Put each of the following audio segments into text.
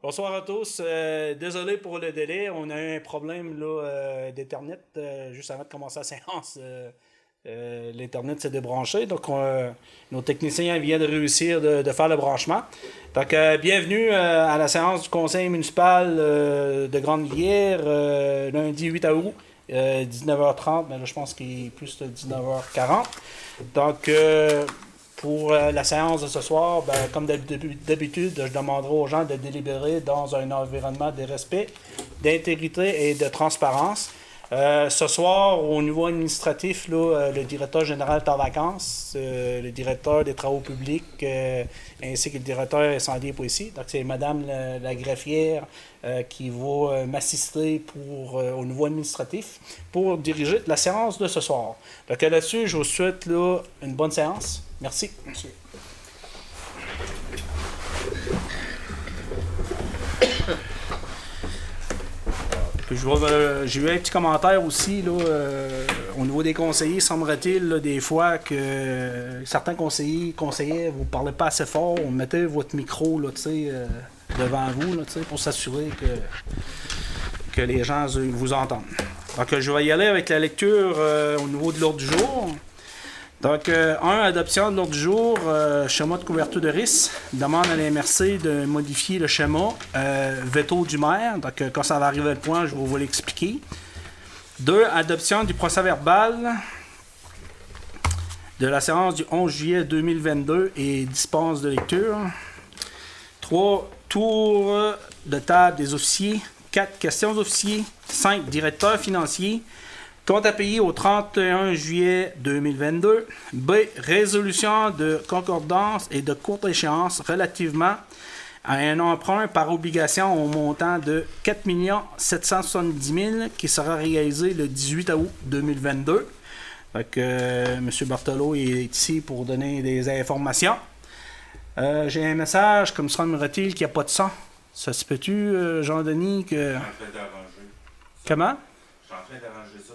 Bonsoir à tous. Désolé pour le délai. On a eu un problème d'Internet juste avant de commencer la séance. L'Internet s'est débranché. Donc, nos techniciens viennent de réussir de faire le branchement. Donc, bienvenue à la séance du conseil municipal de Grande-Rivière, lundi 8 août, 19h30. Mais là, je pense qu'il est plus de 19h40. Donc, pour la séance de ce soir, comme d'habitude, je demanderai aux gens de délibérer dans un environnement de respect, d'intégrité et de transparence. Ce soir, au niveau administratif, le directeur général est en vacances, le directeur des travaux publics ainsi que le directeur incendie n'est pas ici. Donc, c'est Madame la greffière qui va m'assister au niveau administratif pour diriger la séance de ce soir. Donc, là-dessus, je vous souhaite une bonne séance. Merci. Merci. J'ai eu un petit commentaire aussi au niveau des conseillers. Semblerait-il des fois que certains conseillers, vous ne parlez pas assez fort. On mettait votre micro devant vous pour s'assurer que les gens vous entendent. Donc, je vais y aller avec la lecture au niveau de l'ordre du jour. Donc, adoption de l'ordre du jour, schéma de couverture de risque. Demande à l'MRC de modifier le schéma. Veto du maire. Donc, quand ça va arriver à le point, je vais vous l'expliquer. 2. Adoption du procès-verbal de la séance du 11 juillet 2022 et dispense de lecture. 3. Tour de table des officiers. 4. Questions aux officiers. 5. Directeur financier. Compte à payer au 31 juillet 2022. B. Résolution de concordance et de courte échéance relativement à un emprunt par obligation au montant de 4 770 000 qui sera réalisé le 18 août 2022. Donc, M. Barthelot est ici pour donner des informations. J'ai un message, comme semblerait-il, qu'il n'y a pas de son. Ça se peut-tu, Jean-Denis, que... Je suis en train d'arranger. Comment? Je suis en train d'arranger ça.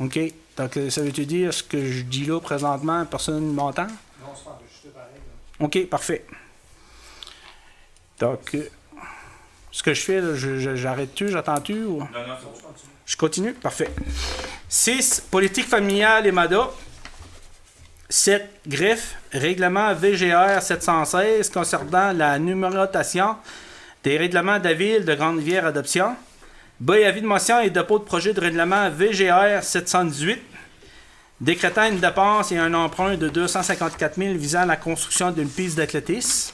OK. Donc, ça veut-tu dire ce que je dis là présentement, personne ne m'entend? Non, c'est pas enregistré pareil. OK, parfait. Donc, ce que je fais, là, j'arrête-tu, j'attends-tu? Ou... Non, c'est bon. Je continue? Parfait. 6. Politique familiale et MADA. 7. Greffe. Règlement VGR 716 concernant la numérotation des règlements de la ville de Grande-Rivière Adoption. B. Avis de motion et dépôt de projet de règlement VGR 718 décrétant une dépense et un emprunt de 254 000 visant la construction d'une piste d'athlétisme.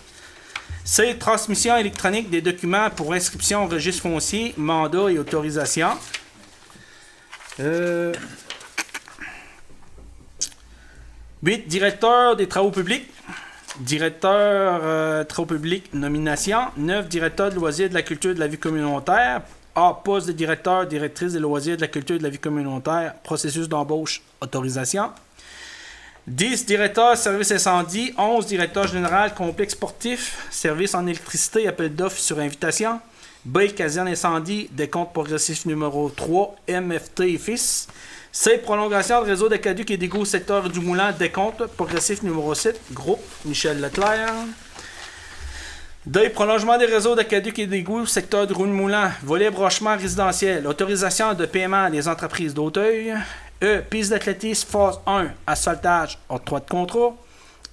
C. Transmission électronique des documents pour inscription au registre foncier, mandat et autorisation. 8. Directeur des travaux publics. Directeur travaux publics, nomination. 9. Directeur de loisirs de la culture et de la vie communautaire. A. Poste de directeur, directrice des loisirs de la culture et de la vie communautaire. Processus d'embauche, autorisation. 10. Directeur service incendie. 11. Directeur général complexe sportif. Service en électricité, appel d'offres sur invitation. B. Caserne incendie. Décompte progressif numéro 3. MFT et fils. C. Prolongation de réseau d'aqueduc et d'égouts secteur du Moulin. Décompte progressif numéro 7. Groupe Michel Leclerc. D. Prolongement des réseaux d'aqueduc et d'égouts secteur du Moulin. Volet brochement résidentiel. Autorisation de paiement des entreprises d'Auteuil. E. Piste d'athlétisme phase 1. Asphaltage. Octroi de contrat.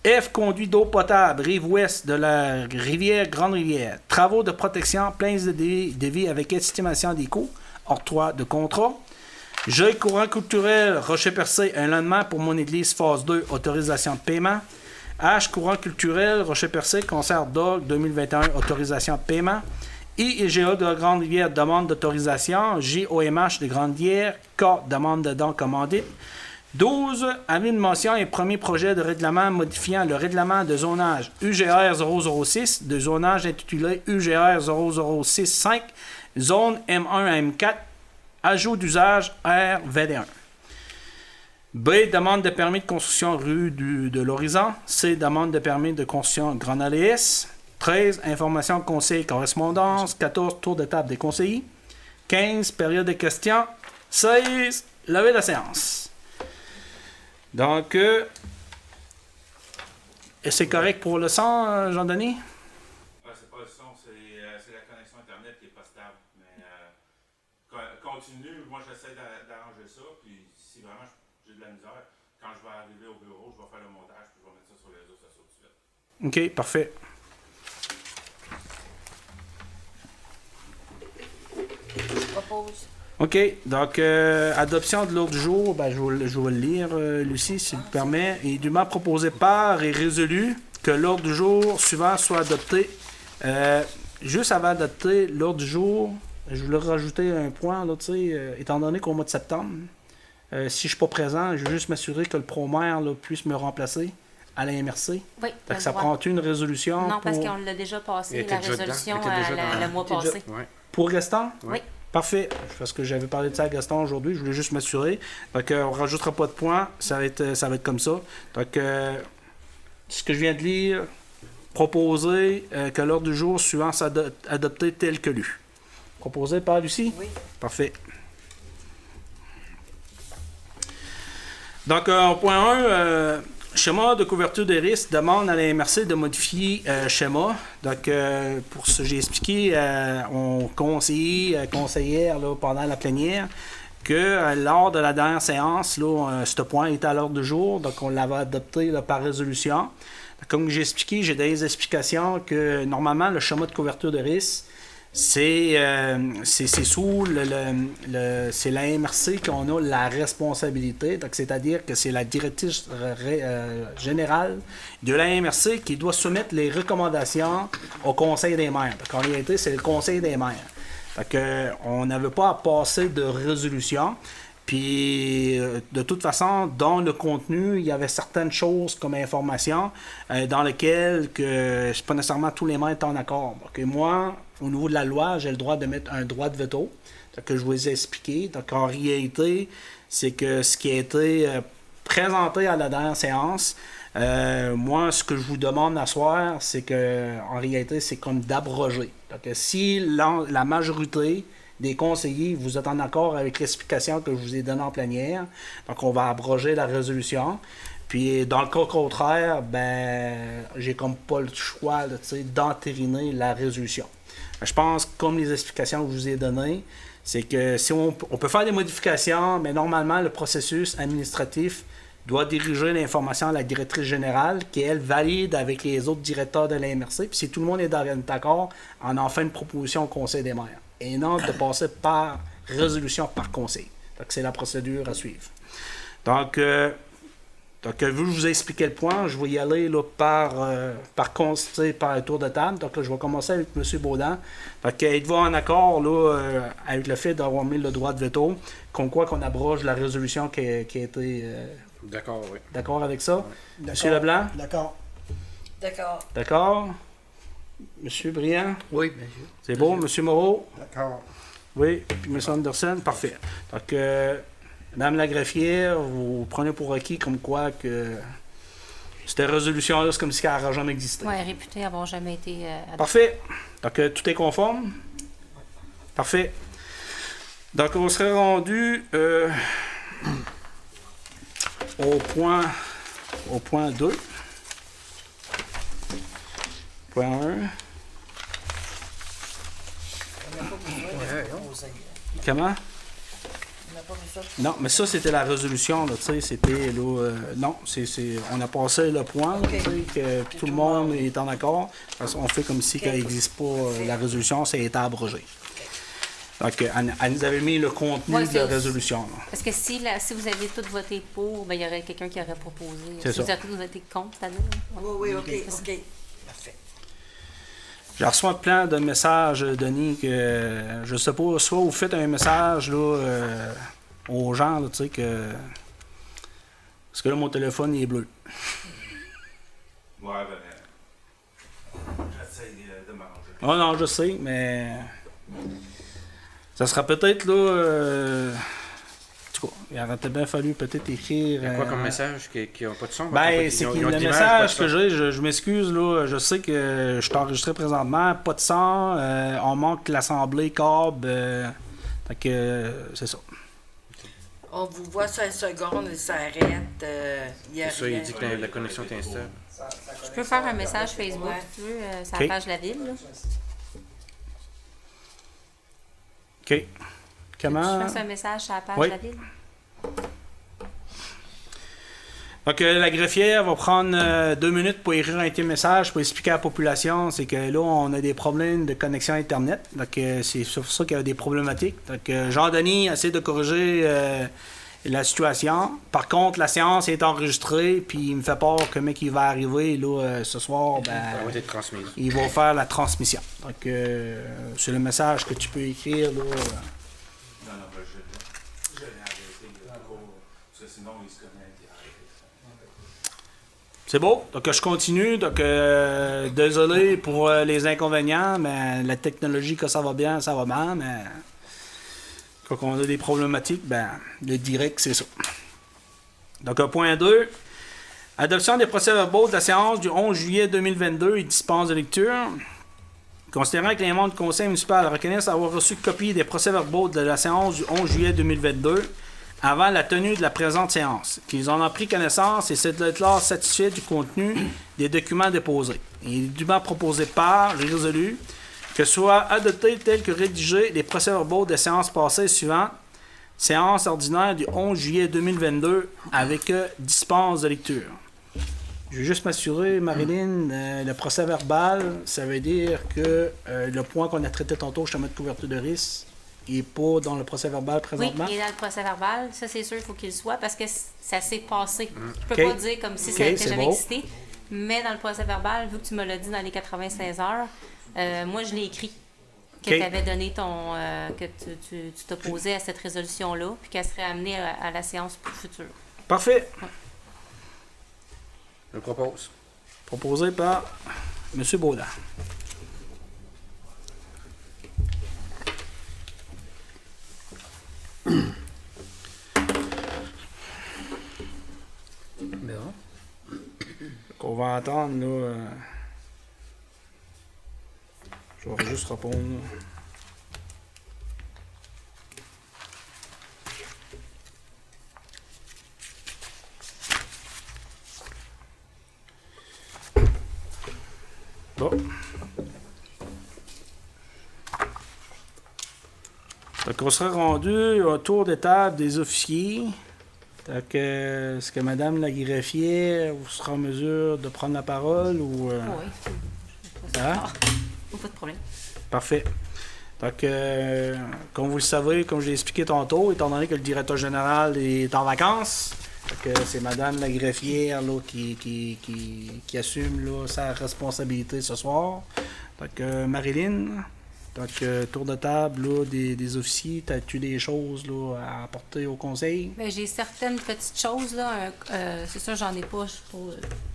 F. Conduit d'eau potable. Rive ouest de la rivière Grande-Rivière. Travaux de protection. Plaintes de devis avec estimation des coûts. Octroi de contrat. G. Courant culturel. Rocher-Percé. Un lendemain pour mon église phase 2. Autorisation de paiement. H. Courant culturel. Rocher-Percé. Concert d'orgue 2021. Autorisation de paiement. I. IGA de Grande-Rivière. Demande d'autorisation. J. OMH de Grande-Rivière. K. Demande de dons commandite. 12. Avis de motion et premier projet de règlement modifiant le règlement de zonage UGR 006 de zonage intitulé UGR 0065 zone M1 à M4 ajout d'usage RVD1. B. Demande de permis de construction rue de l'Horizon. C. Demande de permis de construction Grand Aléas. 13. Information conseil correspondance. 14. Tour de table des conseillers. 15. Période de questions. 16. Levée de la séance. Donc, c'est correct pour le son, Jean-Denis? C'est pas le son, c'est la connexion Internet qui n'est pas stable. Mais continue, moi j'essaie d'arranger ça, puis si vraiment j'ai de la misère, quand je vais arriver au bureau, je vais faire le montage, puis je vais mettre ça sur les réseaux sociaux tout de suite. OK, parfait. Je propose. OK, donc adoption de l'ordre du jour, ben, je vais le lire, Lucie, s'il te permet. Il est dûment proposé par et résolu que l'ordre du jour suivant soit adopté. Juste avant d'adopter l'ordre du jour, je voulais rajouter un point, là, étant donné qu'au mois de septembre, si je ne suis pas présent, je veux juste m'assurer que le pro-maire là, puisse me remplacer à la MRC. Oui, Fait que ça prend une résolution non, parce pour... qu'on l'a déjà passé, Il la était déjà résolution dedans. Il était déjà le mois passé. Ouais. Pour Gaston? Oui. Parfait. Parce que j'avais parlé de ça à Gaston aujourd'hui, je voulais juste m'assurer. Donc, on ne rajoutera pas de points, ça va être comme ça. Donc, ce que je viens de lire, proposer que l'ordre du jour suivant soit adopté tel que lu. Proposé par Lucie? Oui. Parfait. Donc, au point 1, schéma de couverture des risques demande à la MRC de modifier schéma. Donc, pour ce que j'ai expliqué aux conseillers, conseillères là, pendant la plénière, que lors de la dernière séance, là, ce point était à l'ordre du jour, donc on l'avait adopté là, par résolution. Comme j'ai expliqué, j'ai des explications que normalement, le schéma de couverture de risque, c'est sous c'est la MRC qu'on a la responsabilité. Donc, c'est-à-dire que c'est la directrice générale de la MRC qui doit soumettre les recommandations au Conseil des maires. Donc, en réalité, c'est le Conseil des maires. Donc, on n'avait pas à passer de résolution. Puis, de toute façon, dans le contenu, il y avait certaines choses comme information dans lesquelles que c'est pas nécessairement tous les maires étaient en accord. Donc, moi, au niveau de la loi, j'ai le droit de mettre un droit de veto, que je vous ai expliqué. Donc, en réalité, c'est que ce qui a été présenté à la dernière séance, moi, ce que je vous demande à soir, c'est que en réalité, c'est comme d'abroger. Donc, si la majorité des conseillers, vous êtes en accord avec l'explication que je vous ai donnée en plénière, donc on va abroger la résolution. Puis dans le cas contraire, ben j'ai comme pas le choix d'entériner la résolution. Je pense, comme les explications que je vous ai données, c'est que si on peut faire des modifications, mais normalement le processus administratif doit diriger l'information à la directrice générale qui, elle, valide avec les autres directeurs de la MRC. Puis si tout le monde est d'accord, on en fait une proposition au Conseil des maires. Et non de passer par résolution par conseil. Donc, c'est la procédure à suivre. Donc, vu que je vous ai expliqué le point, je vais y aller là, par tour de table. Donc, là, je vais commencer avec M. Baudin. Donc, êtes-vous en accord là, avec le fait d'avoir mis le droit de veto, comme quoi qu'on abroge la résolution qui a été... D'accord, oui. D'accord avec ça? D'accord. M. Leblanc? D'accord. D'accord. D'accord? M. Briand? Oui, bien sûr. C'est bon, M. Moreau? D'accord. Oui, puis M. Anderson? Parfait. Donc, Mme la greffière, vous prenez pour acquis comme quoi que cette résolution-là, c'est comme si elle n'aurait jamais existé. Oui, réputé avoir jamais été adopté. Parfait. Donc, tout est conforme? Parfait. Donc, on serait rendu au point 2. Point 1. Comment? Non, mais ça, c'était la résolution, là, tu sais, c'était, là, non, on a passé le point, là, tu sais, puis tout le monde est en accord. On fait comme si qu'il n'existe pas la résolution, ça a été abrogé. Donc, elle nous avait mis le contenu de la résolution, là. Parce que si vous aviez tous voté pour, ben, il y aurait quelqu'un qui aurait proposé. C'est si ça. vous avez tous voté contre, c'est-à-dire? Oui, OK. Parfait. Je reçois plein de messages, Denis, que je sais pas, soit vous faites un message là, aux gens, là, tu sais, que. Parce que là, mon téléphone, il est bleu. Ouais, j'essaie de m'arranger. Oh non, je sais, mais. Ça sera peut-être là. En tout cas, il aurait peut-être bien fallu peut-être écrire. Quoi comme message qui n'a pas de son? Ben, c'est que le message que j'ai, je m'excuse, là, je sais que je suis enregistré présentement, pas de son, on manque l'assemblée câble, fait que c'est ça. On vous voit 5 secondes et ça arrête. Il y a C'est ça, rien. il dit que la connexion est instable. Je peux faire un message Facebook, Ouais. si tu veux, sur Ok. la page de la ville. Là. OK. Comment? Je fasse un message sur la page Oui. de la ville. Donc, la greffière va prendre 2 minutes pour écrire un petit message pour expliquer à la population. C'est que là, on a des problèmes de connexion Internet. Donc, c'est sur ça qu'il y a des problématiques. Donc, Jean-Denis essaie de corriger la situation. Par contre, la séance est enregistrée, puis il me fait peur que mec, il va arriver là, ce soir. Ça va être transmis. Ils vont faire la transmission. Donc, c'est le message que tu peux écrire. Là, Non, non, ben, je l'ai arrêté le cours, parce que sinon, il se connaît. Il a arrêté. C'est beau. Donc, je continue. Donc, désolé pour les inconvénients, mais la technologie, que ça va bien, mais quand on a des problématiques, ben, le direct, c'est ça. Donc, point 2. Adoption des procès-verbaux de la séance du 11 juillet 2022 et dispense de lecture. Considérant que les membres du conseil municipal reconnaissent avoir reçu copie des procès-verbaux de la séance du 11 juillet 2022 avant la tenue de la présente séance, qu'ils en ont pris connaissance et s'est là satisfait du contenu des documents déposés. Il est dûment proposé par les résolus que soient adoptés tels que rédigés les procès-verbaux des séances passées suivantes. Séance ordinaire du 11 juillet 2022 avec dispense de lecture. Je vais juste m'assurer, Marilyn, le procès verbal, ça veut dire que le point qu'on a traité tantôt, justement de couverture de risque, il n'est pas dans le procès verbal Oui, présentement? il est dans le procès verbal. Ça, c'est sûr, il faut qu'il soit parce que ça s'est passé. Je OK. peux pas dire comme si ça OK, n'était c'est jamais beau. existé. Mais dans le procès verbal, vu que tu me l'as dit dans les 96 heures, moi, je l'ai écrit. Que OK. tu avais donné ton. Que tu t'opposais à cette résolution-là, puis qu'elle serait amenée à la séance future. Parfait. Je propose. Proposé par M. Baudin. Bon. On va entendre, là. Je vais juste répondre. Bon. Donc, on sera rendu au tour de table des officiers. Donc, est-ce que Madame la greffière vous sera en mesure de prendre la parole ou... Oui. Hein? Pas de problème. Parfait. Donc, comme vous le savez, comme je l'ai expliqué tantôt, étant donné que le directeur général est en vacances, donc, c'est Madame la greffière là, qui assume là, sa responsabilité ce soir. Donc, Marilyn, donc, tour de table là, des officiers, as-tu des choses là, à apporter au conseil? Ben, j'ai certaines petites choses. Là. C'est sûr, j'en ai pas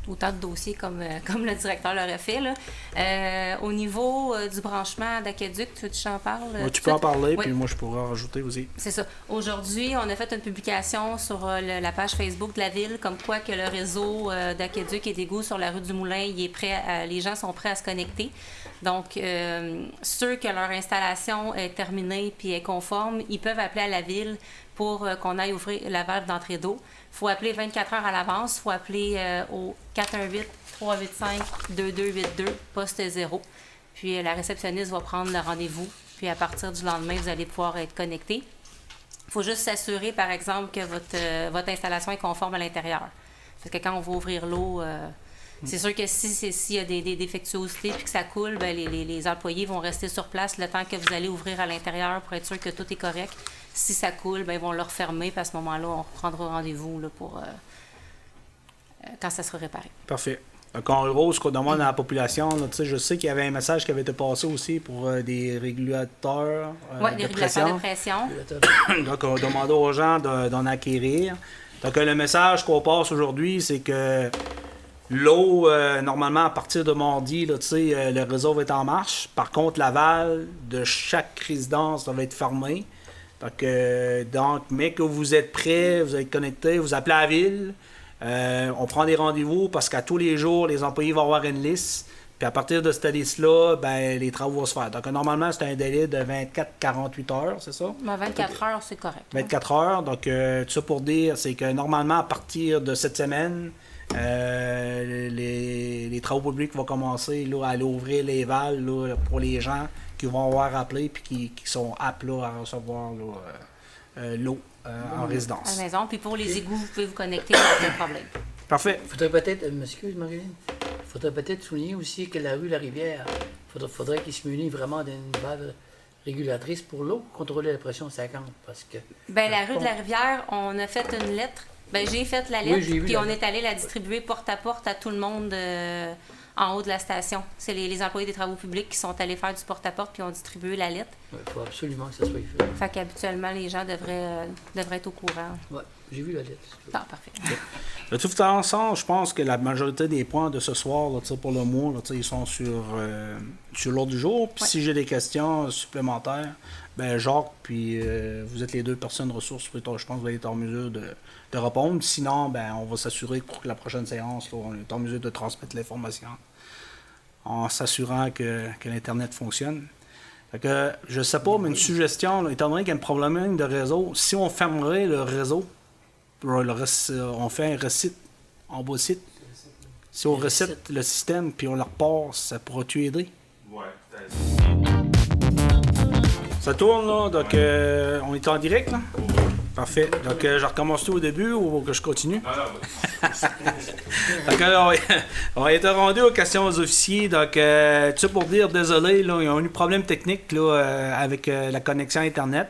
autant de dossiers comme le directeur l'aurait fait. Là. Au niveau du branchement d'Aqueduc, tu veux que j'en parle? Tu peux en parler, Oui. puis moi je pourrais rajouter aussi. C'est ça. Aujourd'hui, on a fait une publication sur la page Facebook de la ville, comme quoi que le réseau d'Aqueduc et d'égouts sur la rue du Moulin, il est prêt les gens sont prêts à se connecter. Donc, ceux que leur installation est terminée puis est conforme, ils peuvent appeler à la ville pour qu'on aille ouvrir la valve d'entrée d'eau. Il faut appeler 24 heures à l'avance. Il faut appeler au 418-385-2282, poste 0. Puis la réceptionniste va prendre le rendez-vous. Puis à partir du lendemain, vous allez pouvoir être connecté. Il faut juste s'assurer, par exemple, que votre installation est conforme à l'intérieur. Parce que quand on va ouvrir l'eau... c'est sûr que s'il y a des défectuosités puis que ça coule, ben les employés vont rester sur place le temps que vous allez ouvrir à l'intérieur pour être sûr que tout est correct. Si ça coule, ben ils vont le refermer puis à ce moment-là, on prendra rendez-vous là, pour quand ça sera réparé. Parfait. Donc, en gros, ce qu'on demande à la population, là, je sais qu'il y avait un message qui avait été passé aussi pour des régulateurs Oui, des de régulateurs pression. de pression. Donc, on demande aux gens d'en acquérir. Donc, le message qu'on passe aujourd'hui, c'est que l'eau, normalement, à partir de mardi, là, le réseau va être en marche. Par contre, l'aval de chaque résidence va être fermé. Donc, mais que vous êtes prêts, vous êtes connectés, vous appelez à la ville. On prend des rendez-vous parce qu'à tous les jours, les employés vont avoir une liste. Puis à partir de cette liste-là, ben, les travaux vont se faire. Donc, normalement, c'est un délai de 24-48 heures, c'est ça? Ben, 24 heures, c'est correct. 24 heures. Donc, tout ça pour dire, c'est que normalement, à partir de cette semaine, les travaux publics vont commencer là, à aller ouvrir les valves là, pour les gens qui vont avoir appelé puis qui sont aptes là, à recevoir là, l'eau en à résidence. la maison. Puis pour les égouts, vous pouvez vous connecter, aucun problème. Parfait. Faudrait peut-être, m'excuse Marilyn, faudrait peut-être souligner aussi que la rue La Rivière, faudrait qu'il se munisse vraiment d'une valve régulatrice pour l'eau, contrôler la pression 50, parce que... Ben, la rue de la Rivière, on a fait une lettre. Ben, j'ai fait la lettre, j'ai vu puis la on lettre. est allé la distribuer porte à porte à tout le monde en haut de la station. C'est les employés des travaux publics qui sont allés faire du porte-à-porte puis ont distribué la lettre. Il faut absolument que ça soit fait. Fait qu'habituellement, les gens devraient être au courant. Ouais, j'ai vu la lettre. Ah, parfait. De toute façon, je pense que la majorité des points de ce soir, là, pour le mois, là, ils sont sur l'ordre du jour. Puis Ouais. si j'ai des questions supplémentaires, ben Jacques, puis vous êtes les deux personnes ressources, je pense que vous allez être en mesure de répondre. Sinon, ben on va s'assurer pour que la prochaine séance, là, on est en mesure de transmettre l'information en s'assurant que l'Internet fonctionne. Fait que, je sais pas, mais une suggestion, là, étant donné qu'il y a un problème de réseau, si on fermerait le réseau, on fait un reset en bas site. Si on reset le système puis on le repart, ça pourra-tu aider? Ouais, peut-être. Ça tourne, là, donc on est en direct, là? Parfait. Donc, je recommence tout au début ou que je continue? Non, non, Donc, on est rendu aux questions aux officiers. Donc, tout ça pour dire, désolé, là, ils ont eu un problème technique là, avec la connexion Internet.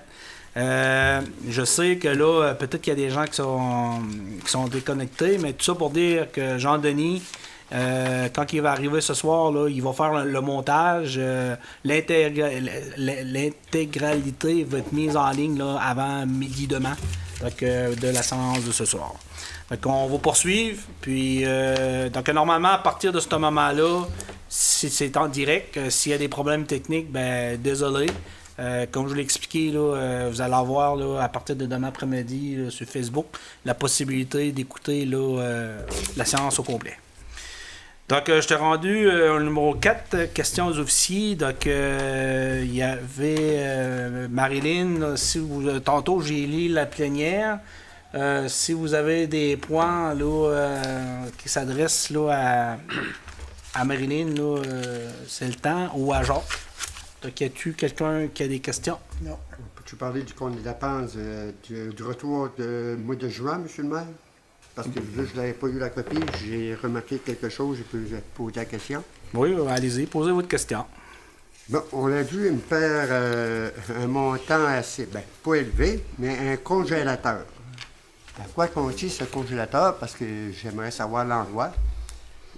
Je sais que là, peut-être qu'il y a des gens qui sont déconnectés, mais tout ça pour dire que Jean-Denis, quand il va arriver ce soir, là, il va faire le montage. L'intégralité va être mise en ligne là, avant midi demain de la séance de ce soir. Donc, on va poursuivre. Puis, donc, normalement, à partir de ce moment-là, si c'est en direct, s'il y a des problèmes techniques, ben désolé. Comme je l'ai expliqué, là, vous allez avoir là, à partir de demain après-midi là, sur Facebook la possibilité d'écouter là, la séance au complet. Donc, je t'ai rendu au numéro 4, questions aux officiers. Donc, il y avait Marilyn. Là, tantôt, j'ai lu la plénière. Si vous avez des points là, qui s'adressent là, à Marilyn, là, c'est le temps, ou à Jacques. Donc, y a-tu quelqu'un qui a des questions? Non. Peux-tu parler du compte de dépenses du retour du mois de juin, M. le maire? Parce que là, je n'avais pas eu la copie, j'ai remarqué quelque chose, je peux vous poser la question. Oui, allez-y, posez votre question. Bon, on a dû me faire un montant assez, pas élevé, mais un congélateur. À quoi consiste ce congélateur? Parce que j'aimerais savoir l'endroit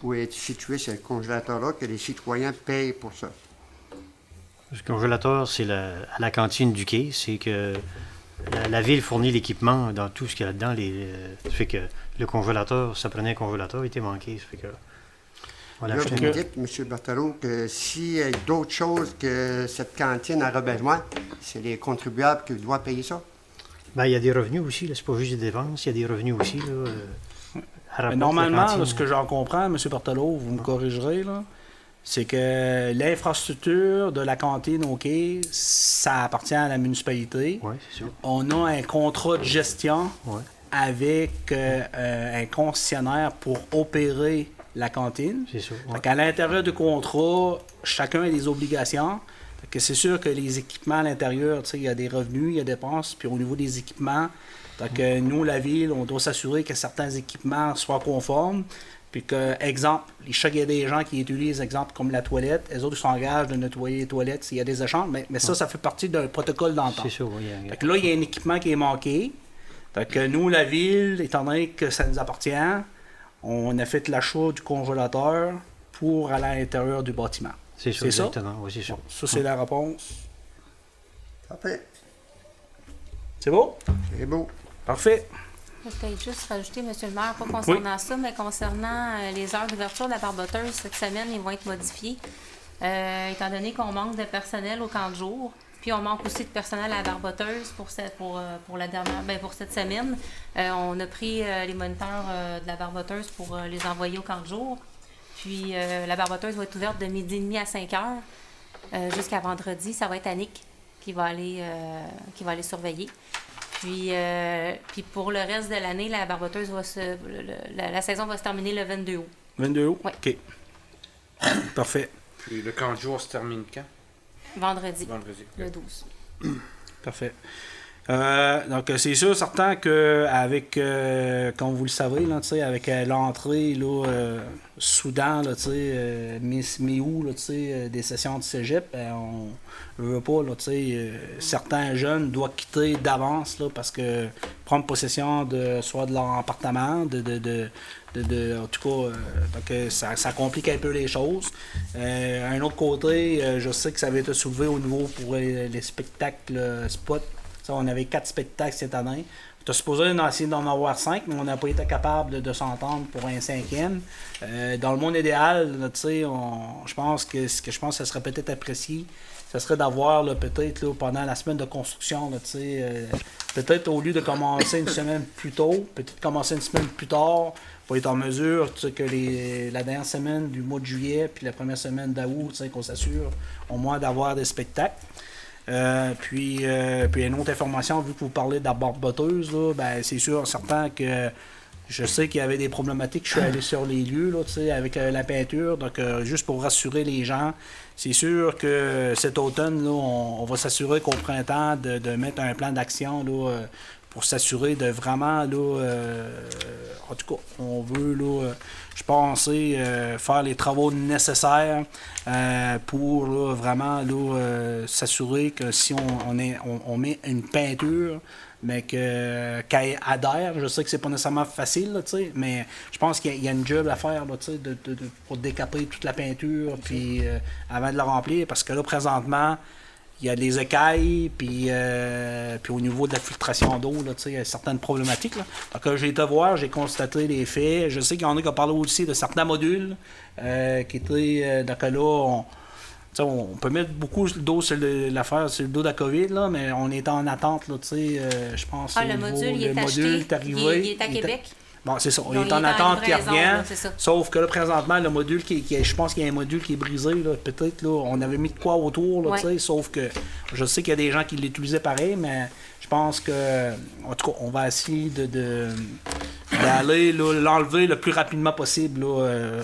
où est situé ce congélateur-là, que les citoyens payent pour ça. Le congélateur, c'est à la cantine du quai. C'est que la ville fournit l'équipement dans tout ce qu'il y a là-dedans. Ça fait que le congélateur, ça prenait un congélateur, il était manqué. Ça fait que on l'a Là, acheté. vous me dites, M. Berthelot, que s'il y a d'autres choses que cette cantine a besoin, c'est les contribuables qui doivent payer ça? Ben, il y a des revenus aussi, là. C'est pas juste des dépenses, il y a des revenus aussi. Là, Mais normalement, là, ce que j'en comprends, M. Berthelot, vous me corrigerez, là, c'est que l'infrastructure de la cantine au quai, ça appartient à la municipalité. Oui, c'est sûr. On a un contrat de gestion Ouais. avec un concessionnaire pour opérer la cantine. C'est sûr. Fait qu'à l'intérieur du contrat, chacun a des obligations. Fait que c'est sûr que les équipements à l'intérieur, il y a des revenus, il y a des dépenses, puis au niveau des équipements, donc nous, la ville, on doit s'assurer que certains équipements soient conformes. Puis que, exemple, je sais qu'il y a des gens qui utilisent, exemple, comme la toilette, les autres s'engagent de nettoyer les toilettes s'il y a des échanges, mais ça fait partie d'un protocole d'entente. C'est sûr, oui. Fait que là, il y a un équipement qui est manqué. Fait que nous, la ville, étant donné que ça nous appartient, on a fait l'achat du congélateur pour aller à l'intérieur du bâtiment. C'est sûr, C'est ça? exactement. Oui, c'est sûr. Ça, c'est la réponse. Parfait. C'est beau? C'est beau. Parfait. Je vais peut-être juste rajouter, M. le maire, pas concernant ça, mais concernant les heures d'ouverture de la barboteuse, cette semaine, ils vont être modifiés. Étant donné qu'on manque de personnel au camp de jour, puis on manque aussi de personnel à la barboteuse pour cette semaine. On a pris les moniteurs de la barboteuse pour les envoyer au camp de jour. Puis la barboteuse va être ouverte de 12h30 à 5h jusqu'à vendredi. Ça va être Annick qui va aller surveiller. Puis pour le reste de l'année, la barboteuse la saison va se terminer le 22 août. 22 août? Ouais. OK. Parfait. Puis le camp de jour se termine quand? Vendredi, Vendredi. le 12. Parfait. Donc, c'est sûr, certain qu'avec, comme vous le savez, là, avec l'entrée soudain, là, mi-août, des sessions de cégep, on ne veut pas, là, certains jeunes doivent quitter d'avance là, parce que prendre possession soit de leur appartement, en tout cas, donc, ça complique un peu les choses. Un autre côté, je sais que ça avait été soulevé au niveau pour les spectacles spot. Ça, on avait 4 spectacles cette année. On était supposé essayer d'en avoir 5, mais on n'a pas été capable de s'entendre pour un 5e. Dans le monde idéal, là, je pense que ça serait peut-être apprécié, ce serait d'avoir peut-être là, pendant la semaine de construction, là, peut-être au lieu de commencer une semaine plus tôt, peut-être commencer une semaine plus tard pour être en mesure que la dernière semaine du mois de juillet puis la première semaine d'août, qu'on s'assure au moins d'avoir des spectacles. Puis une autre information, vu que vous parlez de la barboteuse, là, ben, c'est sûr, certain que je sais qu'il y avait des problématiques. Je suis allé sur les lieux là, avec la peinture. Donc, juste pour rassurer les gens, c'est sûr que cet automne, là, on va s'assurer qu'au printemps, de mettre un plan d'action là, pour s'assurer de vraiment, là, en tout cas, on veut, là, je pense, faire les travaux nécessaires pour là, vraiment là, s'assurer que si on met une peinture, mais qu'elle adhère. Je sais que c'est pas nécessairement facile, là, mais je pense qu'il y a une job à faire là, pour décaper toute la peinture puis avant de la remplir, parce que là, présentement, il y a des écailles, puis au niveau de la filtration d'eau, il y a certaines problématiques. Là. Donc, j'ai été voir, j'ai constaté les faits. Je sais qu'il y en a qui ont parlé aussi de certains modules qui étaient... donc là, on peut mettre beaucoup le dos sur l'affaire, sur le dos de la COVID, là, mais on est en attente, là, je pense. Le module, il est acheté, il est à Québec. Bon, c'est ça. On Donc, est en attente qu'il livraison, revienne. là, Sauf que là, présentement, le module je pense qu'il y a un module qui est brisé. Là, peut-être, là, on avait mis de quoi autour, là, Ouais. sauf que je sais qu'il y a des gens qui l'utilisaient pareil, mais je pense que, en tout cas, on va essayer d'aller l'enlever le plus rapidement possible. Là,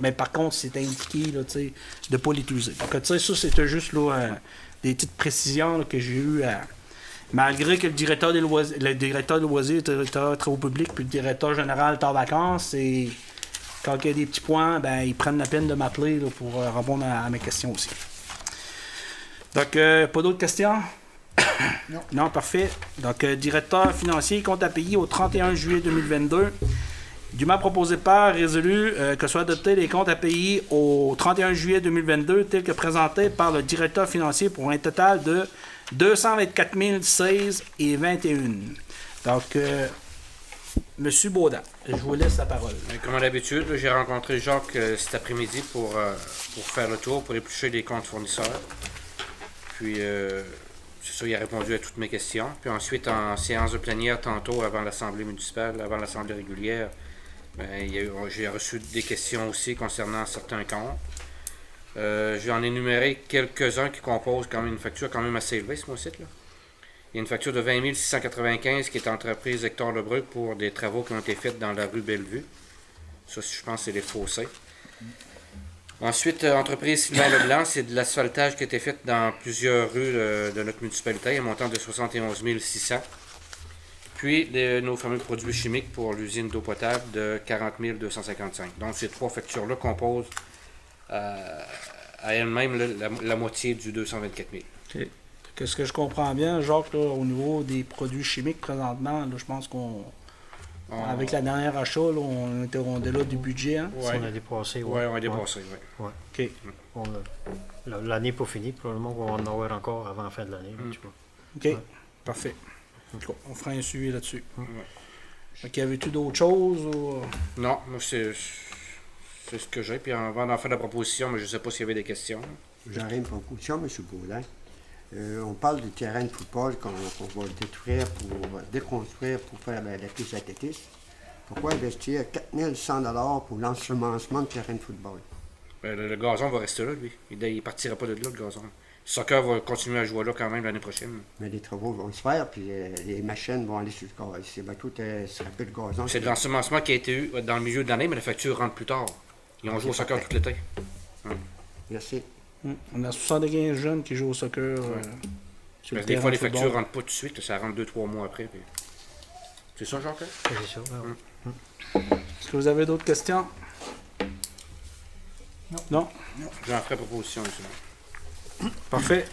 mais par contre, c'est indiqué là, de ne pas l'utiliser. Donc, ça, c'était juste là, des petites précisions là, que j'ai eues malgré que le directeur de loisirs est directeur travaux publics, puis le directeur général est en vacances, et quand il y a des petits points, ben, ils prennent la peine de m'appeler là, pour répondre à mes questions aussi. Donc, pas d'autres questions? Non. Non, parfait. Donc, directeur financier, compte à payer au 31 juillet 2022. Dûment proposé par, résolu que soient adoptés les comptes à payer au 31 juillet 2022 tels que présentés par le directeur financier pour un total de 224 016 et 21. Donc, M. Baudin, je vous laisse la parole. Comme d'habitude, j'ai rencontré Jacques cet après-midi pour faire le tour, pour éplucher les comptes fournisseurs. Puis, c'est ça, il a répondu à toutes mes questions. Puis ensuite, en séance de plénière, tantôt, avant l'Assemblée municipale, avant l'Assemblée régulière, j'ai reçu des questions aussi concernant certains comptes. J'en ai énuméré quelques-uns qui composent quand même une facture quand même assez élevée, ce mois-ci. Il y a une facture de 20 695 qui est entreprise Hector Lebreuc pour des travaux qui ont été faits dans la rue Bellevue. Ça, je pense, c'est les fossés. Ensuite, entreprise Sylvain Leblanc, c'est de l'asphaltage qui a été fait dans plusieurs rues de notre municipalité, un montant de 71 600. Puis, nos fameux produits chimiques pour l'usine d'eau potable de 40 255. Donc, ces trois factures-là composent à elle-même la moitié du 224 000. Okay. Qu'est-ce que je comprends bien, Jacques, là, au niveau des produits chimiques présentement, là, je pense avec la dernière achat, là, on était au-delà du budget. Hein? Ouais. On a dépassé. Oui, on a dépassé, oui. OK. L'année n'est pas finie, probablement qu'on va en avoir encore avant la fin de l'année. OK, Ouais. Parfait. On fera un suivi là-dessus. Y avait-tu d'autres choses? Ou... Non, moi, c'est ce que j'ai. Puis on va en faire la proposition, mais je ne sais pas s'il y avait des questions. J'aurais une proposition, M. Baudin. On parle du terrain de football qu'on va détruire pour déconstruire pour faire la piste athlétisme. Pourquoi investir 4 100 pour l'ensemencement de terrain de football? Le gazon va rester là, lui. Il ne partira pas de là, le gazon. Le soccer va continuer à jouer là quand même l'année prochaine. Mais les travaux vont se faire, puis les machines vont aller sur le gazon. C'est tout se rappelle le gazon. C'est de l'ensemencement qui a été eu dans le milieu de l'année, mais la facture rentre plus tard. Ils ont joué au soccer tout l'été. Merci. On a 75 jeunes qui jouent au soccer. Sur le Des terrain fois, les de football. factures rentrent pas tout de suite, ça rentre 2-3 mois après. Puis... C'est ça, Jacques? C'est ça. Est-ce que vous avez d'autres questions? Non? J'en ferai proposition, monsieur. Parfait.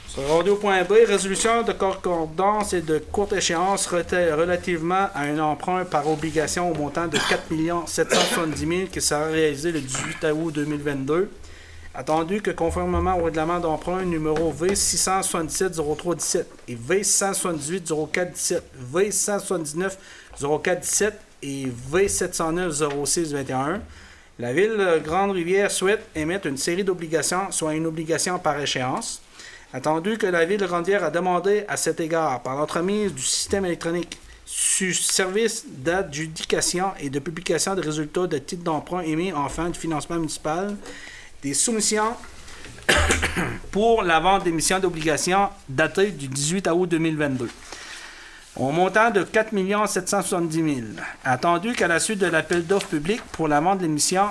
Sur radio.b, résolution de concordance et de courte échéance relativement à un emprunt par obligation au montant de 4 770 000 qui sera réalisé le 18 août 2022. Attendu que conformément au règlement d'emprunt numéro V677-0317 et V678-0417, V679-0417 et V709-0621, la Ville de Grande-Rivière souhaite émettre une série d'obligations, soit une obligation par échéance. Attendu que la Ville de Grande-Rivière a demandé à cet égard, par l'entremise du système électronique service d'adjudication et de publication des résultats de titres d'emprunt émis en fin de financement municipal, des soumissions pour la vente d'émissions d'obligations datées du 18 août 2022. Au montant de 4 770 000. Attendu qu'à la suite de l'appel d'offres public pour la vente de l'émission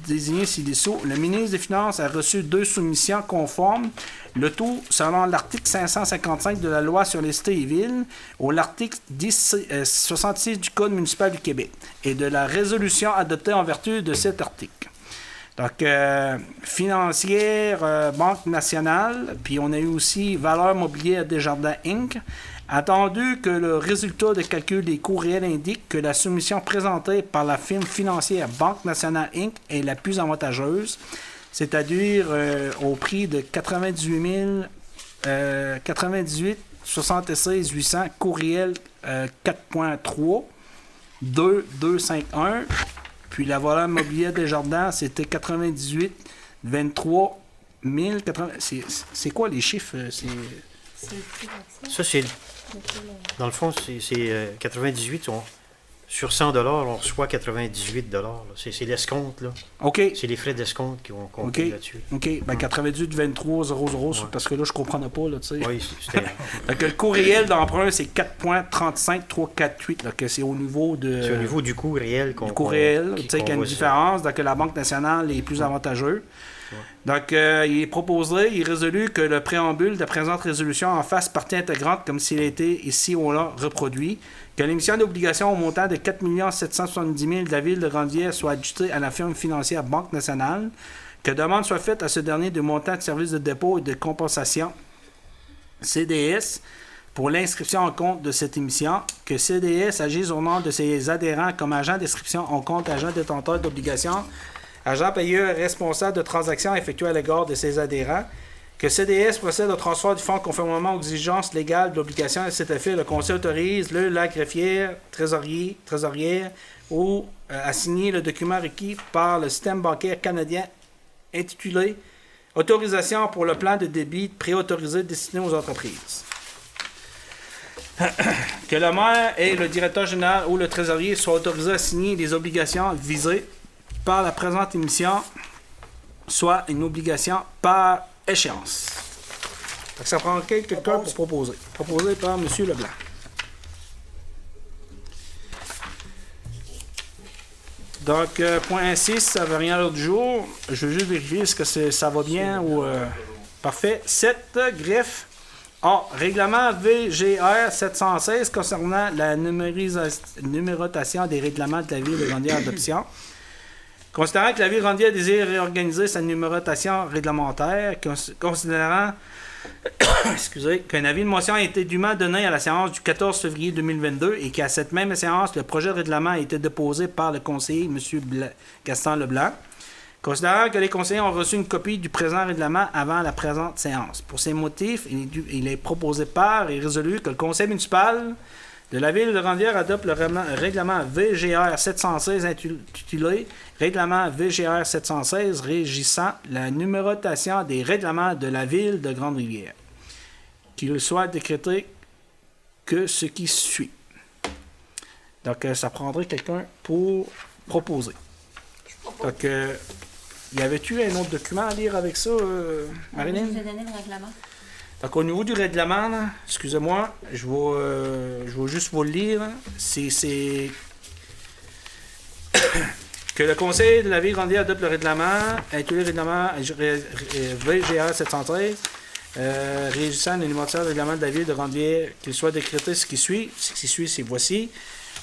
désignée ci-dessous, le ministre des Finances a reçu 2 soumissions conformes, le tout selon l'article 555 de la loi sur les cités et villes, ou l'article 66 du Code municipal du Québec, et de la résolution adoptée en vertu de cet article. Donc, financière, Banque nationale, puis on a eu aussi Valeurs mobilières Desjardins Inc., attendu que le résultat de calcul des coûts réels indique que la soumission présentée par la firme financière Banque nationale Inc. est la plus avantageuse, c'est-à-dire au prix de 98 76 800 coût réel 4.3 2251. Puis la valeur mobilière Desjardins, c'était 98 23 000. C'est quoi les chiffres? Ça, c'est. Dans le fond, c'est 98. Sur 100 on reçoit 98 là. C'est l'escompte, là. OK. C'est les frais d'escompte qui vont compter là-dessus. OK. Ben, 98 23 00, parce que là, je comprenais pas, là, tu sais. Oui, c'était. Donc, le coût réel d'emprunt, c'est 4,35 348, là, que c'est au niveau de... C'est au niveau du coût réel qu'on... Du coût réel, tu sais, qu'il y a une voit ça. différence, donc la Banque nationale est plus avantageux. Donc, il est proposé, il est résolu que le préambule de la présente résolution en fasse partie intégrante comme s'il était ici ou là reproduit, que l'émission d'obligations au montant de 4 770 000 de la Ville de Grande-Rivière soit adjustée à la firme financière Banque nationale, que demande soit faite à ce dernier de montant de service de dépôt et de compensation CDS pour l'inscription en compte de cette émission, que CDS agisse au nom de ses adhérents comme agent d'inscription en compte, agent détenteur d'obligations, agent payeur responsable de transactions effectuées à l'égard de ses adhérents, que CDS procède au transfert du fonds conformément aux exigences légales de l'obligation. À cet effet, le Conseil autorise la greffière, trésorière ou à signer le document requis par le système bancaire canadien intitulé « Autorisation pour le plan de débit préautorisé destiné aux entreprises ». Que le maire et le directeur général ou le trésorier soient autorisés à signer les obligations visées par la présente émission, soit une obligation par échéance. Donc, ça prend quelqu'un pour proposer. Proposé par M. Leblanc. Donc, point 6, ça ne veut rien l'autre jour. Je veux juste vérifier est-ce que ça va bien ou... Parfait. 7, greffe. Règlement VGR 716 concernant la numérotation des règlements de la Ville de Grande-Rivière adoption. Considérant que la Ville de Grande-Rivière désire réorganiser sa numérotation réglementaire, considérant qu'un avis de motion a été dûment donné à la séance du 14 février 2022 et qu'à cette même séance, le projet de règlement a été déposé par le conseiller M. Gaston Leblanc, considérant que les conseillers ont reçu une copie du présent règlement avant la présente séance. Pour ces motifs, il est proposé par et résolu que le conseil municipal de la Ville de Grande-Rivière adopte le règlement VGR 716 intitulé « Règlement VGR 716 régissant la numérotation des règlements de la Ville de Grande-Rivière. » Qu'il soit décrété que ce qui suit. Donc, ça prendrait quelqu'un pour proposer. Donc, y avait-tu un autre document à lire avec ça, Marilyn? Je vous ai donné le règlement. Donc, au niveau du règlement, là, excusez-moi, je vais juste vous le lire. C'est Que le conseil de la ville Grandier adopte le règlement, intitulé règlement VGR 713, régissant l'élémentaire règlement de la ville de Grandier, qu'il soit décrété ce qui suit. Ce qui suit, c'est voici.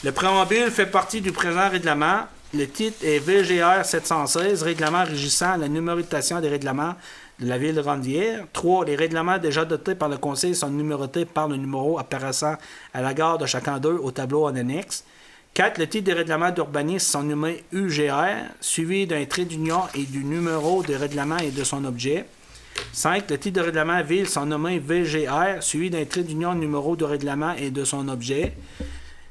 Le préambule fait partie du présent règlement. Le titre est VGR 716, règlement régissant la numérotation des règlements de la ville de Grandier. 3. Les règlements déjà adoptés par le conseil sont numérotés par le numéro apparaissant à la garde de chacun d'eux au tableau en annexe. 4. Le titre des règlements d'urbanisme sont nommés UGR, suivi d'un trait d'union et du numéro de règlement et de son objet. 5. Le titre de règlement ville sont nommés VGR, suivi d'un trait d'union, numéro de règlement et de son objet.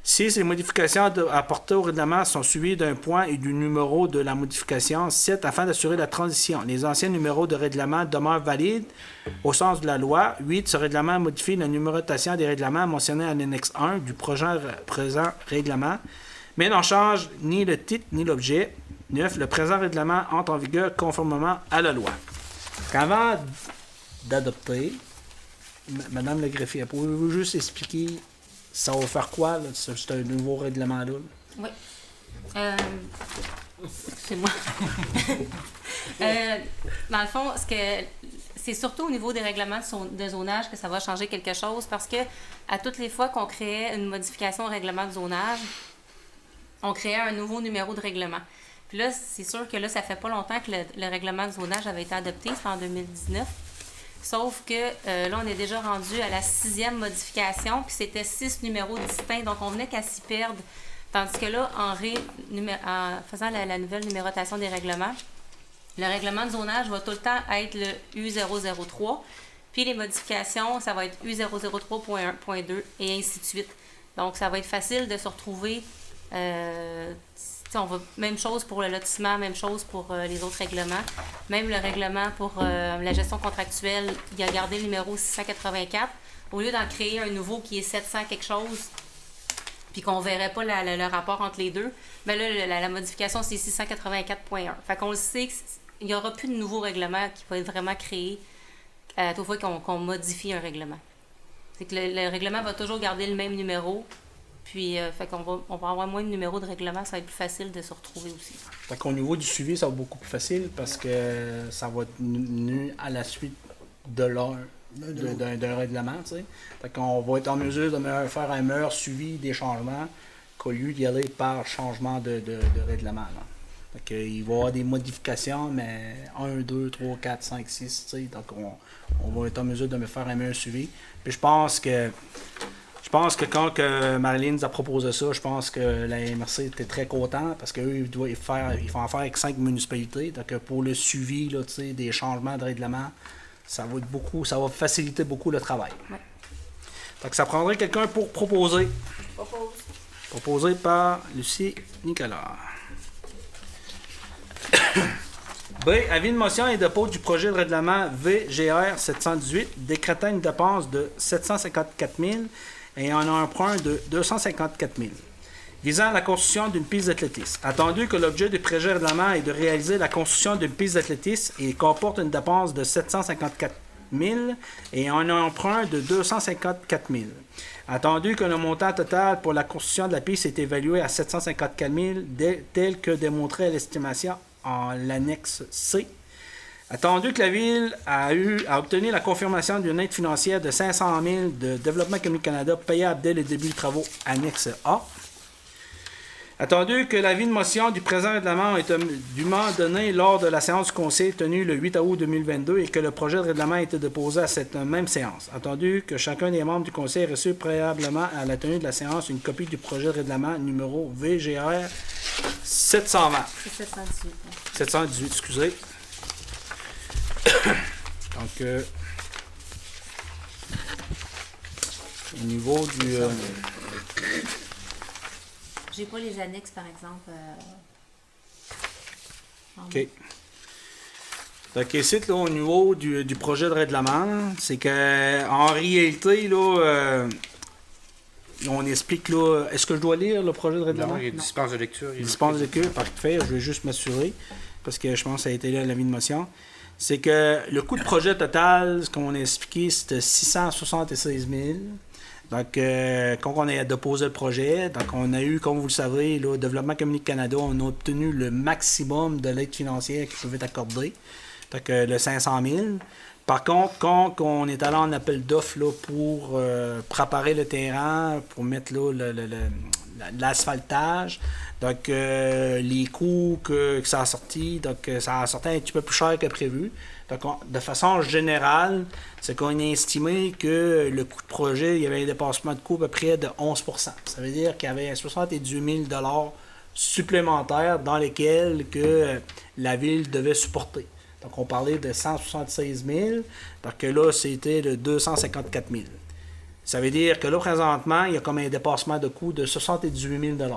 6. Les modifications apportées au règlement sont suivies d'un point et du numéro de la modification. 7. Afin d'assurer la transition, les anciens numéros de règlement demeurent valides au sens de la loi. 8. Ce règlement modifie la numérotation des règlements mentionnés en annexe 1 du présent règlement, mais n'en change ni le titre ni l'objet. 9. Le présent règlement entre en vigueur conformément à la loi. Avant d'adopter, Madame le greffier, pouvez-vous juste expliquer ça va faire quoi, là, c'est un nouveau règlement-là? Oui. C'est moi. Dans le fond, c'est surtout au niveau des règlements de zonage que ça va changer quelque chose parce que à toutes les fois qu'on créait une modification au règlement de zonage, on créait un nouveau numéro de règlement. Puis là, c'est sûr que là, ça fait pas longtemps que le règlement de zonage avait été adopté, c'est en 2019. Sauf que là, on est déjà rendu à la 6e modification, puis c'était 6 numéros distincts, donc on venait qu'à s'y perdre. Tandis que là, en faisant la nouvelle numérotation des règlements, le règlement de zonage va tout le temps être le U003, puis les modifications, ça va être U003.1.2 et ainsi de suite. Donc, ça va être facile de se retrouver. Même chose pour le lotissement, même chose pour les autres règlements. Même le règlement pour la gestion contractuelle, il a gardé le numéro 684. Au lieu d'en créer un nouveau qui est 700 quelque chose, puis qu'on ne verrait pas le rapport entre les deux, mais là, la modification, c'est 684.1. Fait qu'on le sait qu'il n'y aura plus de nouveau règlement qui va être vraiment créé à toute fois qu'on modifie un règlement. C'est que le règlement va toujours garder le même numéro. Puis, on va avoir moins de numéros de règlement, ça va être plus facile de se retrouver aussi. Fait qu'au niveau du suivi, ça va être beaucoup plus facile parce que ça va être venu à la suite d'un règlement, tu sais. Fait qu'on va être en mesure de faire un meilleur suivi des changements qu'au lieu d'y aller par changement de règlement, là. Fait qu'il va y avoir des modifications, mais 1, 2, 3, 4, 5, 6, tu sais. Donc, on va être en mesure de me faire un meilleur suivi. Puis je pense que quand Marilyn nous a proposé ça, je pense que la MRC était très content parce qu'eux, ils font affaire avec 5 municipalités. Donc pour le suivi là, des changements de règlement, ça va faciliter beaucoup le travail. Ouais. Donc ça prendrait quelqu'un pour proposer. Propose. Proposé par Lucie Nicolas. B. Avis de motion et dépôt du projet de règlement VGR 718 décrétant une dépense de 754 000 et un emprunt de 254 000, visant la construction d'une piste d'athlétisme. Attendu que l'objet du projet de règlement est de réaliser la construction d'une piste d'athlétisme et comporte une dépense de 754 000 et un emprunt de 254 000. Attendu que le montant total pour la construction de la piste est évalué à 754 000, tel que démontré à l'estimation en l'annexe C. Attendu que la Ville a obtenu la confirmation d'une aide financière de 500 000 de Développement économique Canada payable dès le début des travaux annexe A. Attendu que l'avis de motion du présent règlement est dûment donné lors de la séance du Conseil tenue le 8 août 2022 et que le projet de règlement a été déposé à cette même séance. Attendu que chacun des membres du Conseil ait reçu préalablement à la tenue de la séance une copie du projet de règlement numéro VGR 720. C'est 718. 718, excusez. Donc, au niveau du... J'ai pas les annexes, par exemple. OK. Donc, ici, là, au niveau du projet de règlement, c'est qu'en réalité, là, on explique, là... Est-ce que je dois lire le projet de règlement? Non, il y a une dispense de lecture. Dispense de lecture, parfait. Je vais juste m'assurer, parce que je pense que ça a été là l'avis de motion. C'est que le coût de projet total, ce qu'on a expliqué, c'était 676 000, Donc, quand on a déposé le projet, donc on a eu, comme vous le savez, le Développement Communique Canada, on a obtenu le maximum de l'aide financière qui pouvait être accordée, donc le 500 000. Par contre, quand on est allé en appel d'offres là, pour préparer le terrain, pour mettre là, l'asphaltage, donc les coûts que ça a sorti, donc ça a sorti un petit peu plus cher que prévu. Donc, de façon générale, c'est qu'on a estimé que le coût de projet, il y avait un dépassement de coût à peu près de 11 %. Ça veut dire qu'il y avait 78 000 supplémentaires dans lesquels que la ville devait supporter. Donc, on parlait de 176 000. Donc, là, c'était de 254 000. Ça veut dire que là, présentement, il y a comme un dépassement de coût de 78 000 $.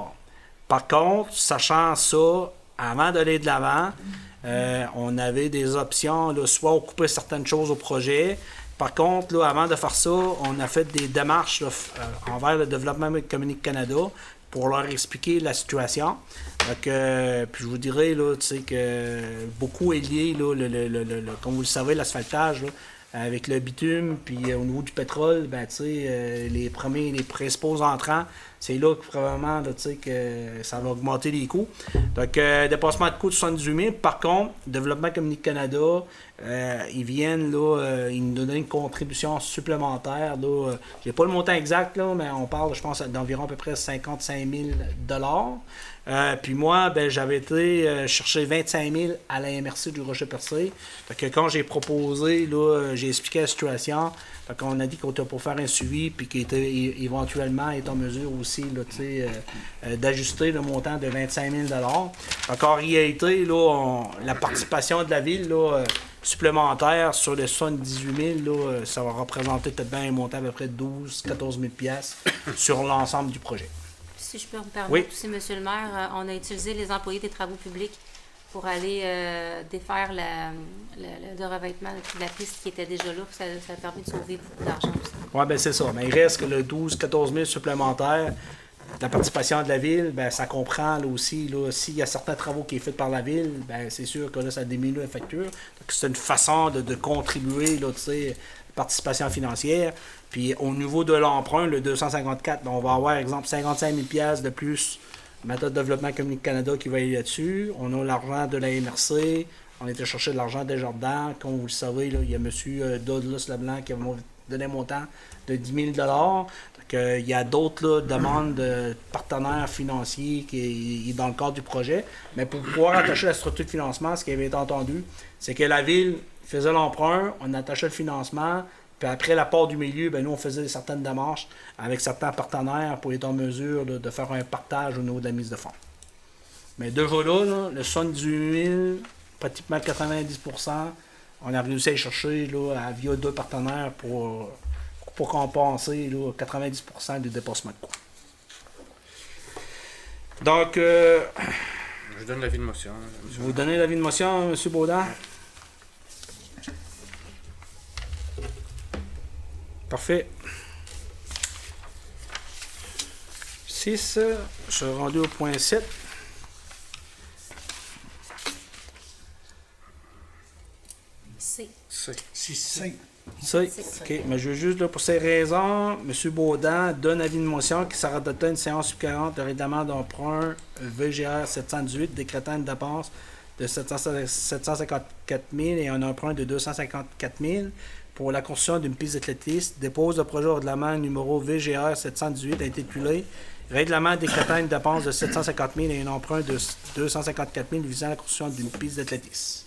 Par contre, sachant ça, avant d'aller de l'avant, on avait des options, là, soit on coupait certaines choses au projet. Par contre, là, avant de faire ça, on a fait des démarches là, envers le Développement Communique Canada pour leur expliquer la situation. Donc, puis je vous dirais là, que beaucoup est lié, là, comme vous le savez, l'asphaltage, là, avec le bitume, puis au niveau du pétrole, ben, les principaux entrants, c'est là que probablement là, que ça va augmenter les coûts. Donc, dépassement de coûts de 78 000. Par contre, Développement Communique Canada, ils viennent, là, ils nous donnent une contribution supplémentaire. Là, j'ai pas le montant exact, là, mais on parle, je pense, d'environ à peu près 55 000 $. Puis moi, ben, j'avais été chercher 25 000 à la MRC du Rocher-Percé. Fait que quand j'ai proposé, là, j'ai expliqué la situation. Fait qu'on a dit qu'on était pour faire un suivi, puis qu'il était éventuellement est en mesure aussi là, d'ajuster le montant de 25 000 $. Fait qu'en réalité, là, la participation de la ville là, supplémentaire sur les 78 000, là, ça va représenter peut-être bien un montant à peu près de 12-14 000 $ sur l'ensemble du projet. Si je peux me permettre Oui. aussi, Monsieur le maire, on a utilisé les employés des travaux publics pour aller défaire le revêtement de la piste qui était déjà là. Ça a permis de sauver beaucoup d'argent aussi. Oui, bien c'est ça. Mais il reste que le 12-14 000 supplémentaires, la participation de la ville, ben, ça comprend là, aussi, là, s'il y a certains travaux qui sont faits par la ville, ben, c'est sûr que là, ça diminue la facture. Donc, c'est une façon de contribuer, là, participation financière. Puis au niveau de l'emprunt, le 254, ben, on va avoir, exemple, 55 000 $ de plus méthode de développement Communique Canada qui va aller là-dessus. On a l'argent de la MRC. On était chercher de l'argent des Jardins. Comme vous le savez, là, il y a M. Douglas Leblanc qui a donné un montant de 10 000 $. Donc, il y a d'autres demandes de partenaires financiers qui est dans le cadre du projet. Mais pour pouvoir attacher la structure de financement, ce qui avait été entendu, c'est que la ville faisait l'emprunt, on attachait le financement. Puis après la part du milieu, ben nous, on faisait certaines démarches avec certains partenaires pour être en mesure de faire un partage au niveau de la mise de fonds. Mais déjà là, le 78 000, pratiquement 90 %, on a réussi à y chercher là, via 2 partenaires pour compenser là, 90 % du dépassement de coût. Donc, Je donne l'avis de motion. vous donnez l'avis de motion, M. Baudin? Parfait. 6, je suis rendu au point 7. C. C'est. OK, mais je veux juste, là, pour ces raisons, M. Baudin donne avis de motion qui sera dotée une séance subséquente de règlement d'emprunt VGR 718 décrétant une dépense de 754 000 et un emprunt de 254 000 pour la construction d'une piste d'athlétisme, dépose le projet au règlement numéro VGR 718 intitulé Règlement décrétant une dépense de 750 000 et un emprunt de 254 000 visant la construction d'une piste d'athlétisme.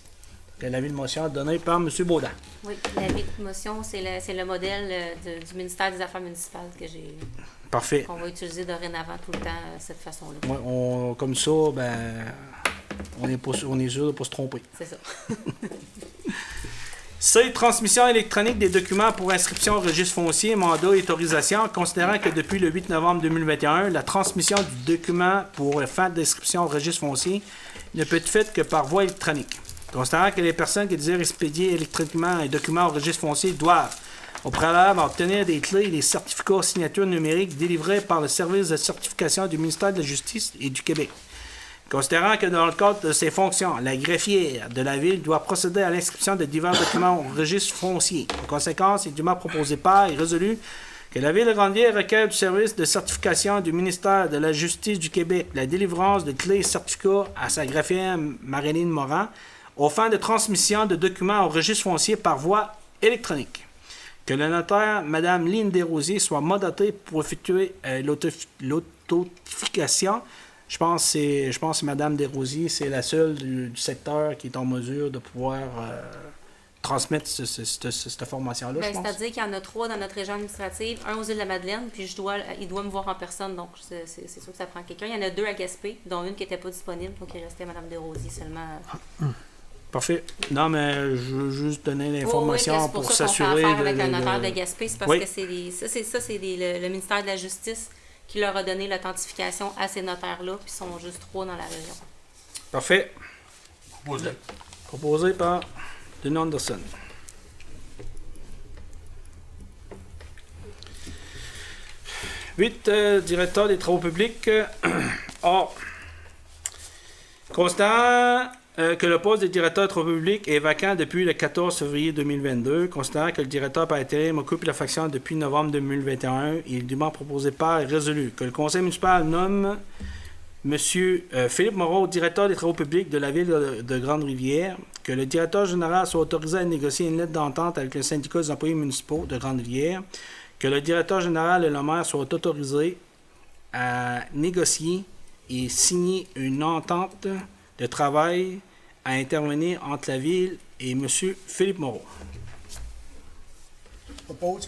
L'avis de motion donné par M. Baudin. Oui, l'avis de motion, c'est le modèle du ministère des Affaires municipales Parfait. qu'on va utiliser dorénavant tout le temps cette façon-là. Ouais, comme ça, ben, on est sûr de ne pas se tromper. C'est ça. C. Transmission électronique des documents pour inscription au registre foncier, mandat et autorisation, considérant que depuis le 8 novembre 2021, la transmission du document pour fin d'inscription au registre foncier ne peut être faite que par voie électronique. Considérant que les personnes qui désirent expédier électroniquement un document au registre foncier doivent, au préalable, obtenir des clés et des certificats signature numérique délivrés par le service de certification du ministère de la Justice et du Québec. Considérant que dans le cadre de ses fonctions, la greffière de la Ville doit procéder à l'inscription de divers documents au registre foncier. En conséquence, il est dûment proposé par et résolu Que la Ville de Grande-Rivière requiert du service de certification du ministère de la Justice du Québec la délivrance de clés et certificats à sa greffière Marilyn Morin aux fins de transmission de documents au registre foncier par voie électronique. Que le notaire, Mme Lynne Desrosiers, soit mandatée pour effectuer l'authentification. Je pense que Mme Desrosiers, c'est la seule du secteur qui est en mesure de pouvoir transmettre cette formation-là, je pense. C'est-à-dire qu'il y en a 3 dans notre région administrative, un aux Îles-de-la-Madeleine, puis il doit me voir en personne, donc c'est sûr que ça prend quelqu'un. Il y en a 2 à Gaspé, dont une qui n'était pas disponible, donc il restait Mme Desrosiers seulement. Parfait. Non, mais je veux juste donner l'information pour s'assurer. C'est pour ça qu'on fait affaire avec un notaire de Gaspé, c'est parce que c'est le ministère de la Justice qui leur a donné l'authentification à ces notaires-là, puis ils sont juste 3 dans la région. Parfait. Proposé par Denis Anderson. Directeur des travaux publics. Constant que le poste de directeur des travaux publics est vacant depuis le 14 février 2022. Considérant que le directeur par intérim occupe la fonction depuis novembre 2021, il est dûment proposé par et résolu que le conseil municipal nomme M. Philippe Moreau, directeur des travaux publics de la Ville de Grande-Rivière, que le directeur général soit autorisé à négocier une lettre d'entente avec le syndicat des employés municipaux de Grande-Rivière, que le directeur général et le maire soient autorisés à négocier et signer une entente de travail à intervenir entre la Ville et M. Philippe Moreau. Propose.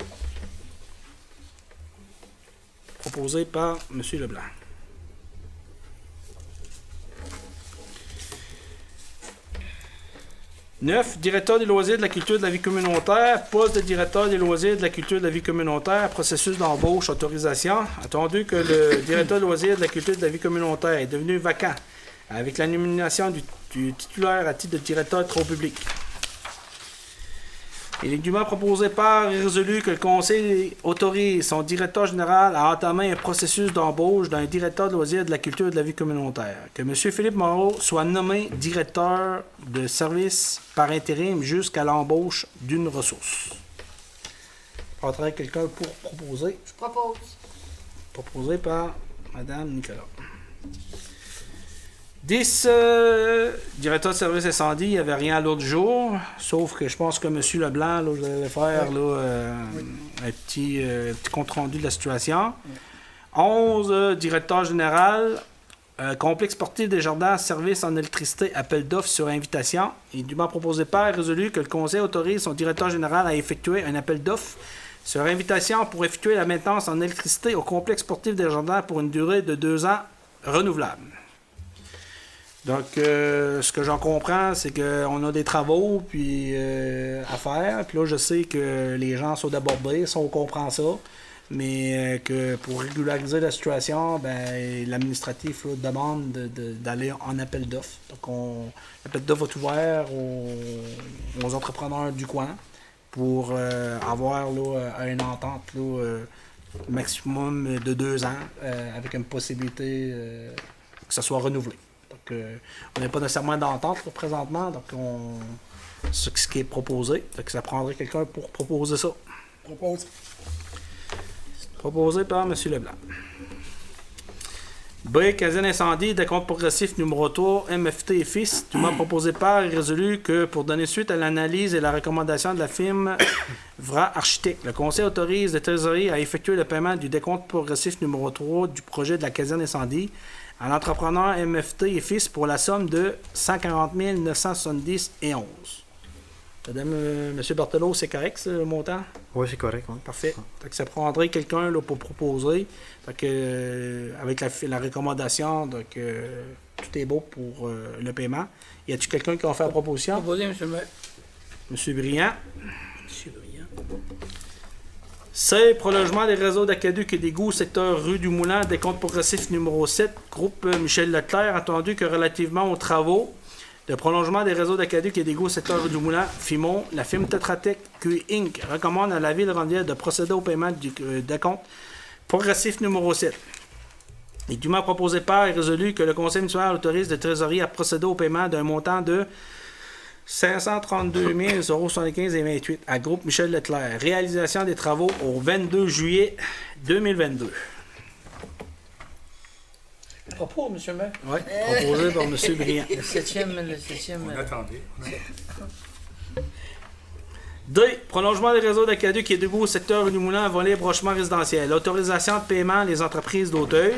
Proposé par M. Leblanc. 9. Directeur des loisirs de la culture de la vie communautaire. Poste de directeur des loisirs de la culture de la vie communautaire. Processus d'embauche, autorisation. Attendu que le directeur des loisirs de la culture de la vie communautaire est devenu vacant avec la nomination du titulaire à titre de directeur de travaux publics. Il est dûment proposé par et résolu que le Conseil autorise son directeur général à entamer un processus d'embauche d'un directeur de loisirs de la culture de la vie communautaire. Que M. Philippe Moreau soit nommé directeur de service par intérim jusqu'à l'embauche d'une ressource. Je prendrai quelqu'un pour proposer. Je propose. Proposé par Mme Nicolas. 10. Directeur de service incendie, il n'y avait rien à l'autre jour, sauf que je pense que M. Leblanc, là, je vais faire là, un petit compte-rendu de la situation. 11. Directeur général, complexe sportif des jardins, service en électricité, appel d'offres sur invitation. Il est dûment proposé par et résolu que le Conseil autorise son directeur général à effectuer un appel d'offres sur invitation pour effectuer la maintenance en électricité au complexe sportif des jardins pour une durée de 2 ans renouvelable. Donc, ce que j'en comprends, c'est qu'on a des travaux puis, à faire. Puis là, je sais que les gens sont débordés, ça, on comprend ça. Mais que pour régulariser la situation, ben, l'administratif là, demande d'aller en appel d'offres. Donc, l'appel d'offres est ouvert aux entrepreneurs du coin pour avoir là, une entente là, maximum de 2 ans avec une possibilité que ça soit renouvelé. Donc, on n'a pas nécessairement d'entente là, présentement, donc c'est ce qui est proposé. Donc, ça prendrait quelqu'un pour proposer ça. Propose. Proposé par M. Leblanc. B. Caserne incendie, décompte progressif numéro 3, MFT et Fils, dûment proposé par et résolu que pour donner suite à l'analyse et la recommandation de la firme VRA Architecte, le Conseil autorise le trésorier à effectuer le paiement du décompte progressif numéro 3 du projet de la caserne incendie à l'entrepreneur MFT et Fils pour la somme de 140 970 et 11. Madame, M. Berthelot, c'est correct, ce montant? Oui, c'est correct. Oui. Parfait. Donc, ça prendrait quelqu'un là, pour proposer. Donc, avec la recommandation, donc, tout est beau pour le paiement. Y a-t-il quelqu'un qui a fait la proposition? Proposé, M. le maire. M. Briand. M. Briand. C. Prolongement des réseaux d'aqueduc et d'égouts, secteur rue du Moulin, décompte progressif numéro 7, groupe Michel Leclerc, attendu que relativement aux travaux de prolongement des réseaux d'aqueduc et d'égouts, secteur rue du Moulin, FIMON, la firme Tetra Tech Q Inc. recommande à la Ville de Grande-Rivière de procéder au paiement du décompte progressif numéro 7. Il est dûment proposé par et résolu que le Conseil municipal autorise le trésorier à procéder au paiement d'un montant de 532 075 et 28 à Groupe Michel Leclerc. Réalisation des travaux au 22 juillet 2022. Propos, M. le maire. Oui, proposé par M. Briand. Le septième. On attendait. D. Prolongement des réseaux d'aqueduc et d'égouts au secteur du Moulin, volet brochement résidentiel. Autorisation de paiement des entreprises d'Auteuil.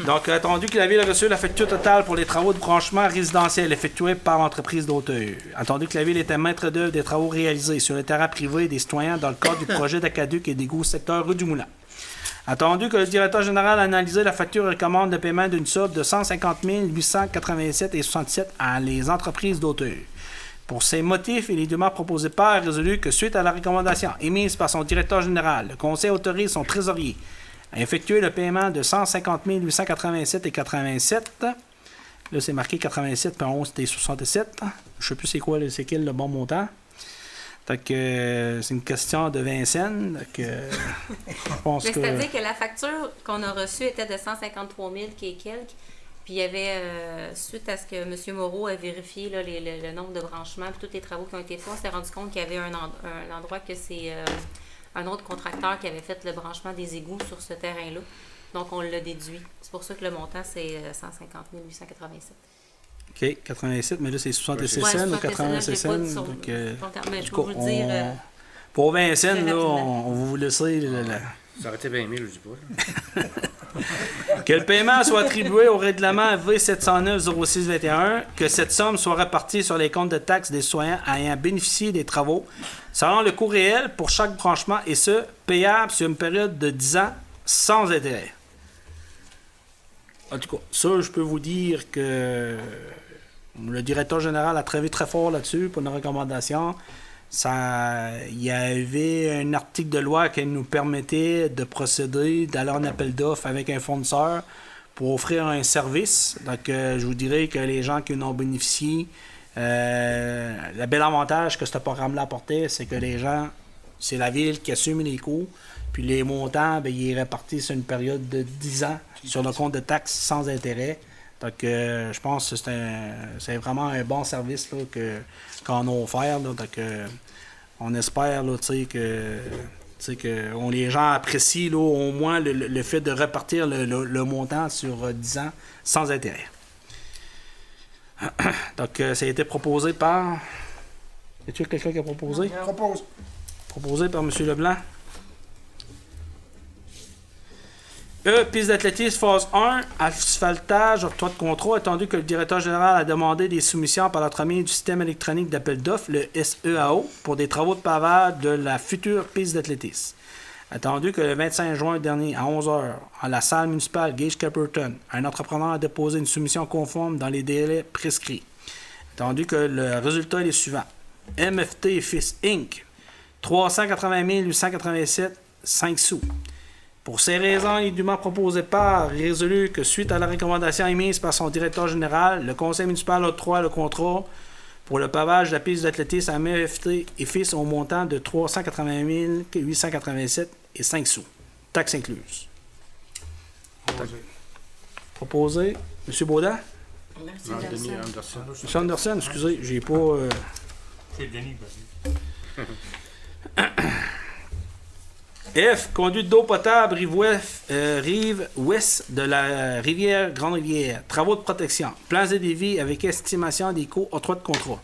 Donc, attendu que la Ville a reçu la facture totale pour les travaux de branchement résidentiel effectués par l'entreprise d'Auteuil. Attendu que la Ville était maître d'œuvre des travaux réalisés sur le terrain privé des citoyens dans le cadre du projet d'aqueduc et d'égouts au secteur rue du Moulin. Attendu que le directeur général a analysé la facture et commande de paiement d'une somme de 150 887,67 à les entreprises d'Auteuil. Pour ces motifs et les demandes proposées par a résolu que suite à la recommandation émise par son directeur général, le Conseil autorise son trésorier à effectuer le paiement de 150 887,87. Là, c'est marqué 87, puis 11, c'était 67. Je sais plus c'est quel le bon montant. Fait que c'est une question de 20 cents. Je pense que... C'est-à-dire que la facture qu'on a reçue était de 153 000 et quelques. Puis il y avait, suite à ce que M. Moreau a vérifié là, le nombre de branchements et tous les travaux qui ont été faits, on s'est rendu compte qu'il y avait un endroit que c'est un autre contracteur qui avait fait le branchement des égouts sur ce terrain-là. Donc on l'a déduit. C'est pour ça que le montant, c'est 150 887. OK, 87, mais là, c'est 66 cents ou 86 cents. Donc, mais je peux vous le dire... pour 20 cents, là, on va vous laisser... Ça aurait été 20 000, je dis pas. Que le paiement soit attribué au règlement V709-0621, que cette somme soit répartie sur les comptes de taxes des citoyens ayant bénéficié des travaux, selon le coût réel pour chaque branchement, et ce, payable sur une période de 10 ans sans intérêt. En tout cas, ça, je peux vous dire que le directeur général a travaillé très fort là-dessus pour nos recommandations. Il y avait un article de loi qui nous permettait de procéder, d'aller en appel d'offres avec un fournisseur pour offrir un service. Donc, je vous dirais que les gens qui en ont bénéficié, le bel avantage que ce programme-là apportait, c'est que les gens, c'est la Ville qui assume les coûts, puis les montants, bien, ils est réparti sur une période de 10 ans sur le compte de taxes sans intérêt. Donc, je pense que c'est vraiment un bon service là, qu'on a offert. Là. Donc, on espère là, que les gens apprécient là, au moins le fait de répartir le montant sur 10 ans sans intérêt. Donc, ça a été proposé par... Y a-t-il quelqu'un qui a proposé? Propose. Proposé par M. Leblanc. E. Piste d'athlétisme phase 1, asphaltage, octroi de contrat, attendu que le directeur général a demandé des soumissions par l'entremise du système électronique d'appel d'offres, le SEAO, pour des travaux de pavage de la future piste d'athlétisme. Attendu que le 25 juin dernier, à 11h, à la salle municipale Gage-Caperton, un entrepreneur a déposé une soumission conforme dans les délais prescrits. Attendu que le résultat est le suivant. MFT Fils Inc. 380 887, 5 sous. Pour ces raisons, les dûment proposés par résolu que suite à la recommandation émise par son directeur général, le conseil municipal octroie le contrat pour le pavage de la piste d'athlétisme à MFT et Fils au montant de 380 887 et 5 sous. Taxes incluses. Proposé. M. Baudin? Merci, Denis Anderson. Anderson. M. Anderson, excusez, j'ai pas... C'est Denis, F. Conduite d'eau potable rive ouest de la rivière Grande-Rivière. Travaux de protection. Plans et devis avec estimation des coûts octroi de contrat.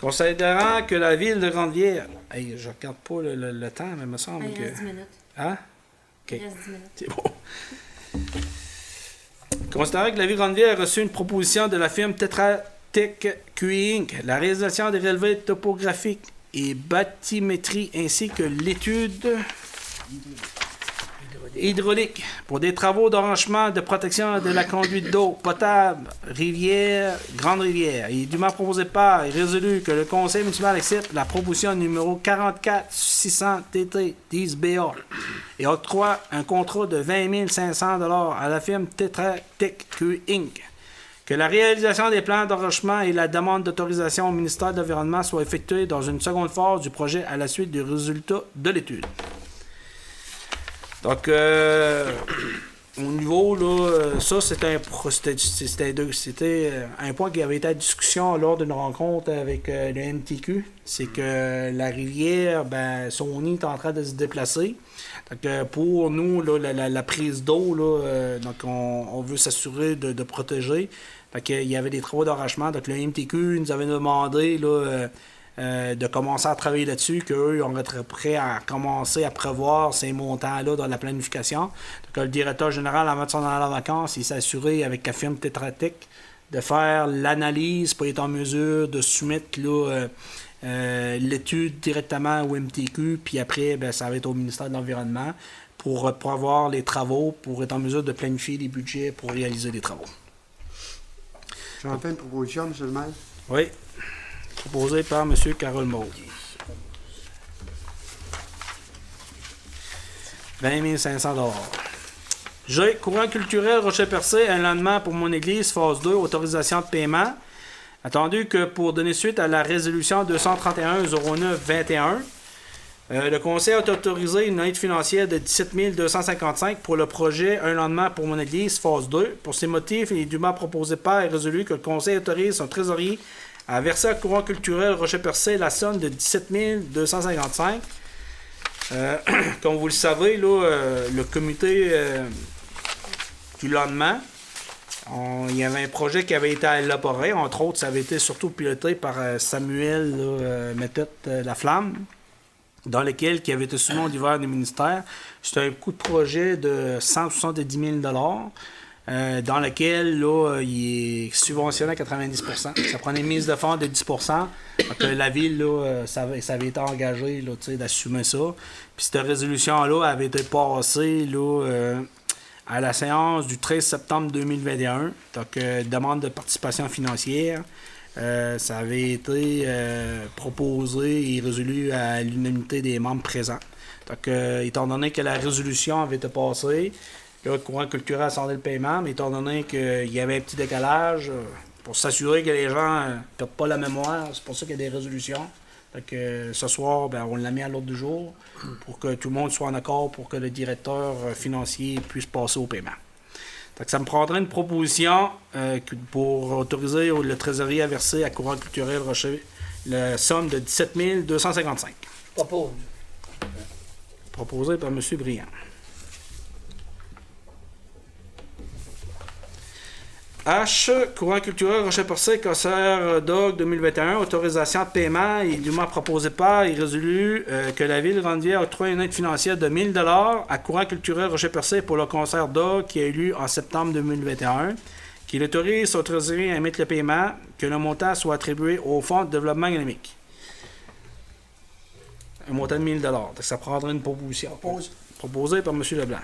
Considérant que la ville de Grande-Rivière... Hey, je regarde pas le temps, mais il me semble Il que... reste 10 minutes. Hein? OK. Il reste 10 minutes. C'est bon. Considérant que la ville de Grande-Rivière a reçu une proposition de la firme Tetra Tech QE Inc., la réalisation des relevés topographiques et bathymétrie ainsi que l'étude hydraulique pour des travaux d'enrichissement de protection de la conduite d'eau potable Grande-Rivière. Il est dûment proposé par et résolu que le conseil municipal accepte la proposition numéro 44 600 TT 10 BA et octroie un contrat de 20 500 $ à la firme Tetra Tech Q Inc. Que la réalisation des plans d'enrichissement et la demande d'autorisation au ministère de l'Environnement soient effectuées dans une seconde phase du projet à la suite du résultat de l'étude. Donc, au niveau, là, ça, c'était un point qui avait été à discussion lors d'une rencontre avec le MTQ. C'est que la rivière, ben, son nid est en train de se déplacer. Donc, pour nous, là, la prise d'eau, là, donc on veut s'assurer de protéger. Fait qu'il y avait des travaux d'arrachement. Donc, le MTQ nous avait demandé là, de commencer à travailler là-dessus, qu'eux on être prêts à commencer à prévoir ces montants-là dans la planification. Donc, le directeur général, avant de s'en aller en vacances, il s'est assuré avec la firme Tetra Tech de faire l'analyse pour être en mesure de soumettre là, l'étude directement au MTQ, puis après, ben, ça va être au ministère de l'Environnement pour avoir les travaux, pour être en mesure de planifier les budgets pour réaliser les travaux. J'en fais une proposition, M. le maire. Oui, proposé par M. Carole Maud. 20 500 $. G. Courant culturel Rocher-Percé, un lendemain pour mon église, phase 2, autorisation de paiement. Attendu que pour donner suite à la résolution 231-09-21, le Conseil a autorisé une aide financière de 17 255 pour le projet Un lendemain pour mon église, phase 2. Pour ces motifs, il est dûment proposé par et résolu que le Conseil autorise son trésorier à verser à Courant culturel Rocher-Percé la somme de 17 255. Comme vous le savez, là, le comité du lendemain, il y avait un projet qui avait été élaboré. Entre autres, ça avait été surtout piloté par Samuel Méthode Laflamme, dans lequel qui avait été soumis au divers des ministères. C'était un coût de projet de 170 000 $, dans lequel là, il est subventionné à 90 %. Ça prenait une mise de fonds de 10 %. Donc, la ville, là, ça avait été engagé là, d'assumer ça. Puis cette résolution-là avait été passée là, à la séance du 13 septembre 2021. Donc, demande de participation financière. Ça avait été proposé et résolu à l'unanimité des membres présents. Donc, étant donné que la résolution avait été passée, là, le courant culturel a sorti le paiement, mais étant donné qu'il y avait un petit décalage, pour s'assurer que les gens ne perdent pas la mémoire, c'est pour ça qu'il y a des résolutions. Donc, ce soir, ben, on l'a mis à l'ordre du jour pour que tout le monde soit en accord pour que le directeur financier puisse passer au paiement. Donc, ça me prendrait une proposition pour autoriser le trésorier à verser à Courant culturel Rocher la somme de 17 255. Propose. Proposé par M. Briand. H. Courant culturel Rocher-Percé, Cancer DOG 2021, autorisation de paiement et dûment proposé par et résolu que la Ville de Grande-Rivière octroie une aide financière de 1 000 $ à Courant culturel Rocher-Percé pour le concert DOG qui a eu lieu en septembre 2021, qui autorise son trésorier à émettre le paiement, que le montant soit attribué au Fonds de développement économique. Un montant de 1 000 $. Donc, ça prendrait une proposition. Proposé par M. Leblanc.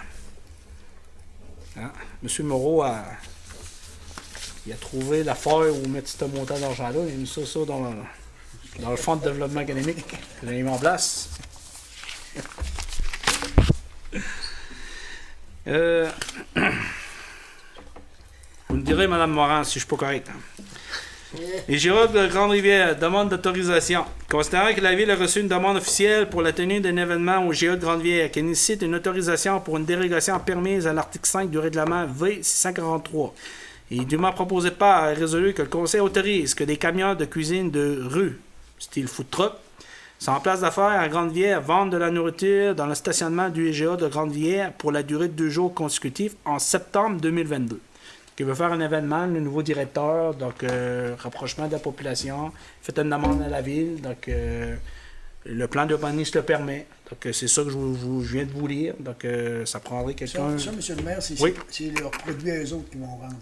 Hein? M. Moreau il a trouvé la feuille où mettre ce montant d'argent-là. Il a mis ça dans le Fonds de développement économique. Il l'a mis en place. Vous me direz, Mme Morin, si je suis pas correct. Les géologues de Grande-Rivière demandent d'autorisation. Considérant que la Ville a reçu une demande officielle pour la tenue d'un événement au GA de Grande-Rivière qui nécessite une autorisation pour une dérogation permise à l'article 5 du règlement V643, il est dûment proposé par et résolu que le Conseil autorise que des camions de cuisine de rue, style food truck, sont en place d'affaires à Grande-Rivière, vendent de la nourriture dans le stationnement du IGA de Grande-Rivière pour la durée de 2 jours consécutifs en septembre 2022. Qui veut faire un événement, le nouveau directeur, donc rapprochement de la population, fait une demande à la ville, donc le plan d'urbanisme le permet. Donc c'est ça que je viens de vous lire, donc ça prendrait quelqu'un... Ça, M. le maire, c'est oui. C'est leurs produits à eux autres qui vont vendre.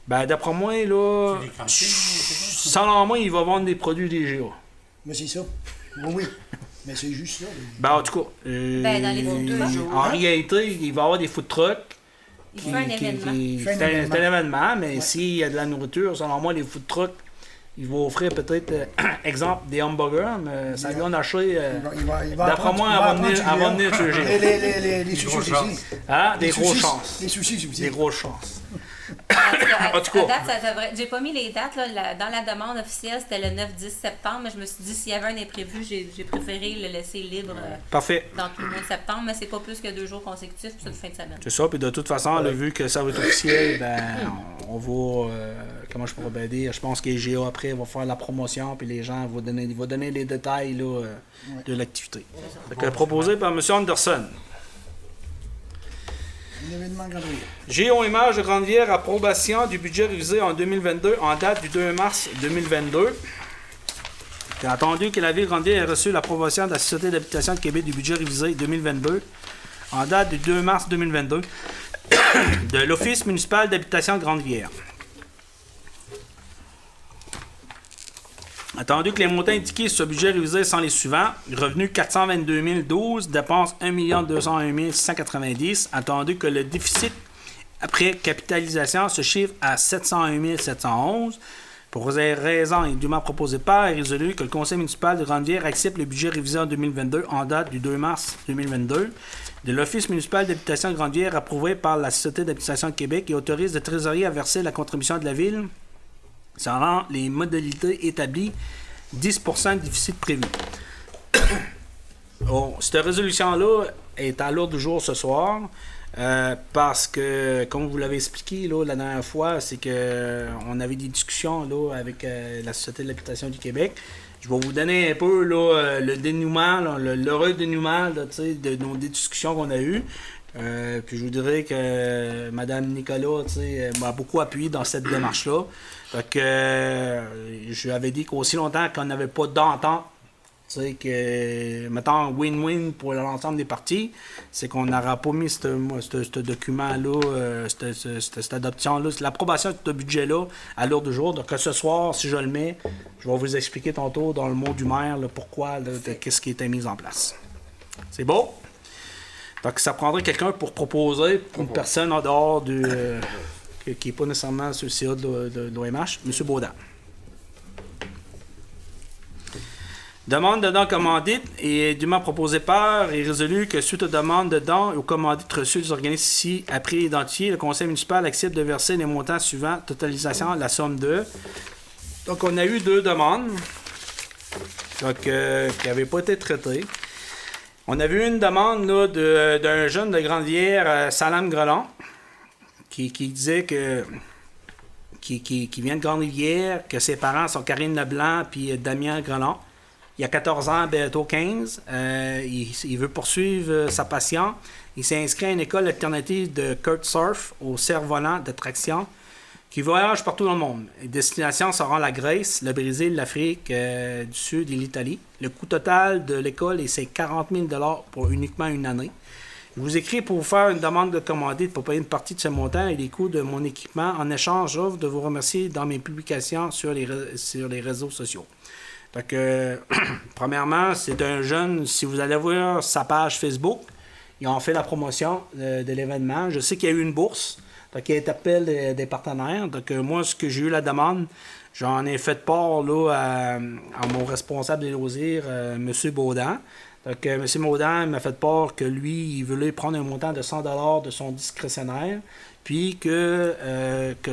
Ben d'après moi, là, selon moi, il va vendre des produits des GA. Mais c'est ça. Oui. Mais c'est juste ça. Ben en tout cas, dans les food trucks. En réalité, il va y avoir des food trucks. Il fait un événement. C'est un événement, mais s'il y a de la nourriture, selon moi, les food trucks, ils vont offrir peut-être, exemple, des hamburgers, mais ça vient d'acheter. D'après moi, avant de venir sur le GA. Les sushis aussi. Hein? Des grosses chances. Les sushis aussi. Des grosses chances. En tout cas. À date, ça devrait... J'ai pas mis les dates. Là. Dans la demande officielle, c'était le 9-10 septembre, mais je me suis dit, s'il y avait un imprévu, j'ai préféré le laisser libre Parfait. dans tout le mois de septembre, mais c'est pas plus que 2 jours consécutifs, puis c'est une fin de semaine. C'est ça, puis de toute façon, là, vu que ça va être officiel, ben, on va, comment je pourrais bien dire, je pense que les GA après va faire la promotion, puis les gens vont donner les détails là, de l'activité. Proposé par M. Anderson. Un événement gratuit. GO Image de Grande-Vière, approbation du budget révisé en 2022 en date du 2 mars 2022. J'ai entendu que la Ville de Grande-Vière a reçu l'approbation de la Société d'habitation de Québec du budget révisé 2022 en date du 2 mars 2022 de l'Office municipal d'habitation de Grande-Vière. Attendu que les montants indiqués sur ce budget révisé sont les suivants. Revenus 422 012, dépenses 1 201 690. Attendu que le déficit après capitalisation se chiffre à 701 711. Pour ces raisons et dûment proposées par et résolu que le Conseil municipal de Grande-Vière accepte le budget révisé en 2022 en date du 2 mars 2022 de l'Office municipal d'habitation de Grande-Vière approuvé par la Société d'habitation de Québec et autorise le trésorier à verser la contribution de la Ville selon les modalités établies, 10% de déficit prévu. Bon, cette résolution-là est à l'ordre du jour ce soir parce que, comme vous l'avez expliqué là, la dernière fois, c'est qu'on avait des discussions là, avec la Société de l'habitation du Québec. Je vais vous donner un peu là, le dénouement, là, l'heureux dénouement là, de nos discussions qu'on a eues. Puis je vous dirais que Mme Nicolas m'a beaucoup appuyé dans cette démarche-là. Fait que je lui avais dit qu'aussi longtemps qu'on n'avait pas d'entente, que, mettons, win-win pour l'ensemble des parties, c'est qu'on n'aura pas mis ce document-là, cette adoption-là, l'approbation de ce budget-là à l'ordre du jour. Donc, ce soir, si je le mets, je vais vous expliquer tantôt dans le mot du maire là, pourquoi, qu'est-ce qui était mis en place. C'est beau? Donc, ça prendrait quelqu'un pour proposer une personne en dehors du... qui n'est pas nécessairement sur le CA de l'OMH, M. Baudin. Demande de dons commandites est dûment proposée par et résolu que suite aux demandes de dons et aux commandites reçues des organismes ici après identifiés, le Conseil municipal accepte de verser les montants suivants, totalisation, la somme de. Donc, on a eu 2 demandes donc, qui n'avaient pas été traitées. On a vu une demande là, d'un jeune de Grande-Vière, Salam Grelon, qui disait que qui vient de Grande-Rivière, que ses parents sont Karine Leblanc puis Damien Grelon. Il a 14 ans, bientôt 15. Il veut poursuivre sa passion. Il s'est inscrit à une école alternative de Kitesurf au cerf-volant de traction qui voyage partout dans le monde. Les destinations seront la Grèce, le Brésil, l'Afrique du Sud et l'Italie. Le coût total de l'école est 40 000 $ pour uniquement une année. Je vous écris pour vous faire une demande de commandite pour payer une partie de ce montant et les coûts de mon équipement. En échange, j'offre de vous remercier dans mes publications sur les réseaux sociaux. Donc, premièrement, c'est un jeune, si vous allez voir sa page Facebook, ils ont fait la promotion de l'événement. Je sais qu'il y a eu une bourse, donc il interpelle des partenaires. Donc, moi, ce que j'ai eu la demande, j'en ai fait part là, à mon responsable des loisirs, M. Baudin. Donc, M. Baudin m'a fait part que lui, il voulait prendre un montant de 100 $ de son discrétionnaire, puis que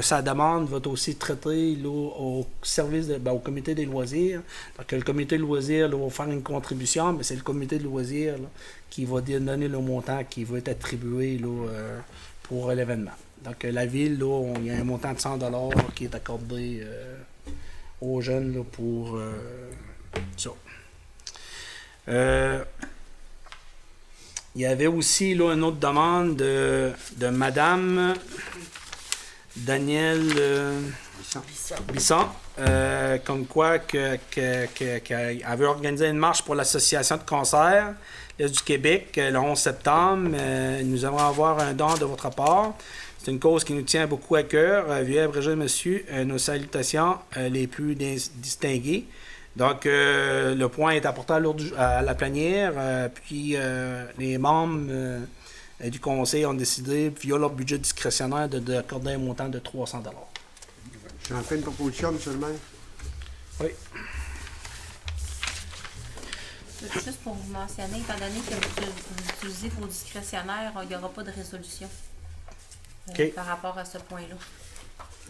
sa demande va être aussi traitée là, au service, au comité des loisirs. Donc, le comité de loisirs là, va faire une contribution, mais c'est le comité de loisirs là, qui va donner le montant qui va être attribué là, pour l'événement. Donc, la ville, là, il y a un montant de 100 $ qui est accordé aux jeunes là, pour ça. Il y avait aussi là, une autre demande de Madame Danielle Bisson, comme quoi qu'elle veut organiser une marche pour l'Association de cancer du Québec le 11 septembre. Nous allons avoir un don de votre part. C'est une cause qui nous tient beaucoup à cœur. Veuillez abréger, monsieur, nos salutations les plus distinguées. Donc, le point est apporté à la plénière, puis les membres du conseil ont décidé, via leur budget discrétionnaire, d'accorder un montant de 300 $. J'en fais une proposition, M. le maire. Oui. Juste pour vous mentionner, étant donné que vous utilisez vos discrétionnaires, il n'y aura pas de résolution OK. par rapport à ce point-là.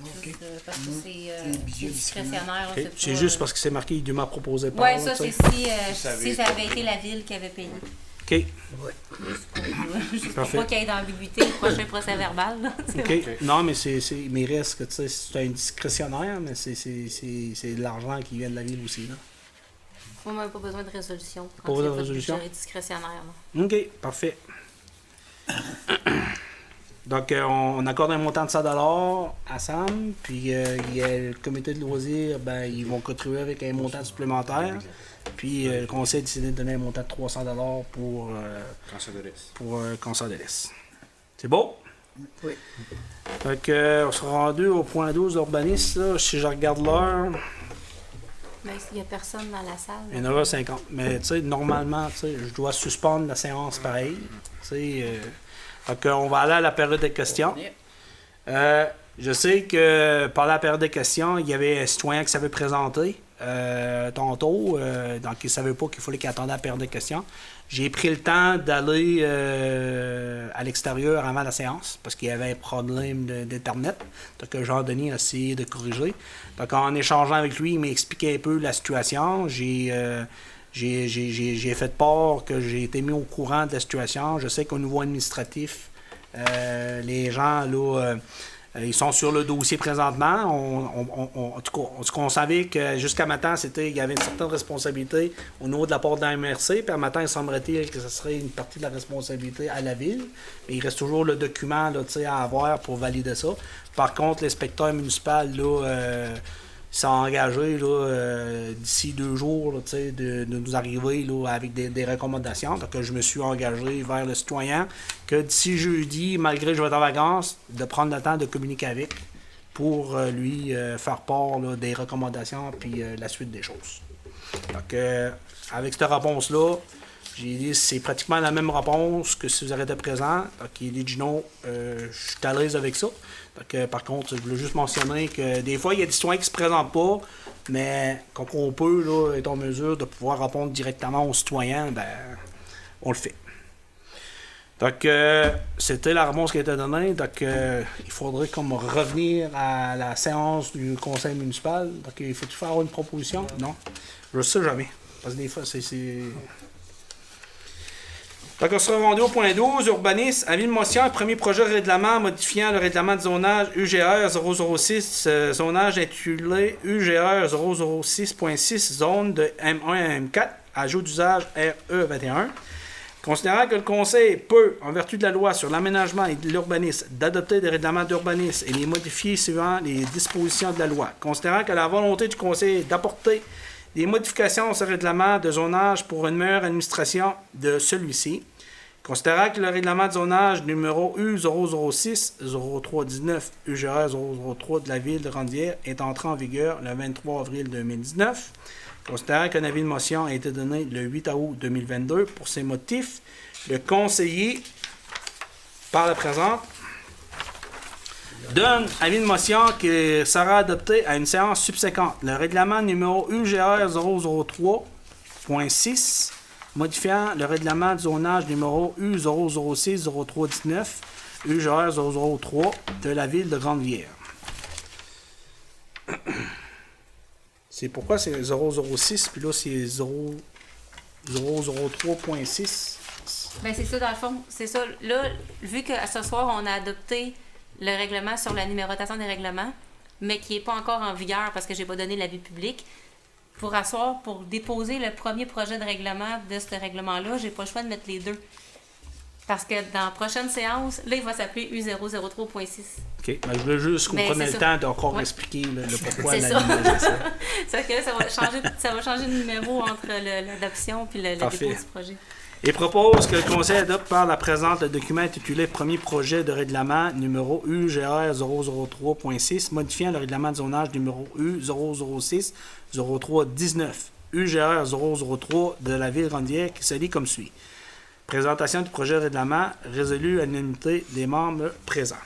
OK. Parce que c'est biais discrétionnaire. là, OK. c'est C'est pas, juste parce que c'est marqué, il dûment proposé par. Oui, ça, tu sais. c'est si ça avait été la ville qui avait payé. OK. Juste pour Parfait. pas qu'il y ait d'ambiguïté au prochain procès verbal. Là. OK. Non, mais mais il reste que, tu sais, c'est un discrétionnaire, mais c'est de l'argent qui vient de la ville aussi, là. On n'a même pas besoin de résolution. Pas besoin de résolution? C'est discrétionnaire. Là. OK, parfait. Donc, on accorde un montant de 100 $ à Sam, puis il y a le comité de loisirs, ben, ils vont contribuer avec un montant supplémentaire, puis le conseil a décidé de donner un montant de 300 $ pour cancer de l'Est. C'est beau? Oui. Donc, on sera rendu au point 12 urbaniste, là. Si je regarde l'heure, Mais il n'y a personne dans la salle. il y en aura 50. Mais, tu sais, normalement, tu sais, je dois suspendre la séance pareil. Tu sais, donc, on va aller à la période de questions. Je sais que pendant la période de questions, il y avait un citoyen qui s'avait présenté tantôt, donc il ne savait pas qu'il fallait qu'il attendait la période de questions. J'ai pris le temps d'aller à l'extérieur avant la séance parce qu'il y avait un problème d'Internet. Donc, Jean-Denis a essayé de corriger. Donc, en échangeant avec lui, il m'a expliqué un peu la situation. J'ai fait part que j'ai été mis au courant de la situation. Je sais qu'au niveau administratif, les gens, là, ils sont sur le dossier présentement. En tout cas, on savait que jusqu'à maintenant, il y avait une certaine responsabilité au niveau de la part de la MRC. Puis à matin, il semblerait-il que ce serait une partie de la responsabilité à la ville. Mais il reste toujours le document là, à avoir pour valider ça. Par contre, l'inspecteur municipal là, s'est engagé là, d'ici 2 jours là, de nous arriver là, avec des recommandations. Donc, je me suis engagé vers le citoyen que d'ici jeudi, malgré que je vais être en vacances, de prendre le temps de communiquer avec pour lui faire part là, des recommandations puis la suite des choses. Donc, avec cette réponse-là, j'ai dit c'est pratiquement la même réponse que si vous été présent. Donc, il dit non, je suis à l'aise avec ça. Donc, par contre, je voulais juste mentionner que des fois, il y a des citoyens qui ne se présentent pas, mais quand on peut là, être en mesure de pouvoir répondre directement aux citoyens, ben, on le fait. Donc, c'était la réponse qui a été donnée. Donc, il faudrait comme revenir à la séance du conseil municipal. Donc, il faut-il faire une proposition? Non. Je ne sais jamais. Parce que des fois, c'est... Donc, on sera rendu au point 12, urbanisme, avis de motion, premier projet de règlement modifiant le règlement de zonage UGR 006, zonage intitulé UGR 006.6, zone de M1 à M4, ajout d'usage RE21. Considérant que le Conseil peut, en vertu de la loi sur l'aménagement et de l'urbanisme, d'adopter des règlements d'urbanisme et les modifier suivant les dispositions de la loi, considérant que la volonté du Conseil est d'apporter des modifications à ce règlement de zonage pour une meilleure administration de celui-ci. Considérant que le règlement de zonage numéro U006-0319 UGR 003 de la ville de Randière est entré en vigueur le 23 avril 2019. Considérant qu'un avis de motion a été donné le 8 août 2022 pour ces motifs, le conseiller, par la présente, donne avis de motion qui sera adopté à une séance subséquente. Le règlement numéro UGR 003.6 modifiant le règlement de zonage numéro U006-0319 UGR 003 de la ville de Grande-Rivière. C'est pourquoi c'est 006 puis là c'est 003.6. Ben c'est ça dans le fond. C'est ça. Là, vu qu'à ce soir, on a adopté le règlement sur la numérotation des règlements, mais qui n'est pas encore en vigueur parce que j'ai pas donné l'avis public. Pour asseoir, pour déposer le premier projet de règlement de ce règlement-là, j'ai pas le choix de mettre les deux. Parce que dans la prochaine séance, là, il va s'appeler U003.6. OK. Ben, je voulais juste qu'on prenne le temps d'encore expliquer le pourquoi c'est la numérisation. C'est que là, ça va changer de numéro entre l'adoption et le dépôt du projet. Et propose que le Conseil adopte par la présente le document intitulé Premier projet de règlement numéro UGR 003.6 modifiant le règlement de zonage numéro U006-0319 UGR 003 de la ville Randière qui se lit comme suit. Présentation du projet de règlement résolu à l'unanimité des membres présents.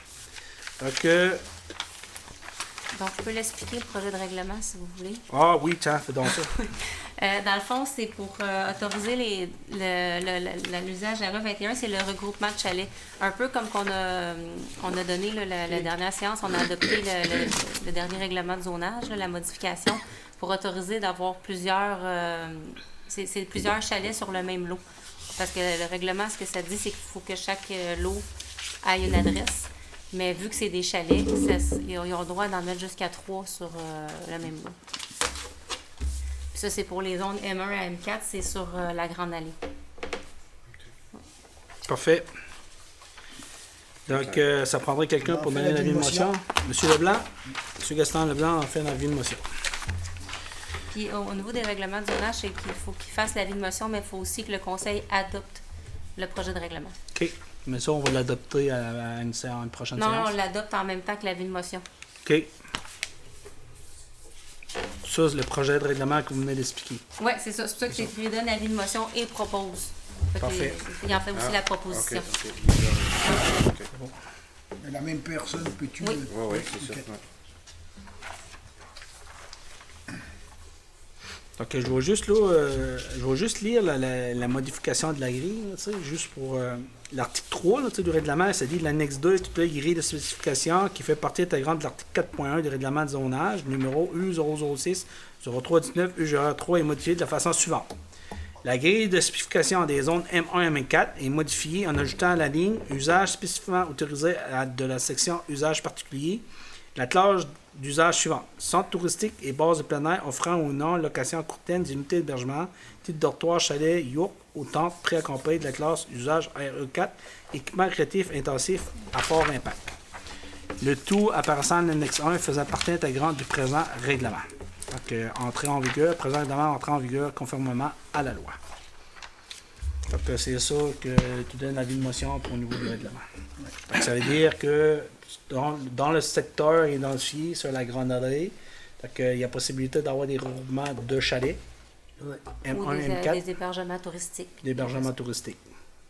Donc, Donc, je peux l'expliquer, le projet de règlement, si vous voulez. Ah oui, tiens, fais donc ça. Dans le fond, c'est pour autoriser l'usage de la loi 21, c'est le regroupement de chalets. Un peu comme on a donné là, la dernière séance, on a adopté le dernier règlement de zonage, là, la modification, pour autoriser d'avoir plusieurs plusieurs chalets sur le même lot. Parce que le règlement, ce que ça dit, c'est qu'il faut que chaque lot ait une adresse. Mais vu que c'est des chalets, ils ont le droit d'en mettre jusqu'à 3 sur le même lot. Puis ça, c'est pour les zones M1 à M4, c'est sur la Grande Allée. Parfait. Donc, ça prendrait quelqu'un pour donner l'avis de motion. Monsieur Leblanc. Monsieur Gaston Leblanc en fait l'avis de motion. Puis au niveau des règlements de zonage, c'est qu'il faut qu'il fasse l'avis de motion, mais il faut aussi que le conseil adopte le projet de règlement. OK. Mais ça, on va l'adopter à une prochaine séance. Non, on l'adopte en même temps que l'avis de motion. OK. Ça, c'est le projet de règlement que vous venez d'expliquer. Oui, c'est ça. C'est pour ça que c'est lui donne l'avis de motion et propose. Parfait. Il en fait aussi la proposition. Mais la même personne peut-tu... Oui. Oui, c'est ça. Ok. Ouais. Donc, je vais juste lire la modification de la grille, là, juste pour l'article 3 là, du règlement. Ça dit l'annexe 2 est toute la grille de spécification qui fait partie intégrante de l'article 4.1 du règlement de zonage, numéro U006-0319 UGR3 est modifié de la façon suivante. La grille de spécification des zones M1 et M4 est modifiée en ajoutant la ligne usage spécifiquement autorisé de la section usage particulier. La classe d'usage suivante. Centre touristique et base de plein air offrant ou non location à court terme d'unités d'hébergement, titre dortoir, chalet, yourte ou tente préaccompagné de la classe usage RE4, équipement récréatif intensif à fort impact. Le tout apparaissant en annexe 1 faisant partie intégrante du présent règlement. Donc, entrée en vigueur, présent règlement entrée en vigueur conformément à la loi. Donc, c'est ça que tu donnes l'avis de motion pour au niveau du règlement. Donc, ça veut dire que dans le secteur identifié sur la Grande Allée, il y a possibilité d'avoir des regroupements de chalets, Ouais. M1, Ou M4, des hébergements touristiques. d'hébergements touristiques.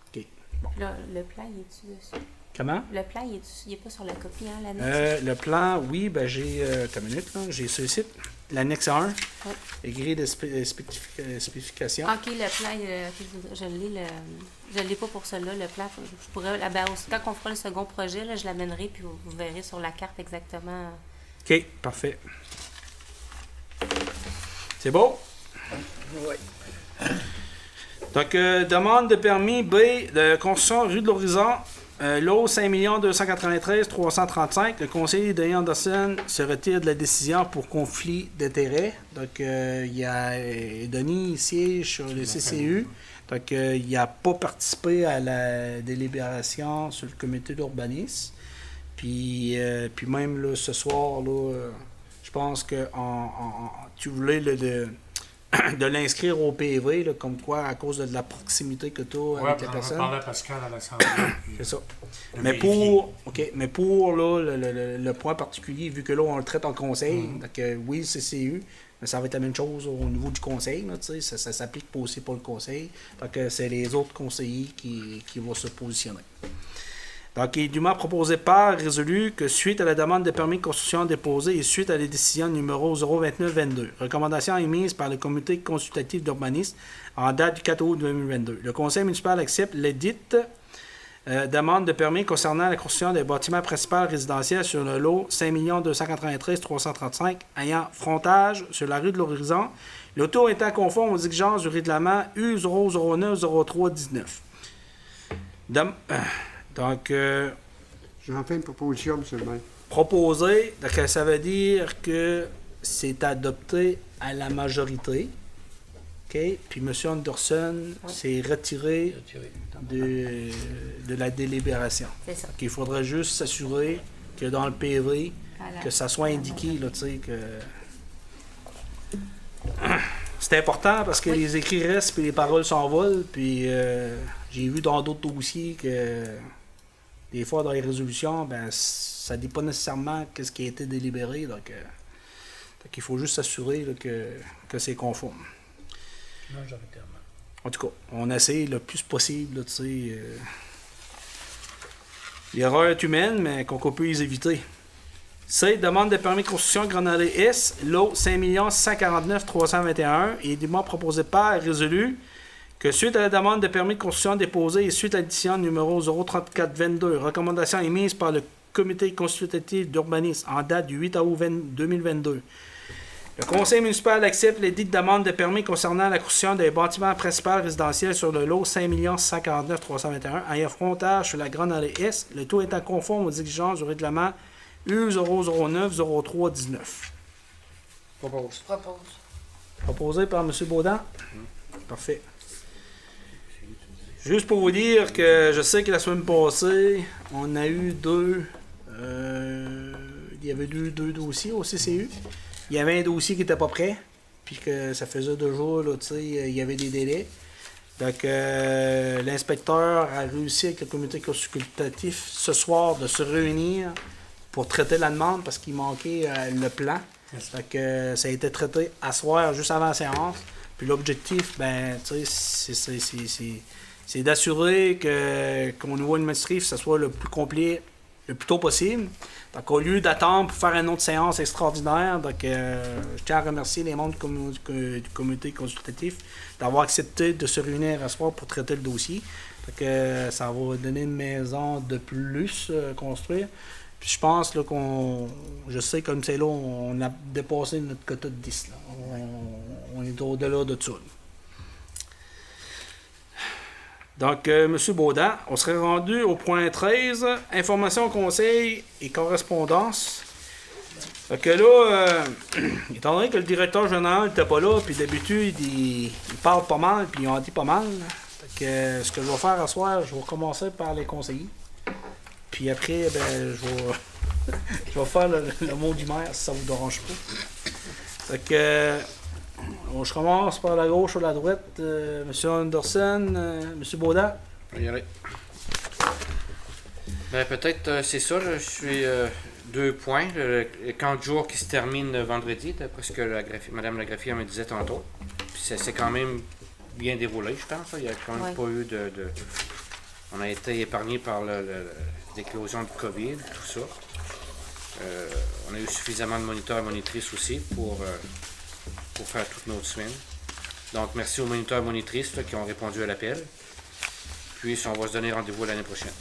OK. Bon. Là, le plan, il est-tu dessus? Comment? Le plan, il n'est pas sur la copie, hein, l'annexe? Le plan, oui, ben j'ai... une minute, là, j'ai sur le site. L'annexe 1, Ouais. les grilles de spécification. OK, le plan, je l'ai pas pour cela, le plan. Je pourrais, quand on fera le second projet, là, je l'amènerai, puis vous verrez sur la carte exactement. OK, parfait. C'est beau? Oui. Donc, demande de permis B de construction rue de l'Horizon, lot 5 293 335. Le conseiller Denis Anderson se retire de la décision pour conflit d'intérêts. Donc, il y a Denis siège sur le CCU. Donc, il n'a pas participé à la délibération sur le comité d'urbanisme. Puis même là, ce soir, là, je pense que tu voulais de l'inscrire au PV, là, comme quoi, à cause de la proximité que tu as avec la personne. On parlait à Pascal à l'Assemblée. C'est ça. de Mais vérifier. pour là, le point particulier, vu que là, on le traite en conseil, donc oui, CCU, mais ça va être la même chose au niveau du conseil, là, ça s'applique pas aussi pour le conseil. Donc, c'est les autres conseillers qui vont se positionner. Donc, il est dûment proposé par résolu que suite à la demande de permis de construction déposée et suite à la décision numéro 02922, recommandation émise par le comité consultatif d'urbanisme en date du 4 août 2022. Le conseil municipal accepte l'édite demande de permis concernant la construction des bâtiments principaux résidentiels sur le lot 5 293 335 ayant frontage sur la rue de l'Horizon, le tout étant conforme aux exigences du règlement U009-03-19. Donc, J'en fais une proposition, M. le maire. proposé, donc ça veut dire que c'est adopté à la majorité. OK? Puis M. Anderson s'est retiré de la délibération. C'est ça. Donc, il faudrait juste s'assurer que dans le PV, Voilà. que ça soit indiqué, là, tu sais, que... C'est important parce que Oui. les écrits restent puis les paroles s'envolent. Puis j'ai vu dans d'autres dossiers que des fois dans les résolutions, ben ça ne dit pas nécessairement ce qui a été délibéré. Donc il faut juste s'assurer là, que c'est conforme. Majoritairement. En tout cas, on essaie le plus possible, là, tu sais. L'erreur est humaine, mais qu'on peut les éviter. C. Demande de permis de construction Grande Allée S, lot 5 149 321 et dûment proposé par résolu que suite à la demande de permis de construction déposée et suite à l'édition numéro 03422, recommandation émise par le comité consultatif d'urbanisme en date du 8 août 2022. Le conseil municipal accepte les dites demandes de permis concernant la construction des bâtiments principaux résidentiels sur le lot 5 149 321 ayant frontage sur la Grande Allée Est, le tout étant conforme aux exigences du règlement U009-03-19. Propose. Proposé par M. Baudin. Parfait. Juste pour vous dire que je sais que la semaine passée, on a eu il y avait deux dossiers au CCU. Il y avait un dossier qui n'était pas prêt, puis que ça faisait 2 jours, là, il y avait des délais. Donc, l'inspecteur a réussi avec le comité consultatif ce soir de se réunir pour traiter la demande parce qu'il manquait le plan. Donc, ça a été traité à soir, juste avant la séance. Puis l'objectif, c'est d'assurer qu'au niveau administratif, ça soit le plus complet le plus tôt possible. Donc, au lieu d'attendre pour faire une autre séance extraordinaire, donc, je tiens à remercier les membres du comité consultatif d'avoir accepté de se réunir à soir pour traiter le dossier. Donc, ça va donner une maison de plus construire. Puis je pense là, je sais comme c'est là, on a dépassé notre quota de 10. Là. On est au-delà de ça. Là. Donc, M. Baudin, on serait rendu au point 13, information, conseil et correspondance. Donc là, étant donné que le directeur général n'était pas là, puis d'habitude, il parle pas mal, puis il en dit pas mal. Donc, ce que je vais faire à soir, je vais commencer par les conseillers. Puis après, je vais faire le mot du maire, si ça vous dérange pas. Donc, je commence par la gauche ou la droite. M. Anderson, M. Baudin. On va y aller. Ben, peut-être, c'est ça, là, je suis 2 points. Le camp de jour qui se termine vendredi, d'après ce que Mme la greffière me disait tantôt. Puis ça s'est quand même bien déroulé, je pense. Il n'y a quand même pas eu de... On a été épargné par l'éclosion du COVID, tout ça. On a eu suffisamment de moniteurs et monitrices aussi pour faire toutes nos semaines. Donc, merci aux moniteurs et monitrices là, qui ont répondu à l'appel. Puis, on va se donner rendez-vous l'année prochaine.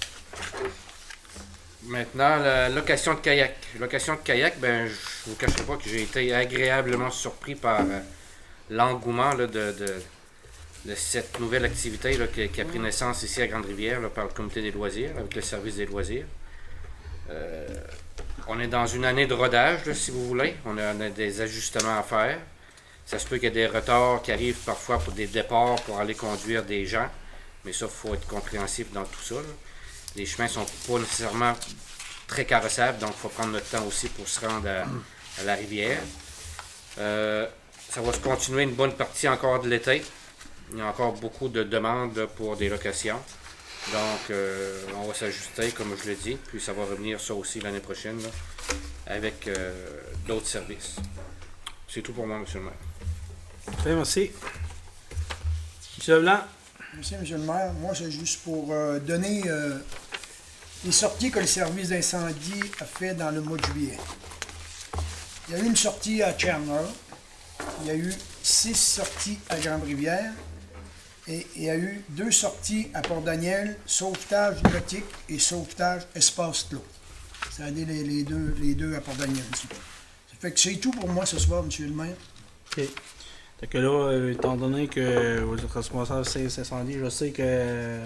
Maintenant, la location de kayak. Location de kayak, ben, je ne vous cacherai pas que j'ai été agréablement surpris par l'engouement là, de cette nouvelle activité là, qui a pris naissance ici à Grande-Rivière là, par le comité des loisirs, avec le service des loisirs. On est dans une année de rodage, là, si vous voulez. On a des ajustements à faire. Ça se peut qu'il y ait des retards qui arrivent parfois pour des départs pour aller conduire des gens. Mais ça, il faut être compréhensif dans tout ça. Là. Les chemins ne sont pas nécessairement très carrossables, donc il faut prendre notre temps aussi pour se rendre à la rivière. Ça va se continuer une bonne partie encore de l'été. Il y a encore beaucoup de demandes pour des locations. Donc, on va s'ajuster, comme je l'ai dit. Puis, ça va revenir ça aussi l'année prochaine, là, avec d'autres services. C'est tout pour moi, M. le maire. Très merci. M. Leblanc. Merci, M. le maire. Moi, c'est juste pour donner les sorties que le service d'incendie a fait dans le mois de juillet. Il y a eu une sortie à Chandler. Il y a eu 6 sorties à Grande-Rivière. Et il y a eu 2 sorties à Port-Daniel, sauvetage nautique et sauvetage espace clos. Ça a été les deux à Port-Daniel aussi. Ça fait que c'est tout pour moi ce soir, M. le maire. OK. Donc là, étant donné que vous êtes responsable de ces incendies, je sais que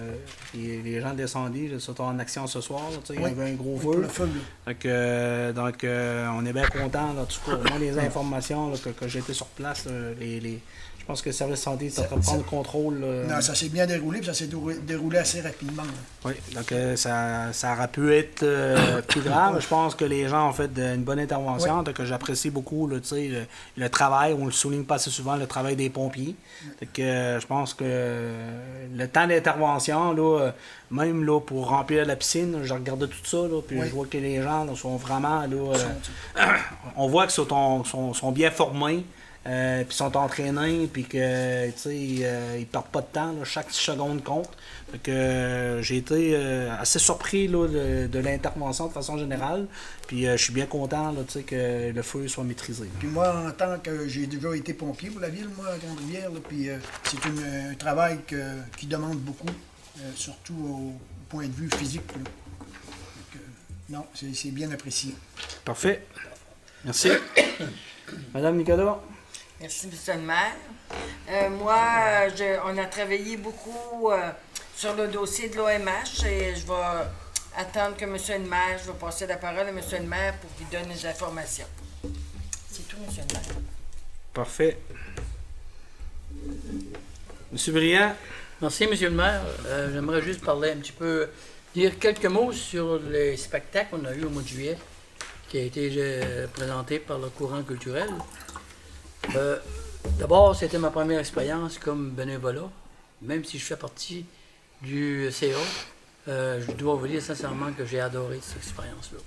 les gens d'incendie sont en action ce soir. Là, il y avait un gros feu. Donc, on est bien contents. En tout cas, moi, les informations là, que j'ai été sur place, je pense que le service de santé est en train de prendre le contrôle. Non, ça s'est bien déroulé, puis ça s'est déroulé assez rapidement. Là. Oui, donc ça aurait pu être plus grave. Je pense que les gens ont fait une bonne intervention. Oui. Donc j'apprécie beaucoup là, le travail, on le souligne pas assez souvent, le travail des pompiers. Donc je pense que le temps d'intervention, là, même là, pour remplir la piscine, je regardais tout ça, là, puis je vois que les gens là, sont vraiment... Là, on voit qu'ils sont bien formés. puis sont entraînés, puis que tu sais, ils perdent pas de temps, là, chaque seconde compte. Fait que j'ai été assez surpris là, de l'intervention de façon générale, puis je suis bien content là, tu sais, que le feu soit maîtrisé. Puis moi, en tant que j'ai déjà été pompier pour la ville, moi, à Grande-Rivière, là, puis c'est un travail qui demande beaucoup, surtout au point de vue physique. Là. Donc, non, c'est bien apprécié. Parfait. Merci. Madame Nicolas. Merci, M. le maire. Moi, on a travaillé beaucoup sur le dossier de l'OMH et je vais attendre que M. le maire, je vais passer la parole à M. le maire pour qu'il donne les informations. C'est tout, M. le maire. Parfait. Monsieur Briand. Merci, Monsieur le maire. J'aimerais juste parler un petit peu, dire quelques mots sur les spectacles qu'on a eu au mois de juillet, qui a été présenté par le courant culturel. D'abord, c'était ma première expérience comme bénévolat, même si je fais partie du CA. Je dois vous dire sincèrement que j'ai adoré cette expérience-là.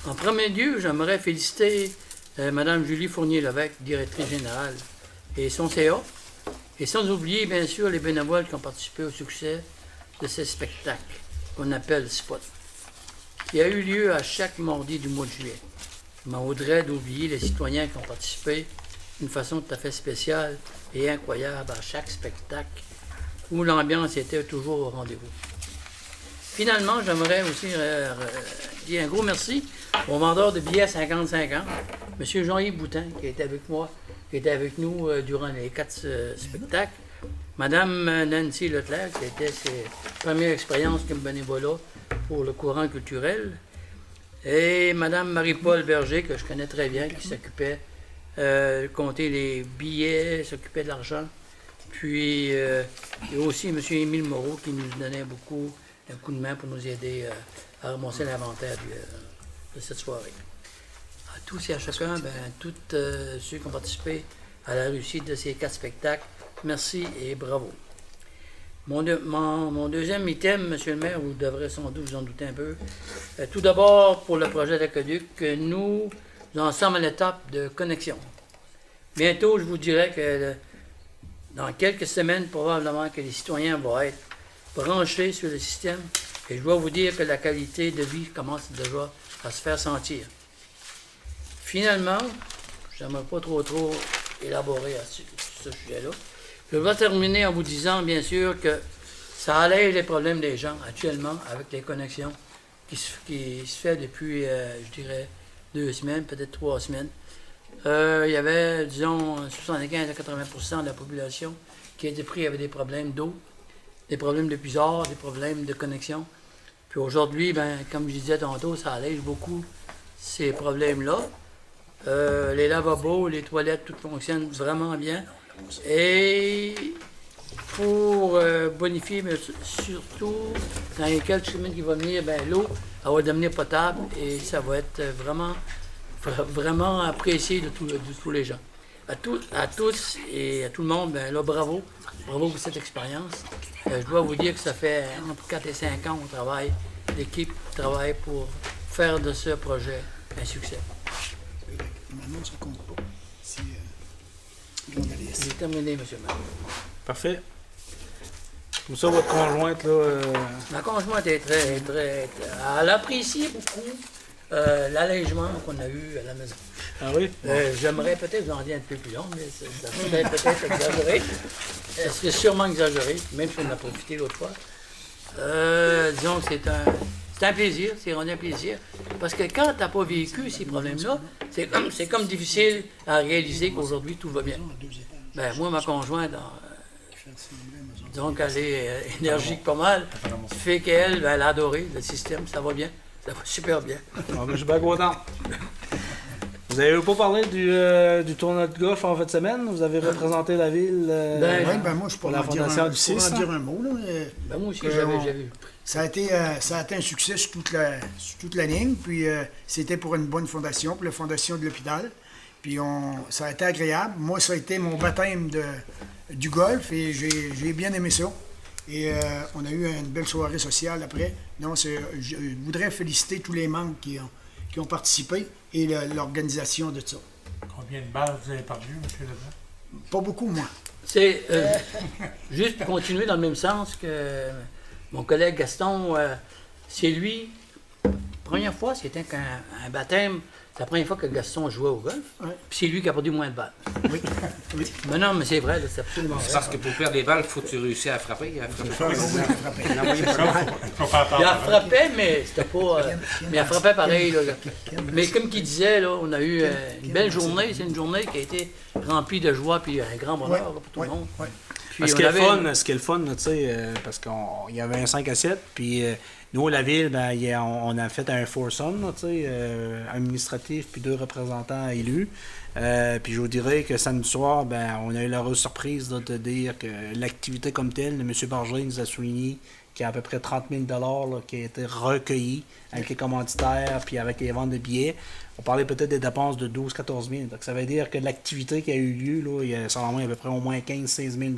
En premier lieu, j'aimerais féliciter Mme Julie Fournier-Lévesque, directrice générale, et son CA, et sans oublier, bien sûr, les bénévoles qui ont participé au succès de ce spectacle qu'on appelle Spot, qui a eu lieu à chaque mardi du mois de juillet. Je m'en voudrais d'oublier les citoyens qui ont participé d'une façon tout à fait spéciale et incroyable à chaque spectacle où l'ambiance était toujours au rendez-vous. Finalement, j'aimerais aussi dire un gros merci au vendeur de billets 50-50, M. Jean-Yves Boutin, qui était avec moi, qui était avec nous durant les 4 spectacles, Mme Nancy Leclerc, qui était ses premières expériences comme bénévolat pour le courant culturel, et Mme Marie-Paul Berger, que je connais très bien, qui s'occupait de compter les billets, s'occupait de l'argent. Puis, et aussi M. Émile Moreau, qui nous donnait beaucoup un coup de main pour nous aider à ramasser l'inventaire de cette soirée. À tous et à chacun, tous ceux qui ont participé à la réussite de ces 4 spectacles, merci et bravo. Mon deuxième item, M. le maire, vous devrez sans doute vous en douter un peu. Tout d'abord, pour le projet d'aqueduc, nous en sommes à l'étape de connexion. Bientôt, je vous dirai que dans quelques semaines, probablement que les citoyens vont être branchés sur le système et je dois vous dire que la qualité de vie commence déjà à se faire sentir. Finalement, je n'aimerais pas trop élaborer à ce sujet-là. Je vais terminer en vous disant, bien sûr, que ça allège les problèmes des gens actuellement avec les connexions qui se fait depuis, je dirais, 2 semaines, peut-être 3 semaines. Il y avait, disons, 75 à 80% de la population qui était pris avec des problèmes d'eau, des problèmes de puisard, des problèmes de connexion. Puis aujourd'hui, comme je disais tantôt, ça allège beaucoup ces problèmes-là. Les lavabos, les toilettes, tout fonctionne vraiment bien. Et pour bonifier, mais surtout dans les quelques semaines qui vont venir, l'eau, elle va devenir potable et ça va être vraiment apprécié de tous les gens. À tous et à tout le monde, bravo. Bravo pour cette expérience. Je dois vous dire que ça fait entre 4 et 5 ans qu'on travaille, l'équipe travaille pour faire de ce projet un succès. Maintenant, ça compte pas. J'ai terminé, M. le maire. Parfait. Comme ça, votre conjointe, là... Ma conjointe est très... Elle apprécie beaucoup l'allègement qu'on a eu à la maison. Ah oui? J'aimerais peut-être vous en dire un peu plus long, mais ça serait peut-être exagéré. C'est sûrement exagéré, même si on a profité l'autre fois. Disons que c'est un plaisir, c'est vraiment un plaisir. Parce que quand tu n'as pas vécu ces problèmes-là, c'est comme difficile à réaliser qu'aujourd'hui tout va bien. Moi, ma conjointe, disons qu'elle est énergique pas mal, fait qu'elle, elle a adoré le système, ça va bien, ça va super bien. Je suis bien content. Vous n'avez pas parlé du tournoi de golf en fin de semaine? Vous avez représenté la ville moi, je pour la fondation du 6. Je pourrais en dire un mot. Là, moi aussi, j'avais vu. Ça a été un succès sur toute la ligne. Puis c'était pour une bonne fondation, pour la fondation de l'hôpital. Puis ça a été agréable. Moi, ça a été mon baptême du golf et j'ai bien aimé ça. Et on a eu une belle soirée sociale après. Donc, je voudrais féliciter tous les membres qui ont participé et l'organisation de ça. Combien de balles vous avez perdu, M. Leblanc? Pas beaucoup, moi. C'est juste pour continuer dans le même sens que mon collègue Gaston, c'est lui, première fois, c'était un baptême, c'est la première fois que Gaston jouait au golf, Ouais. puis c'est lui qui a perdu moins de balles. Oui. Oui. Mais non, mais c'est vrai, là, c'est absolument C'est vrai. parce que pour perdre des balles, il faut que tu réussisses à frapper. Faut faire Il a peur. frappé, mais c'était pas. Mais il frappait pareil. Là. Mais comme il disait, là, on a eu une belle journée. C'est une journée qui a été remplie de joie puis un grand bonheur là, pour tout le monde. Ouais. Puis Ce on qui est avait- le fun, là, tu sais, parce qu'il y avait un 5 à 7, puis nous, la ville, ben, on a fait un foursome, là, tu sais, administratif, puis 2 représentants élus. Puis je vous dirais que samedi soir, ben, on a eu l'heureuse surprise là, de dire que l'activité comme telle, M. Barger nous a souligné qu'il y a à peu près 30 000 là, qui a été recueilli avec les commanditaires puis avec les ventes de billets. On parlait peut-être des dépenses de 12-14 000. Donc ça veut dire que l'activité qui a eu lieu, là, il y a selon moi à peu près au moins 15-16 000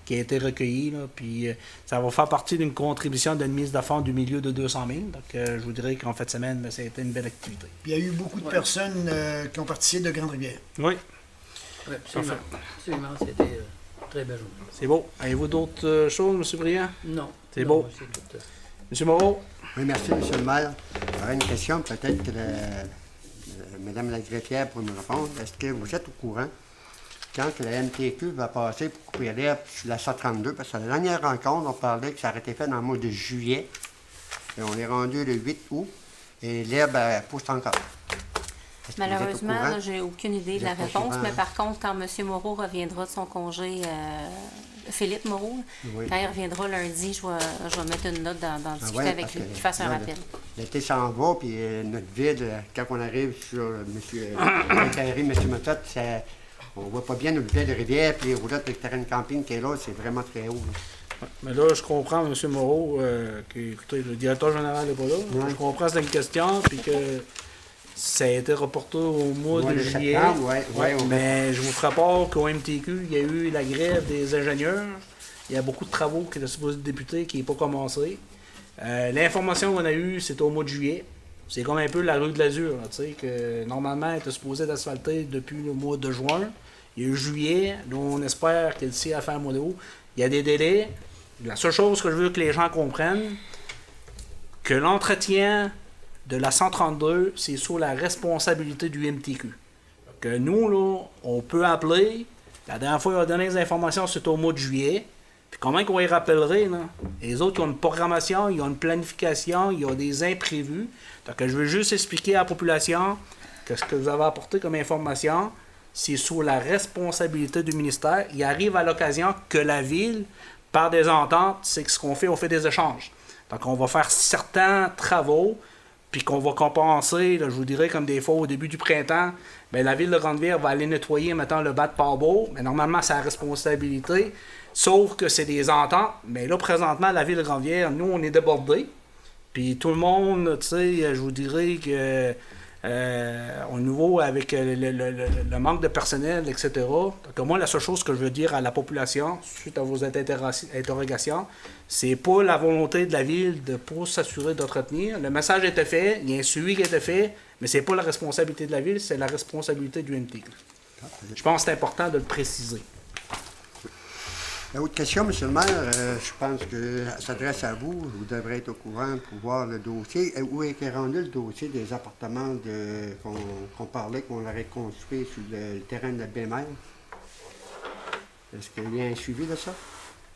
qui a été recueilli. Là, puis ça va faire partie d'une contribution d'une mise de fonds du milieu de 200 000. Donc je vous dirais qu'en fin de semaine, ben, ça a été une belle activité. Puis il y a eu beaucoup de personnes qui ont participé de Grande-Rivière. Oui, Ouais, absolument. Absolument, c'était une très belle journée. c'est beau. Avez-vous d'autres choses, M. Briand? Non. C'est non, beau. c'est tout, M. Moreau? Oui, merci, M. le maire. J'aurais une question, peut-être que Mme la greffière pourrait me répondre. Est-ce que vous êtes au courant quand que la MTQ va passer pour couper l'herbe sur la 132? Parce que la dernière rencontre, on parlait que ça aurait été fait dans le mois de juillet. Et on est rendu le 8 août et l'herbe elle pousse encore. Est-ce que vous êtes au Malheureusement, courant? là, j'ai aucune idée de Vous la êtes pas réponse, souvent, mais hein? par contre, quand M. Moreau reviendra de son congé, Philippe Moreau, Oui. quand il reviendra lundi, je vais mettre une note d'en discuter ouais, avec parce lui, que qu'il fasse un là, rappel. L'été s'en va, puis notre ville, quand on arrive sur M. Mototte, on voit pas bien notre ville de rivière, puis les roulottes, le terrain de camping qui est là, c'est vraiment très haut. Là. Mais là, je comprends, M. Moreau, que écoutez, le directeur général n'est pas là. Ouais. Je comprends que c'est une question, puis que ça a été reporté au mois Mois de de juillet. septembre, ouais, Mais je vous ferai part qu'au MTQ, il y a eu la grève des ingénieurs. Il y a beaucoup de travaux qui étaient supposés débuter, qui n'est pas commencé. L'information qu'on a eue, c'était au mois de juillet. C'est comme un peu la rue de l'Azur, là, tu sais, que normalement, elle était supposée d'asphalter depuis le mois de juin. Il y a eu juillet, dont on espère qu'elle sait à faire mois d'août. Il y a des délais. La seule chose que je veux que les gens comprennent, que l'entretien de la 132, c'est sous la responsabilité du MTQ. Que nous, là, on peut appeler. La dernière fois, on a donné les informations, c'était au mois de juillet. Puis comment qu'on y rappellerait, là? Les autres, ils ont une programmation, ils ont une planification, ils ont des imprévus. Donc, je veux juste expliquer à la population que ce que vous avez apporté comme information, c'est sous la responsabilité du ministère. Il arrive à l'occasion que la ville, par des ententes, c'est que ce qu'on fait, on fait des échanges. Donc, on va faire certains travaux, puis qu'on va compenser, là, je vous dirais, comme des fois au début du printemps, bien, la ville de Grande-Rivière va aller nettoyer, maintenant le bas de Port-Beau, mais normalement, c'est la responsabilité, sauf que c'est des ententes. Mais là, présentement, la ville de Grande-Rivière, nous, on est débordés, puis tout le monde, tu sais, je vous dirais que au niveau avec le manque de personnel, etc. Donc, moi, la seule chose que je veux dire à la population, suite à vos interrogations, c'est pas la volonté de la ville de ne pas s'assurer d'entretenir. Le message était fait, il y a un suivi qui a été fait, mais c'est pas la responsabilité de la ville, c'est la responsabilité du MTQ. Je pense que c'est important de le préciser. Autre question, M. le maire, je pense que ça s'adresse à vous. Vous devrez être au courant pour voir le dossier. Où est rendu le dossier des appartements qu'on parlait, qu'on aurait construit sur le terrain de la BMR? Est-ce qu'il y a un suivi de ça?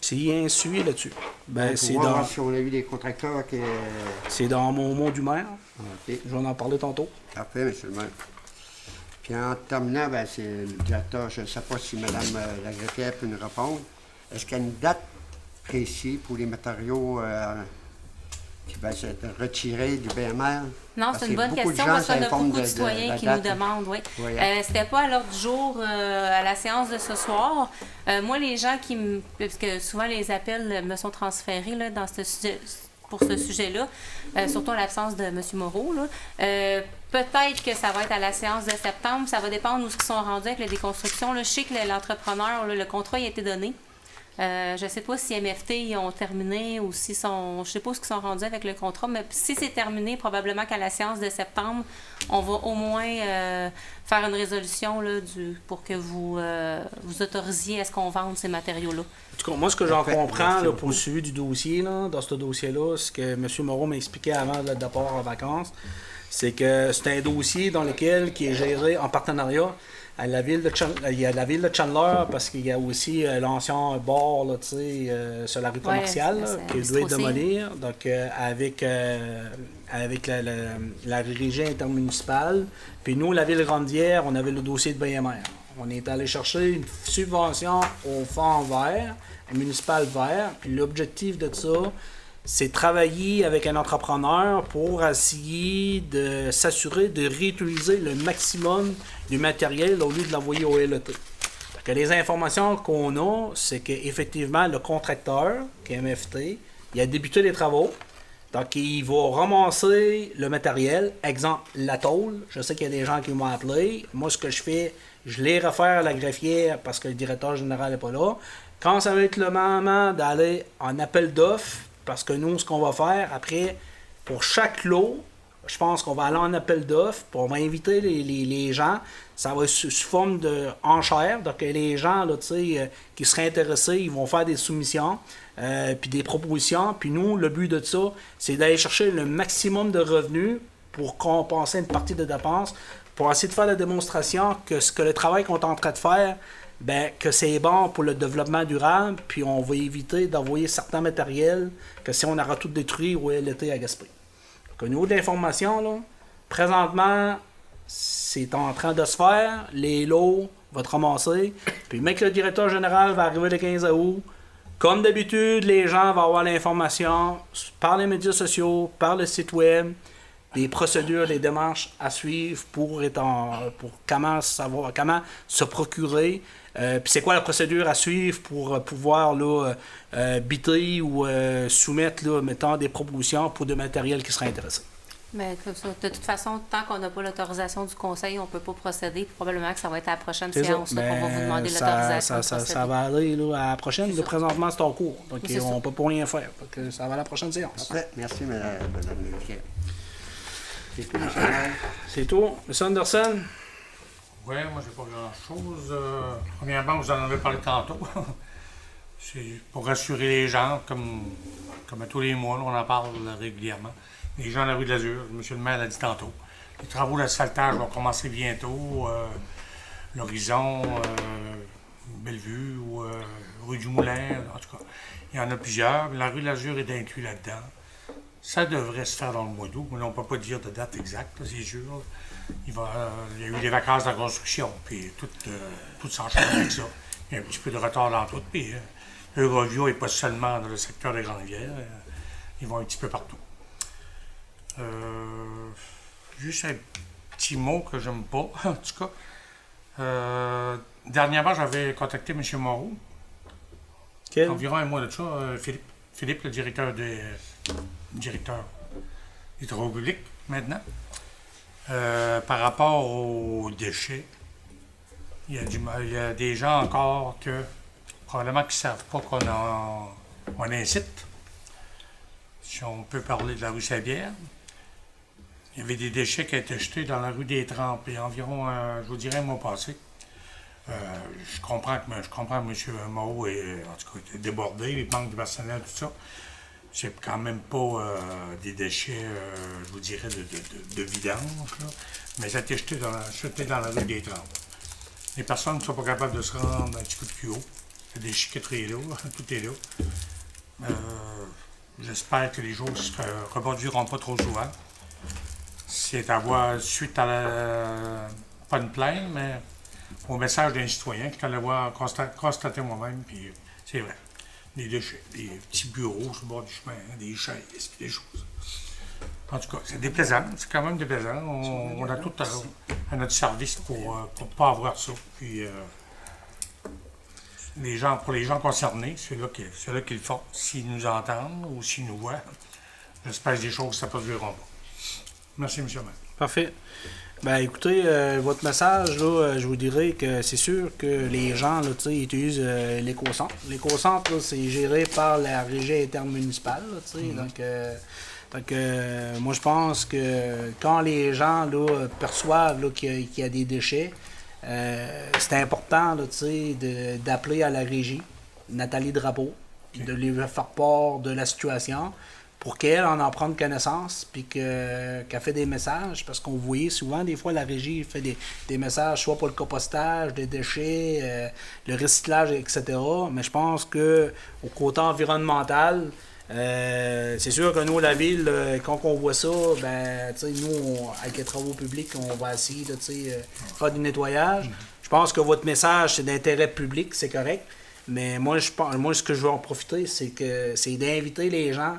S'il y a un suivi là-dessus, ben, Pour c'est voir dans, si on a eu des contracteurs qui... c'est dans mon mot du maire. OK. Je vais en parler tantôt. Parfait, M. le maire. Puis en terminant, ben, c'est le directeur, je ne sais pas si Mme la greffière peut nous répondre. Est-ce qu'il y a une date précise pour les matériaux qui vont être retirés du BMR? Non, Parce c'est une que bonne beaucoup de question gens parce qu'on a s'informent beaucoup de de citoyens la qui date. nous demandent, oui. Oui. C'était pas à l'ordre du jour à la séance de ce soir. Moi, les gens qui me... Parce que souvent, les appels me sont transférés là, dans ce sujet, pour ce sujet-là, surtout en l'absence de M. Moreau. Là. Peut-être que ça va être à la séance de septembre. Ça va dépendre où ils sont rendus avec la déconstruction. Là. Je sais que l'entrepreneur, là, le contrat il a été donné. Je ne sais pas si MFT ils ont terminé ou si sont. Je sais pas où ils sont rendus avec le contrat, mais si c'est terminé, probablement qu'à la séance de septembre, on va au moins faire une résolution là, pour que vous autorisiez à ce qu'on vende ces matériaux-là. En tout cas, moi, ce que j'en comprends là, pour le suivi du dossier, là, dans ce dossier-là, ce que M. Moreau m'a expliqué avant le départ en vacances, c'est que c'est un dossier dans lequel qui est géré en partenariat. Il y a la ville de Chandler parce qu'il y a aussi l'ancien bar là, sur la rue commerciale qui doit démolir. Donc avec la régie intermunicipale. Puis nous, la ville Grande-Bière, on avait le dossier de BMR. On est allé chercher une subvention au fonds vert, municipal vert. Puis l'objectif de ça, c'est travailler avec un entrepreneur pour essayer de s'assurer de réutiliser le maximum du matériel au lieu de l'envoyer au LET. Donc, les informations qu'on a, c'est qu'effectivement, le contracteur, qui est MFT, il a débuté les travaux. Donc, il va ramasser le matériel. Exemple, la tôle. Je sais qu'il y a des gens qui m'ont appelé. Moi, ce que je fais, je les réfère à la greffière parce que le directeur général n'est pas là. Quand ça va être le moment d'aller en appel d'offres, parce que nous, ce qu'on va faire, après, pour chaque lot, je pense qu'on va aller en appel d'offres, puis on va inviter les gens. Ça va être sous forme de enchères. Donc, les gens là, qui seraient intéressés, ils vont faire des soumissions, puis des propositions. Puis nous, le but de ça, c'est d'aller chercher le maximum de revenus pour compenser une partie de dépenses, pour essayer de faire la démonstration que ce que le travail qu'on est en train de faire, ben, que c'est bon pour le développement durable, puis on va éviter d'envoyer certains matériels que si on aura tout détruit ou l'été à Gaspé. Donc, au niveau de l'information, là, présentement, c'est en train de se faire, les lots vont être ramassés, puis même que le directeur général va arriver le 15 août, comme d'habitude, les gens vont avoir l'information par les médias sociaux, par le site web, des procédures, des démarches à suivre pour comment savoir, comment se procurer. Puis c'est quoi la procédure à suivre pour pouvoir là, biter ou soumettre là, mettons, des propositions pour de matériel qui serait intéressé. Mais de toute façon, tant qu'on n'a pas l'autorisation du conseil, on ne peut pas procéder. Probablement que ça va être à la prochaine séance qu'on va vous demander l'autorisation. Ça va aller là, à la prochaine. Là, présentement, c'est en cours. Donc, on ne peut pas rien faire. Donc, ça va à la prochaine séance. Après, merci, Mme Levier. C'est tout, M. C'est tout. M. Anderson? Oui, moi, j'ai pas grand-chose. Premièrement, vous en avez parlé tantôt. C'est pour rassurer les gens, comme à tous les mois, là, on en parle régulièrement. Les gens de la rue de l'Azur, M. le maire l'a dit tantôt. Les travaux d'asphaltage vont commencer bientôt. L'Horizon, Bellevue, ou rue du Moulin, en tout cas. Il y en a plusieurs. La rue de l'Azur est inclus là-dedans. Ça devrait se faire dans le mois d'août, mais on ne peut pas dire de date exacte, c'est sûr. Il y a eu des vacances de la construction, puis tout s'enchaîne avec ça. Il y a un petit peu de retard dans tout. Puis Eurovio n'est pas seulement dans le secteur des Grandes-Bières, ils vont un petit peu partout. Juste un petit mot que j'aime pas, en tout cas. Dernièrement, j'avais contacté M. Moreau. Environ un mois de ça, Philippe, le directeur hydraulique maintenant, par rapport aux déchets. Il y a des gens encore que probablement qui ne savent pas qu'on a un site. Si on peut parler de la rue Saint-Pierre, il y avait des déchets qui étaient jetés dans la rue des Trempes il y a environ, je vous dirais, un mois passé. Je comprends que M. Moreau est débordé, il manque de personnel, tout ça. C'est quand même pas des déchets, je vous dirais, de vidange, là. Mais ça a été jeté dans la rue des Trempes. Les personnes ne sont pas capables de se rendre un petit peu plus haut. Il y a des chiqueteries là, tout est là. J'espère que les choses ne se reproduiront pas trop souvent. C'est à voir suite à pas une plainte, mais au message d'un citoyen que je suis allé voir constater moi-même, puis c'est vrai. Des déchets, des petits bureaux sur le bord du chemin, des chaises, des choses. En tout cas, c'est déplaisant, c'est quand même déplaisant. On a tout à notre service pour ne pas avoir ça. Puis, pour les gens concernés, ceux-là qui le font, s'ils nous entendent ou s'ils nous voient, j'espère que des choses ne se produiront pas. Merci, M. le maire. Parfait. Ben écoutez, votre message, là, je vous dirais que c'est sûr que les gens là, utilisent l'éco-centre. L'éco-centre, là, c'est géré par la régie intermunicipale. Là, donc, moi, je pense que quand les gens là, perçoivent là, qu'il y a des déchets, c'est important là, d'appeler à la régie, Nathalie Drapeau, de lui faire part de la situation pour qu'elle en prenne connaissance, puis qu'elle fait des messages, parce qu'on voyait souvent, des fois, la régie fait des messages, soit pour le compostage, des déchets, le recyclage, etc. Mais je pense que au côté environnemental, c'est sûr que nous, la ville, quand on voit ça, ben, nous, avec les travaux publics, on va essayer de faire du nettoyage. Je pense que votre message, c'est d'intérêt public, c'est correct. Mais moi, ce que je veux en profiter, c'est d'inviter les gens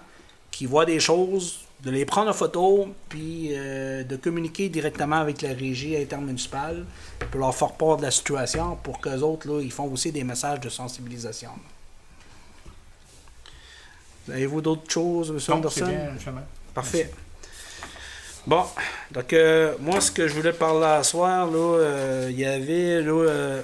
qui voient des choses, de les prendre en photo, puis de communiquer directement avec la régie intermunicipale pour leur faire part de la situation, pour qu'eux autres, là, ils font aussi des messages de sensibilisation. Avez-vous d'autres choses, M. Anderson? C'est bien, chemin. Parfait. Bon, donc moi, ce que je voulais parler ce soir, là, il y avait, là,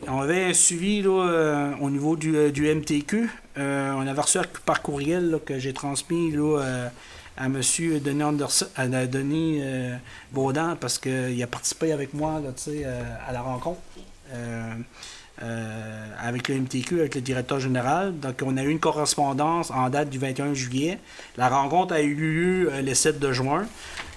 on avait un suivi là, au niveau du MTQ. On avait reçu par courriel là, que j'ai transmis là, à M. Denis Anderson, à Denis Baudin, parce qu'il a participé avec moi là, à la rencontre avec le MTQ, avec le directeur général. Donc, on a eu une correspondance en date du 21 juillet. La rencontre a eu lieu le 7 de juin.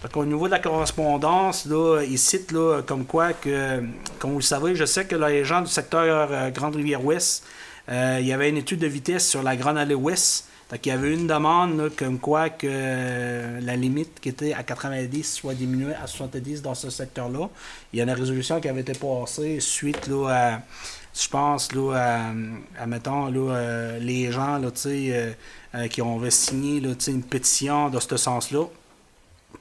Donc, au niveau de la correspondance, là, il cite là, comme quoi que, comme vous le savez, je sais que là, les gens du secteur Grande-Rivière-Ouest, il y avait une étude de vitesse sur la Grande Allée Ouest. Donc, il y avait une demande là, comme quoi que la limite qui était à 90 soit diminuée à 70 dans ce secteur-là. Il y a une résolution qui avait été passée suite là, à, je pense, là, à mettons, là, les gens là, qui ont signé là, une pétition dans ce sens-là.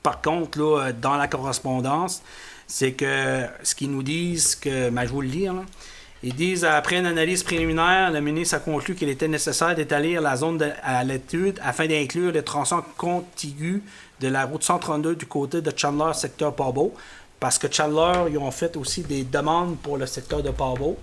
Par contre, là, dans la correspondance, c'est que ce qu'ils nous disent, que, ben, je vais vous le lire, là. Ils disent, après une analyse préliminaire, le ministre a conclu qu'il était nécessaire d'établir la zone à l'étude afin d'inclure les tronçons contigus de la route 132 du côté de Chandler, secteur Port-Beau, parce que Chandler, ils ont fait aussi des demandes pour le secteur de Port-Beau.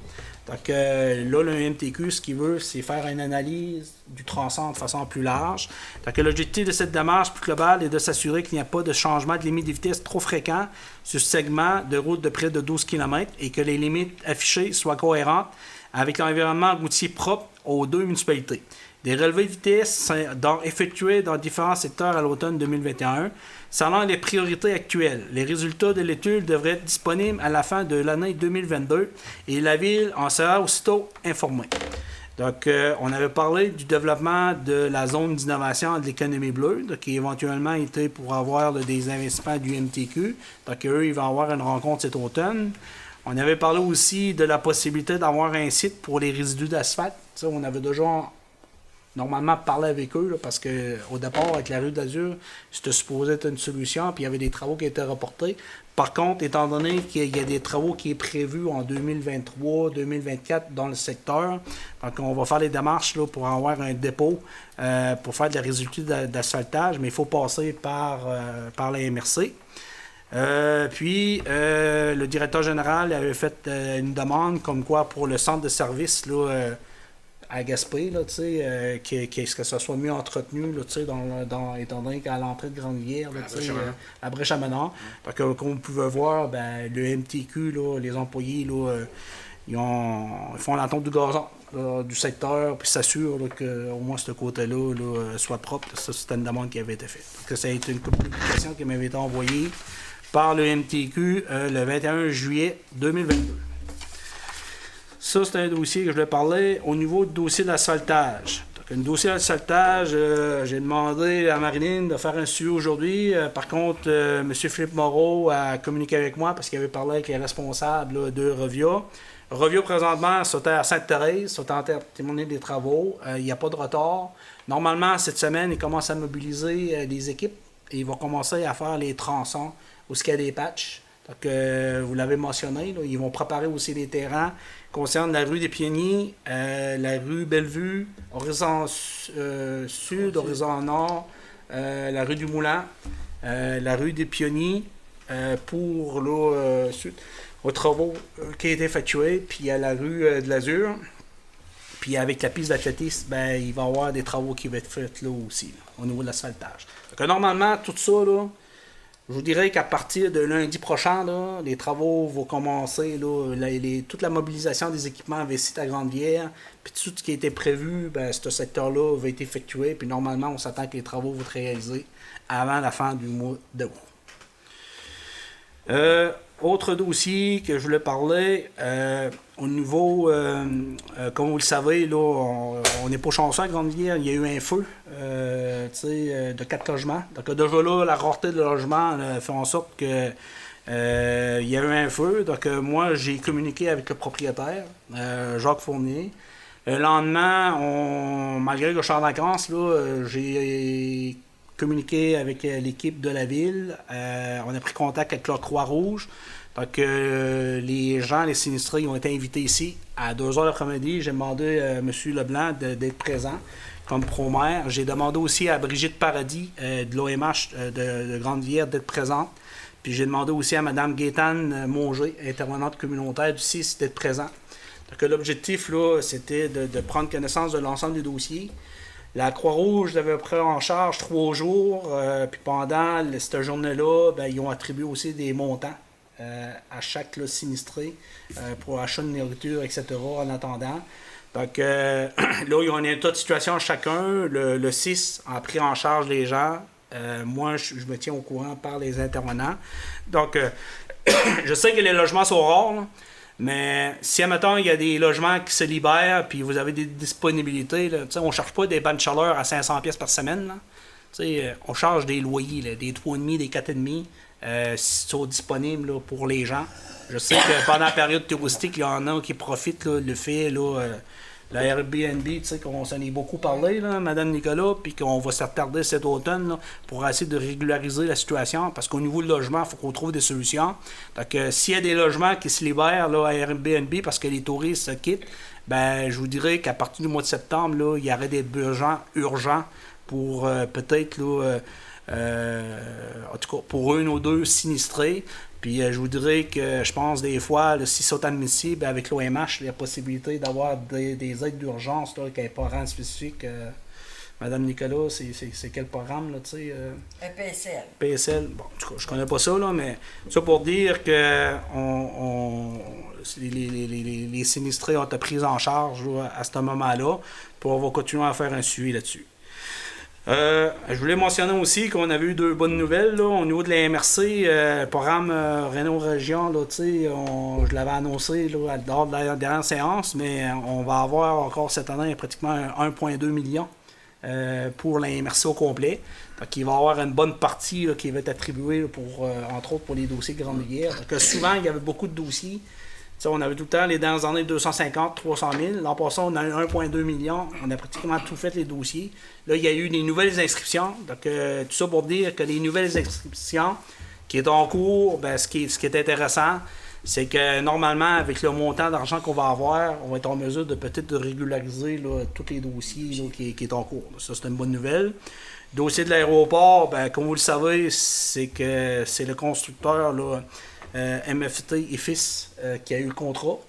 Donc là, le MTQ, ce qu'il veut, c'est faire une analyse du tronçon de façon plus large. Donc l'objectif de cette démarche plus globale est de s'assurer qu'il n'y a pas de changement de limite de vitesse trop fréquent sur ce segment de route de près de 12 km et que les limites affichées soient cohérentes avec l'environnement routier propre aux deux municipalités. Des relevés de vitesse sont effectués dans différents secteurs à l'automne 2021. Selon les priorités actuelles, les résultats de l'étude devraient être disponibles à la fin de l'année 2022 et la Ville en sera aussitôt informée. Donc, on avait parlé du développement de la zone d'innovation de l'économie bleue, donc, qui éventuellement était pour avoir des investissements du MTQ. Donc, eux, ils vont avoir une rencontre cet automne. On avait parlé aussi de la possibilité d'avoir un site pour les résidus d'asphalte. Ça, on avait déjà normalement parler avec eux, là, parce qu'au départ, avec la rue d'Azur, c'était supposé être une solution, puis il y avait des travaux qui étaient reportés. Par contre, étant donné qu'il y a des travaux qui sont prévus en 2023-2024 dans le secteur, donc on va faire les démarches là, pour avoir un dépôt pour faire des résultats d'asphaltage, mais il faut passer par la MRC. Puis, le directeur général avait fait une demande comme quoi pour le centre de service là, à Gaspé, là, que ça soit mieux entretenu, là, étant donné qu'à l'entrée de Grande-Rivière, à Brèche-à-Menard. Donc, comme vous pouvez voir, ben, le MTQ, là, les employés, là, ils font l'entente du gazon là, du secteur, puis s'assurent qu'au moins ce côté-là là, soit propre. Ça, c'était une demande qui avait été faite. Donc, ça a été une publication qui m'avait été envoyée par le MTQ le 21 juillet 2022. Ça, c'est un dossier que je voulais parler au niveau du dossier d'asphaltage. Donc, un dossier d'asphaltage, j'ai demandé à Marilyn de faire un suivi aujourd'hui. Par contre, M. Philippe Moreau a communiqué avec moi parce qu'il avait parlé avec les responsables là, de Revia. Revia, présentement, sautait à Sainte-Thérèse, sautait en terminer des travaux. Il n'y a pas de retard. Normalement, cette semaine, il commence à mobiliser des équipes et il va commencer à faire les tronçons où il y a des patchs. Donc, vous l'avez mentionné, là, ils vont préparer aussi les terrains concernant la rue des Pionniers, la rue Bellevue, horizon sud, horizon nord, la rue du Moulin, la rue des Pionniers, pour suite aux travaux qui ont été effectués, puis à la rue de l'Azur. Puis avec la piste d'athlétisme, ben, il va y avoir des travaux qui vont être faits là aussi, là, au niveau de l'asphaltage. Donc, normalement, tout ça, là, je vous dirais qu'à partir de lundi prochain, là, les travaux vont commencer. Là, toute la mobilisation des équipements investis à Grande-Vierre, puis tout ce qui était prévu, ben, ce secteur-là va être effectué. Puis normalement, on s'attend que les travaux vont être réalisés avant la fin du mois d'août. Autre dossier que je voulais parler, au niveau, comme vous le savez, là, on n'est pas chanceux à Grande-Vierre, il y a eu un feu de 4 logements. Donc déjà là, la rareté de logement fait en sorte que il y a eu un feu. Donc moi, j'ai communiqué avec le propriétaire, Jacques Fournier. Le lendemain, malgré que je suis en vacances, là, j'ai communiqué avec l'équipe de la ville. On a pris contact avec la Croix-Rouge. Donc, les gens, les sinistrés, ils ont été invités ici à 2h l'après-midi. J'ai demandé à M. Leblanc d'être présent comme pro-maire. J'ai demandé aussi à Brigitte Paradis de l'OMH de Grande-Vierre d'être présente. Puis j'ai demandé aussi à Mme Gaétane Monger, intervenante communautaire du CIS, d'être présente. Donc, l'objectif, là, c'était de prendre connaissance de l'ensemble des dossiers. La Croix-Rouge l'avait pris en charge 3 jours, puis pendant cette journée-là, ben, ils ont attribué aussi des montants à chaque sinistré pour achat de nourriture, etc. en attendant. Donc là, ils ont un état de situation chacun. Le 6 a pris en charge les gens. Moi, je me tiens au courant par les intervenants. Donc, je sais que les logements sont rares, là. Mais si, admettons, il y a des logements qui se libèrent puis vous avez des disponibilités, là, on ne cherche pas des bancs de chaleur à 500$ par semaine. Là. On charge des loyers, là, des 3,5$, des 4,5$, qui sont disponibles là, pour les gens. Je sais que pendant la période touristique, il y en a qui profitent là, le fait, là, la Airbnb, qu'on s'en est beaucoup parlé, là, Mme Nicolas, puis qu'on va se retarder cet automne là, pour essayer de régulariser la situation, parce qu'au niveau du logement, il faut qu'on trouve des solutions. Donc, s'il y a des logements qui se libèrent là, à Airbnb parce que les touristes se quittent, ben, je vous dirais qu'à partir du mois de septembre, là, il y aurait des besoins urgents pour peut-être, là, en tout cas, pour 1 ou 2 sinistrés. Puis je vous dirais que je pense des fois, là, si c'est admissible avec l'OMH, il y a possibilité d'avoir des aides d'urgence là, qui n'est pas programme spécifique. Madame Nicolas, c'est quel programme, là, tu sais? PSL. PSL. Bon, en tout cas, je connais pas ça, là, mais ça pour dire que les sinistrés ont été pris en charge là, à ce moment-là, puis on va continuer à faire un suivi là-dessus. Je voulais mentionner aussi qu'on avait eu 2 bonnes nouvelles là, au niveau de la MRC, le programme Renault Région, là, je l'avais annoncé là, lors de la dernière séance, mais on va avoir encore cette année pratiquement 1,2 million pour la MRC au complet. Donc, il va y avoir une bonne partie là, qui va être attribuée là, pour, entre autres pour les dossiers de Grande-Vierre. Donc, souvent, il y avait beaucoup de dossiers. T'sais, on avait tout le temps, les dernières années, 250, 300 000. L'an passé, on a eu 1,2 million. On a pratiquement tout fait les dossiers. Là, il y a eu des nouvelles inscriptions. Donc, tout ça pour dire que les nouvelles inscriptions qui est en cours, ben, ce qui est intéressant, c'est que normalement, avec le montant d'argent qu'on va avoir, on va être en mesure de peut-être de régulariser là, tous les dossiers là, qui est en cours. Ça, c'est une bonne nouvelle. Le dossier de l'aéroport, ben, comme vous le savez, c'est que c'est le constructeur là, MFT et Fils qui a eu le contrat.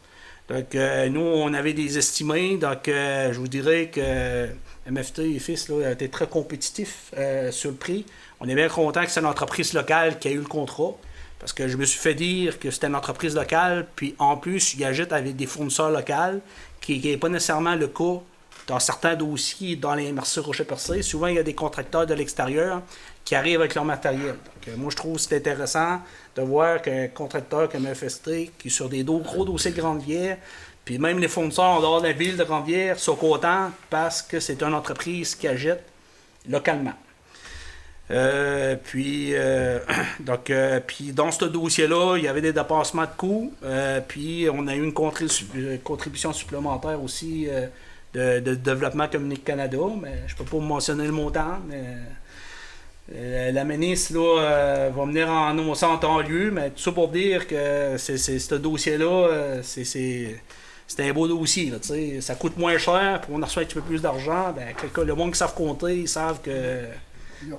Donc, nous, on avait des estimés. Donc, je vous dirais que MFT et Fils là, a été très compétitif sur le prix. On est bien content que c'est une entreprise locale qui a eu le contrat. Parce que je me suis fait dire que c'était une entreprise locale. Puis, en plus, il agite avec des fournisseurs locaux, qui n'est pas nécessairement le cas dans certains dossiers dans les MRC Rocher-Percé. Souvent, il y a des contracteurs de l'extérieur qui arrivent avec leur matériel. Donc, moi, je trouve que c'est intéressant de voir qu'un contracteur comme FST, qui est sur des gros dossiers de Grande-Vierre, puis même les fournisseurs en dehors de la ville de Grande-Vierre sont contents parce que c'est une entreprise qui agite localement. Puis dans ce dossier-là, il y avait des dépassements de coûts, puis on a eu une contribution supplémentaire aussi de Développement Communique Canada, mais je ne peux pas vous mentionner le montant, mais la ministre là, va venir en annoncer en temps lieu, mais tout ça pour dire que ce dossier-là, c'est un beau dossier. Là, ça coûte moins cher, puis on reçoit un petit peu plus d'argent. Ben, le monde qui savent compter, ils savent que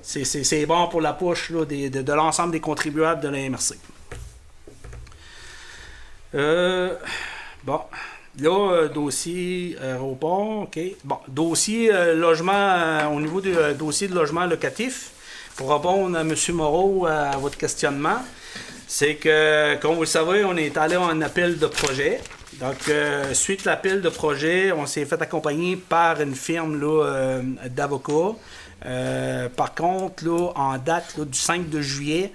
C'est bon pour la poche là, de l'ensemble des contribuables de la MRC. Bon, là, dossier aéroport, OK. Bon, dossier logement, au niveau du dossier de logement locatif, pour répondre à M. Moreau, à votre questionnement, c'est que, comme vous le savez, on est allé en appel de projet. Donc, suite à l'appel de projet, on s'est fait accompagner par une firme là, d'avocats. Par contre, là, en date là, du 5 de juillet,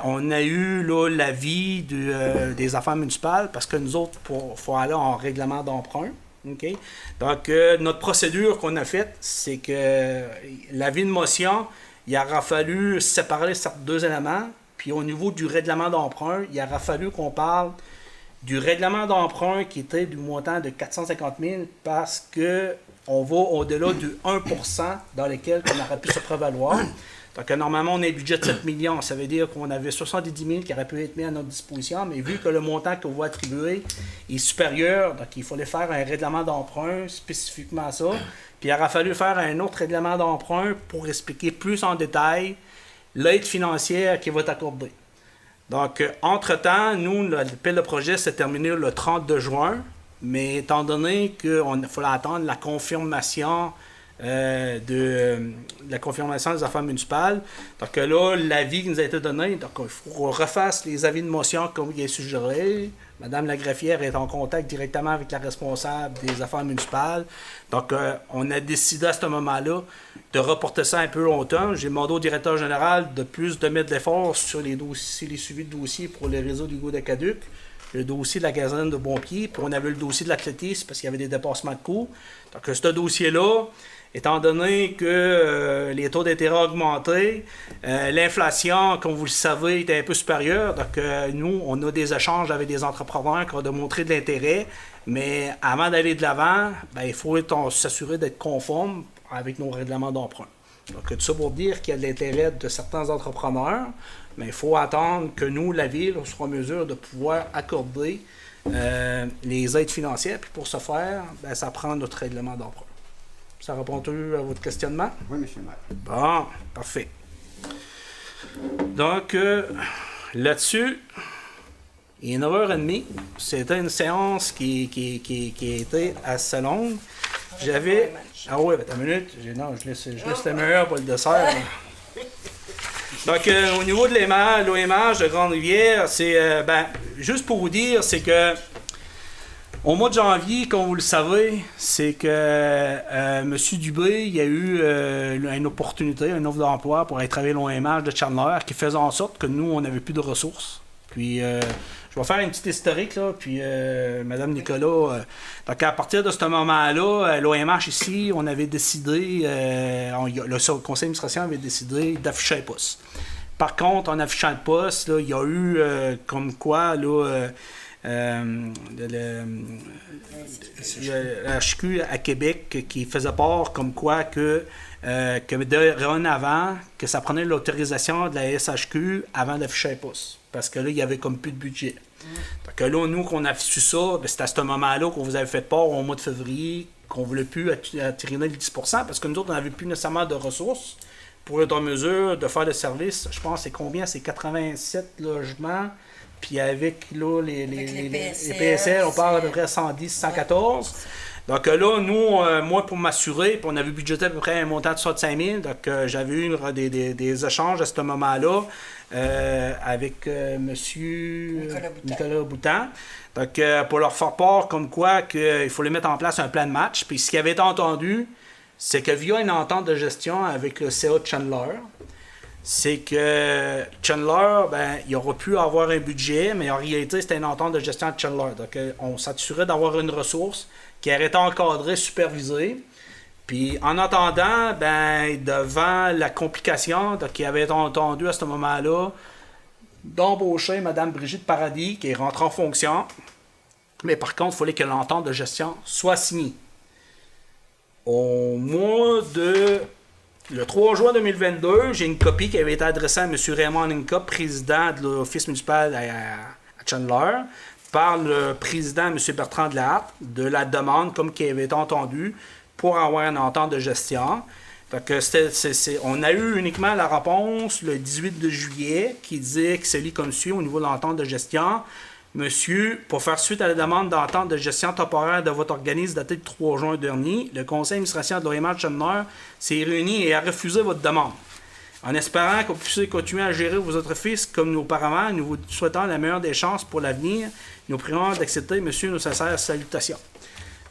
on a eu là, l'avis des affaires municipales parce que nous autres, il faut aller en règlement d'emprunt. Okay? Donc, notre procédure qu'on a faite, c'est que l'avis de motion, il aura fallu séparer ces deux éléments. Puis au niveau du règlement d'emprunt, il aura fallu qu'on parle du règlement d'emprunt qui était du montant de 450 000 parce qu'on va au-delà du 1% dans lequel on aurait pu se prévaloir. Donc, normalement, on a un budget de 7 millions. Ça veut dire qu'on avait 70 000 qui auraient pu être mis à notre disposition, mais vu que le montant qu'on va attribuer est supérieur, donc il fallait faire un règlement d'emprunt spécifiquement à ça. Puis, il aura fallu faire un autre règlement d'emprunt pour expliquer plus en détail l'aide financière qui va être accordée. Donc, entre-temps, nous, l'appel de projet s'est terminé le 32 juin, mais étant donné qu'il fallait attendre la confirmation la confirmation des affaires municipales. Donc là, l'avis qui nous a été donné, donc il faut qu'on refasse les avis de motion comme il est suggéré. Madame la greffière est en contact directement avec la responsable des affaires municipales. Donc, on a décidé à ce moment-là de reporter ça un peu longtemps. J'ai demandé au directeur général de plus de mettre de l'effort sur les suivis de dossiers pour les réseaux du Gaudin-Caduc, le dossier de la caserne de Bonpied, puis on avait le dossier de l'athlétisme parce qu'il y avait des dépassements de coûts. Donc, ce dossier-là, étant donné que les taux d'intérêt ont augmenté, l'inflation, comme vous le savez, était un peu supérieure. Donc, nous, on a des échanges avec des entrepreneurs qui ont démontré de l'intérêt. Mais avant d'aller de l'avant, il faut s'assurer d'être conforme avec nos règlements d'emprunt. Donc, tout ça pour dire qu'il y a de l'intérêt de certains entrepreneurs, mais il faut attendre que nous, la Ville, soit en mesure de pouvoir accorder les aides financières. Puis pour ce faire, ça prend notre règlement d'emprunt. Ça répond-tu à votre questionnement? Oui, M. le maire. Bon, parfait. Donc, là-dessus, il est 9h30. C'était une séance qui a été assez longue. J'avais... Ah oui, attends une minute. Non, je laisse le meilleur pour le dessert. Donc, au niveau de l'OMH de Grande-Rivière, c'est... juste pour vous dire, c'est que au mois de janvier, comme vous le savez, c'est que M. Dubé, il y a eu une opportunité, une offre d'emploi pour aller travailler l'OMH de Chandler qui faisait en sorte que nous, on n'avait plus de ressources. Puis, je vais faire une petite historique, là, puis Mme Nicolas... donc, à partir de ce moment-là, l'OMH ici, on avait décidé, le conseil d'administration avait décidé d'afficher un poste. Par contre, en affichant le poste, là, il y a eu comme quoi, là... la HQ à Québec qui faisait part comme quoi que avant, que ça prenait l'autorisation de la SHQ avant d'afficher un poste. Parce que là, il y avait comme plus de budget. Donc là, nous, qu'on a su ça, c'est à ce moment-là qu'on vous avait fait part au mois de février, qu'on ne voulait plus attirer le 10%, parce que nous autres, on n'avait plus nécessairement de ressources pour être en mesure de faire le service. Je pense, c'est combien? C'est 87 logements. Puis avec là, les PSL, on parle à peu près 110, 114. Donc là, nous, moi, pour m'assurer, puis on avait budgété à peu près un montant de 65 000. Donc j'avais eu des échanges à ce moment-là avec M. Nicolas Boutan. Donc pour leur faire part comme quoi qu'il fallait mettre en place un plan de match. Puis ce qui avait été entendu, c'est que via une entente de gestion avec le CA de Chandler, c'est que Chandler, il aurait pu avoir un budget, mais en réalité, c'était une entente de gestion de Chandler. Donc, on s'assurait d'avoir une ressource qui aurait été encadrée, supervisée. Puis, en attendant, devant la complication, donc, il avait été entendu à ce moment-là d'embaucher Mme Brigitte Paradis, qui est rentrée en fonction. Mais par contre, il fallait que l'entente de gestion soit signée. Au mois de... Le 3 juin 2022, j'ai une copie qui avait été adressée à M. Raymond Inca, président de l'Office municipal à Chandler, par le président, M. Bertrand Delaharte, de la demande comme qui avait été entendue pour avoir une entente de gestion. Donc, on a eu uniquement la réponse le 18 de juillet qui disait que c'est lui comme suit au niveau de l'entente de gestion. Monsieur, pour faire suite à la demande d'entente de gestion temporaire de votre organisme datée du 3 juin dernier, le conseil d'administration de l'OMH Chalmers s'est réuni et a refusé votre demande. En espérant que vous puissiez continuer à gérer vos entreprises comme auparavant, nous vous souhaitons la meilleure des chances pour l'avenir. Nous prions d'accepter, monsieur, nos sincères salutations.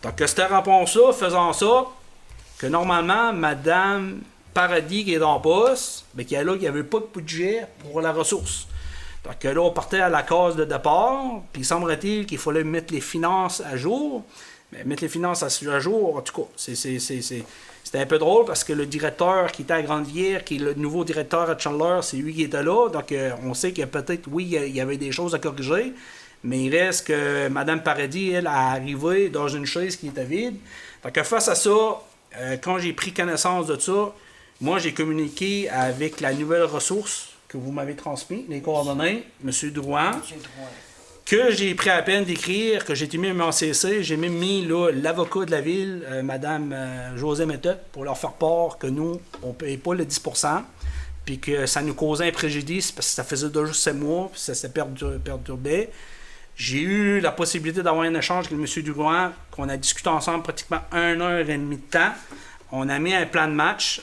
Donc, cette réponse-là, faisant ça, que normalement, Mme Paradis, qui est en poste, mais qu'il n'y avait pas de budget pour la ressource. Donc là, on partait à la case de départ, puis il semblerait-il qu'il fallait mettre les finances à jour. Mais mettre les finances à jour, en tout cas, c'était un peu drôle parce que le directeur qui était à Grande-Rivière, qui est le nouveau directeur à Chandler, c'est lui qui était là. Donc on sait que peut-être, oui, il y avait des choses à corriger, mais il reste que Mme Paradis, elle, a arrivé dans une chaise qui était vide. Donc face à ça, quand j'ai pris connaissance de ça, moi, j'ai communiqué avec la nouvelle ressource que vous m'avez transmis, les coordonnées, M. Drouin, que j'ai pris la peine d'écrire, que j'ai été mis en CC, j'ai même mis l'avocat de la ville, Mme Josée Méthode, pour leur faire part que nous, on ne paye pas le 10%, puis que ça nous causait un préjudice parce que ça faisait déjà 7 mois, puis ça s'est perturbé. J'ai eu la possibilité d'avoir un échange avec M. Drouin, qu'on a discuté ensemble pratiquement 1 heure et demie de temps. On a mis un plan de match,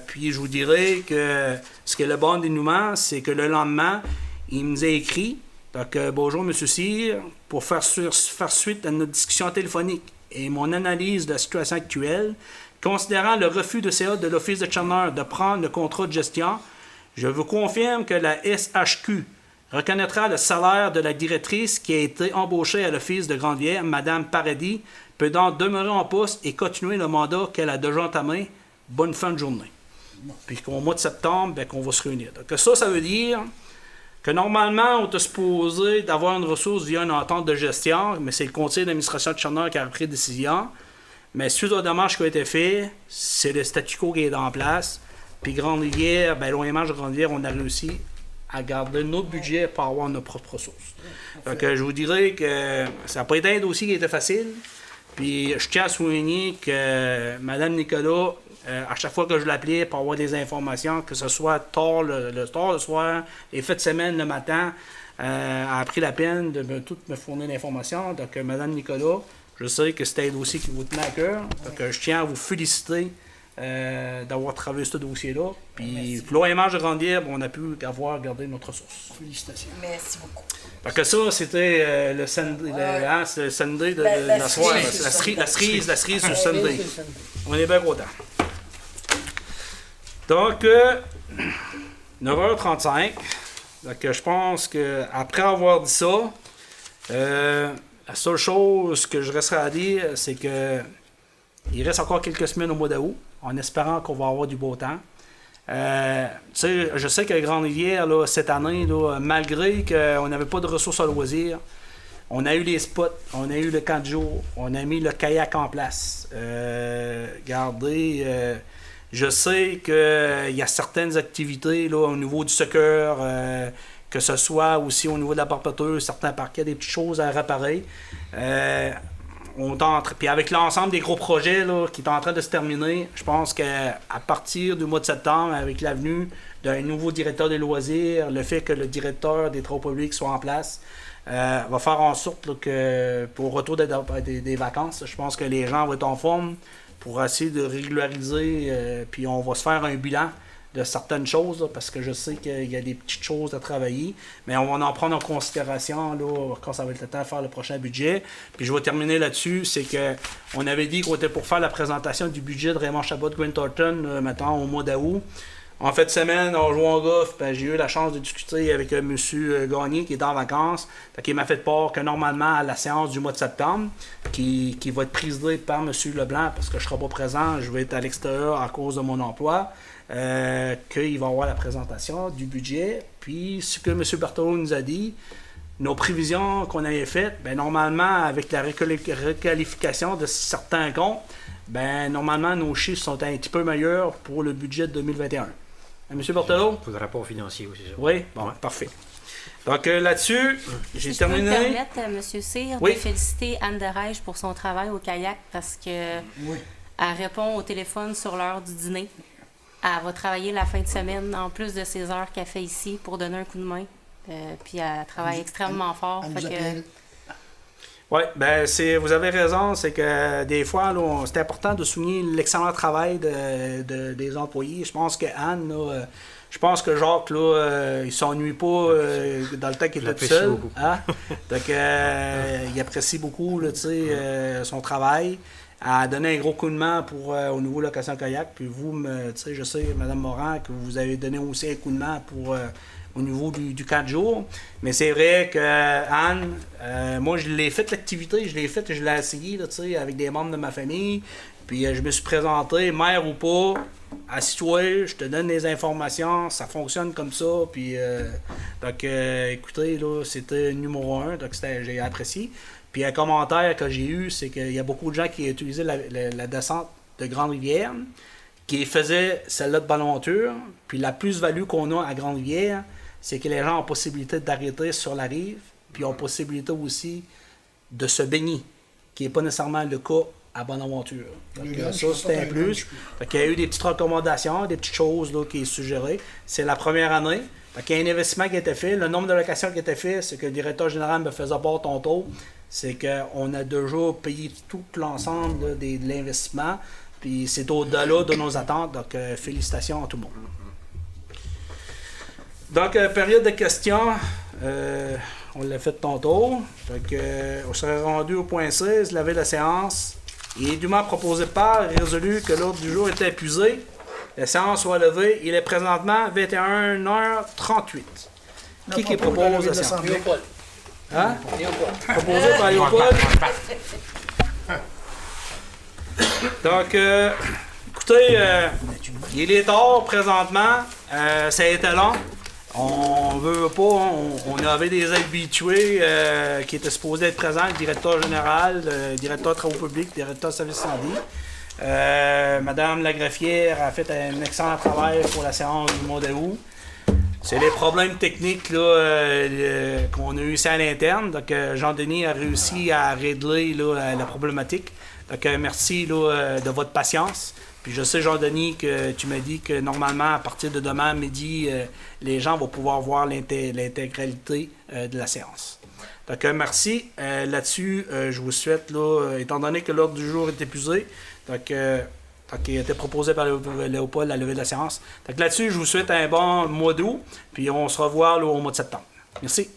puis je vous dirais que ce qui est le bon dénouement, c'est que le lendemain, il nous a écrit. Donc, bonjour M. Cyr, pour faire suite à notre discussion téléphonique et mon analyse de la situation actuelle, considérant le refus de CA de l'Office de Chandler de prendre le contrat de gestion, je vous confirme que la SHQ reconnaîtra le salaire de la directrice qui a été embauchée à l'Office de Grande-Rivière, Mme Paradis, peut donc demeurer en poste et continuer le mandat qu'elle a déjà entamé. Bonne fin de journée. Puis qu'au mois de septembre, ben, qu'on va se réunir. Donc ça veut dire que normalement, on est supposé d'avoir une ressource via une entente de gestion, mais c'est le conseil d'administration de Chandler qui a pris décision. Mais suite aux démarches qui ont été faites, c'est le statu quo qui est en place. Puis Grande-Rivière, ben, l'OMH de Grande-Rivière, on a réussi à garder notre budget pour avoir nos propres ressources. Donc je vous dirais que ça n'a pas été un dossier qui était facile. Puis je tiens à souligner que Mme Nicolas, à chaque fois que je l'appelais pour avoir des informations, que ce soit tard le soir et fin de semaine le matin, a pris la peine de me fournir l'information. Donc Mme Nicolas, je sais que c'était un dossier qui vous tenait à cœur. Donc je tiens à vous féliciter d'avoir travaillé ce dossier-là. Puis pour l'OMH de Grande-Rivière, on a pu garder notre ressource. Félicitations. Merci beaucoup. Fait que ça, c'était le Sunday de la soirée. La cerise sur Sunday. On est bien contents. Donc, 9h35. Donc, je pense qu'après avoir dit ça, la seule chose que je resterai à dire, c'est que il reste encore quelques semaines au mois d'août, en espérant qu'on va avoir du beau temps. Je sais que Grande-Rivière, cette année, malgré qu'on n'avait pas de ressources à loisirs, on a eu les spots, on a eu le camp de jour, on a mis le kayak en place. Je sais qu'il y a certaines activités là, au niveau du soccer, que ce soit aussi au niveau de la barbeteuse, certains parquets, des petites choses à réparer. Puis avec l'ensemble des gros projets là, qui sont en train de se terminer, je pense qu'à partir du mois de septembre, avec l'avenue d'un nouveau directeur des loisirs, le fait que le directeur des travaux publics soit en place, va faire en sorte là, que pour le retour des vacances, je pense que les gens vont être en forme pour essayer de régulariser, puis on va se faire un bilan de certaines choses, là, parce que je sais qu'il y a des petites choses à travailler, mais on va en prendre en considération là, quand ça va être le temps de faire le prochain budget. Puis je vais terminer là-dessus, c'est que on avait dit qu'on était pour faire la présentation du budget de Raymond Chabot de Grant Thornton, maintenant au mois d'août. En fin de semaine, en jouant au golf, ben, j'ai eu la chance de discuter avec M. Gagné qui est en vacances. Il m'a fait part que normalement, à la séance du mois de septembre, qui va être présidée par M. Leblanc, parce que je ne serai pas présent, je vais être à l'extérieur à cause de mon emploi, qu'il va y avoir la présentation du budget. Puis, ce que M. Berthelot nous a dit, nos prévisions qu'on avait faites, ben, normalement, avec la requalification de certains comptes, ben, normalement, nos chiffres sont un petit peu meilleurs pour le budget de 2021. M. Berthelot? Pour le rapport financier aussi. Oui, bon, ouais. Parfait. Donc là-dessus, j'ai terminé. Je peux me permettre, M. Cyr, de féliciter Anne Derège pour son travail au kayak parce que elle répond au téléphone sur l'heure du dîner. Elle va travailler la fin de semaine en plus de ses heures qu'elle fait ici pour donner un coup de main. Puis elle travaille extrêmement fort. Elle Fait nous que- appelle. Oui, ben vous avez raison, c'est que des fois, là, c'est important de souligner l'excellent travail des employés. Je pense que Anne, là, je pense que Jacques, là, il s'ennuie pas dans le temps qu'il était tout l'apprécie seul. beaucoup. Hein? Donc, il apprécie beaucoup là, tu sais, son travail. Elle a donné un gros coup de main pour, au niveau location kayak. Puis vous, tu sais, je sais, Mme Morin, que vous avez donné aussi un coup de main pour, au niveau du 4 jours. Mais c'est vrai que Anne, moi, je l'ai fait l'activité, je l'ai essayé là, tu sais, avec des membres de ma famille. Puis je me suis présenté, mère ou pas, assis-toi, je te donne des informations, ça fonctionne comme ça. Puis, donc, écoutez, là, c'était numéro 1, donc j'ai apprécié. Puis un commentaire que j'ai eu, c'est qu'il y a beaucoup de gens qui utilisaient la descente de Grande-Rivière, qui faisaient celle-là de Bonaventure. Puis la plus-value qu'on a à Grande-Rivière, c'est que les gens ont possibilité d'arrêter sur la rive, puis ont possibilité aussi de se baigner, qui n'est pas nécessairement le cas à Bonaventure. Donc, Le lunch, ça, c'était un le plus. lunch. Fait qu'il y a eu des petites recommandations, des petites choses là, qui sont suggérées. C'est la première année. Fait qu'il y a un investissement qui a été fait. Le nombre de locations qui a été fait, c'est que le directeur général me faisait part tantôt, c'est qu'on a déjà payé tout l'ensemble là, de l'investissement. Puis c'est au-delà de nos attentes. Donc, félicitations à tout le monde. Donc, période de questions. On l'a fait tantôt. Donc, on serait rendu au point 16, lever la séance. Il est dûment proposé par et résolu que l'ordre du jour était épuisé. La séance soit levée. Il est présentement 21h38. Qui Non, propose la la levée de séance? l'Assemblée. Léopold. Hein? Léopold. Proposé par Léopold. Donc, écoutez, il est tard présentement. Ça a été long. On veut pas, on avait des habitués qui étaient supposés être présents, le directeur général, le directeur de travaux publics, le directeur de service incendie. Madame la greffière a fait un excellent travail pour la séance du mois d'août. C'est les problèmes techniques là, qu'on a eu ici à l'interne. Donc, Jean-Denis a réussi à régler là, la problématique. Donc, merci là, de votre patience. Puis je sais, Jean-Denis, que tu m'as dit que normalement, à partir de demain midi, les gens vont pouvoir voir l'intégralité de la séance. Donc, merci. Là-dessus, je vous souhaite, là, étant donné que l'ordre du jour est épuisé, donc, il a été proposé par Léopold la levée de la séance. Donc, là-dessus, je vous souhaite un bon mois d'août, puis on se revoit là, au mois de septembre. Merci.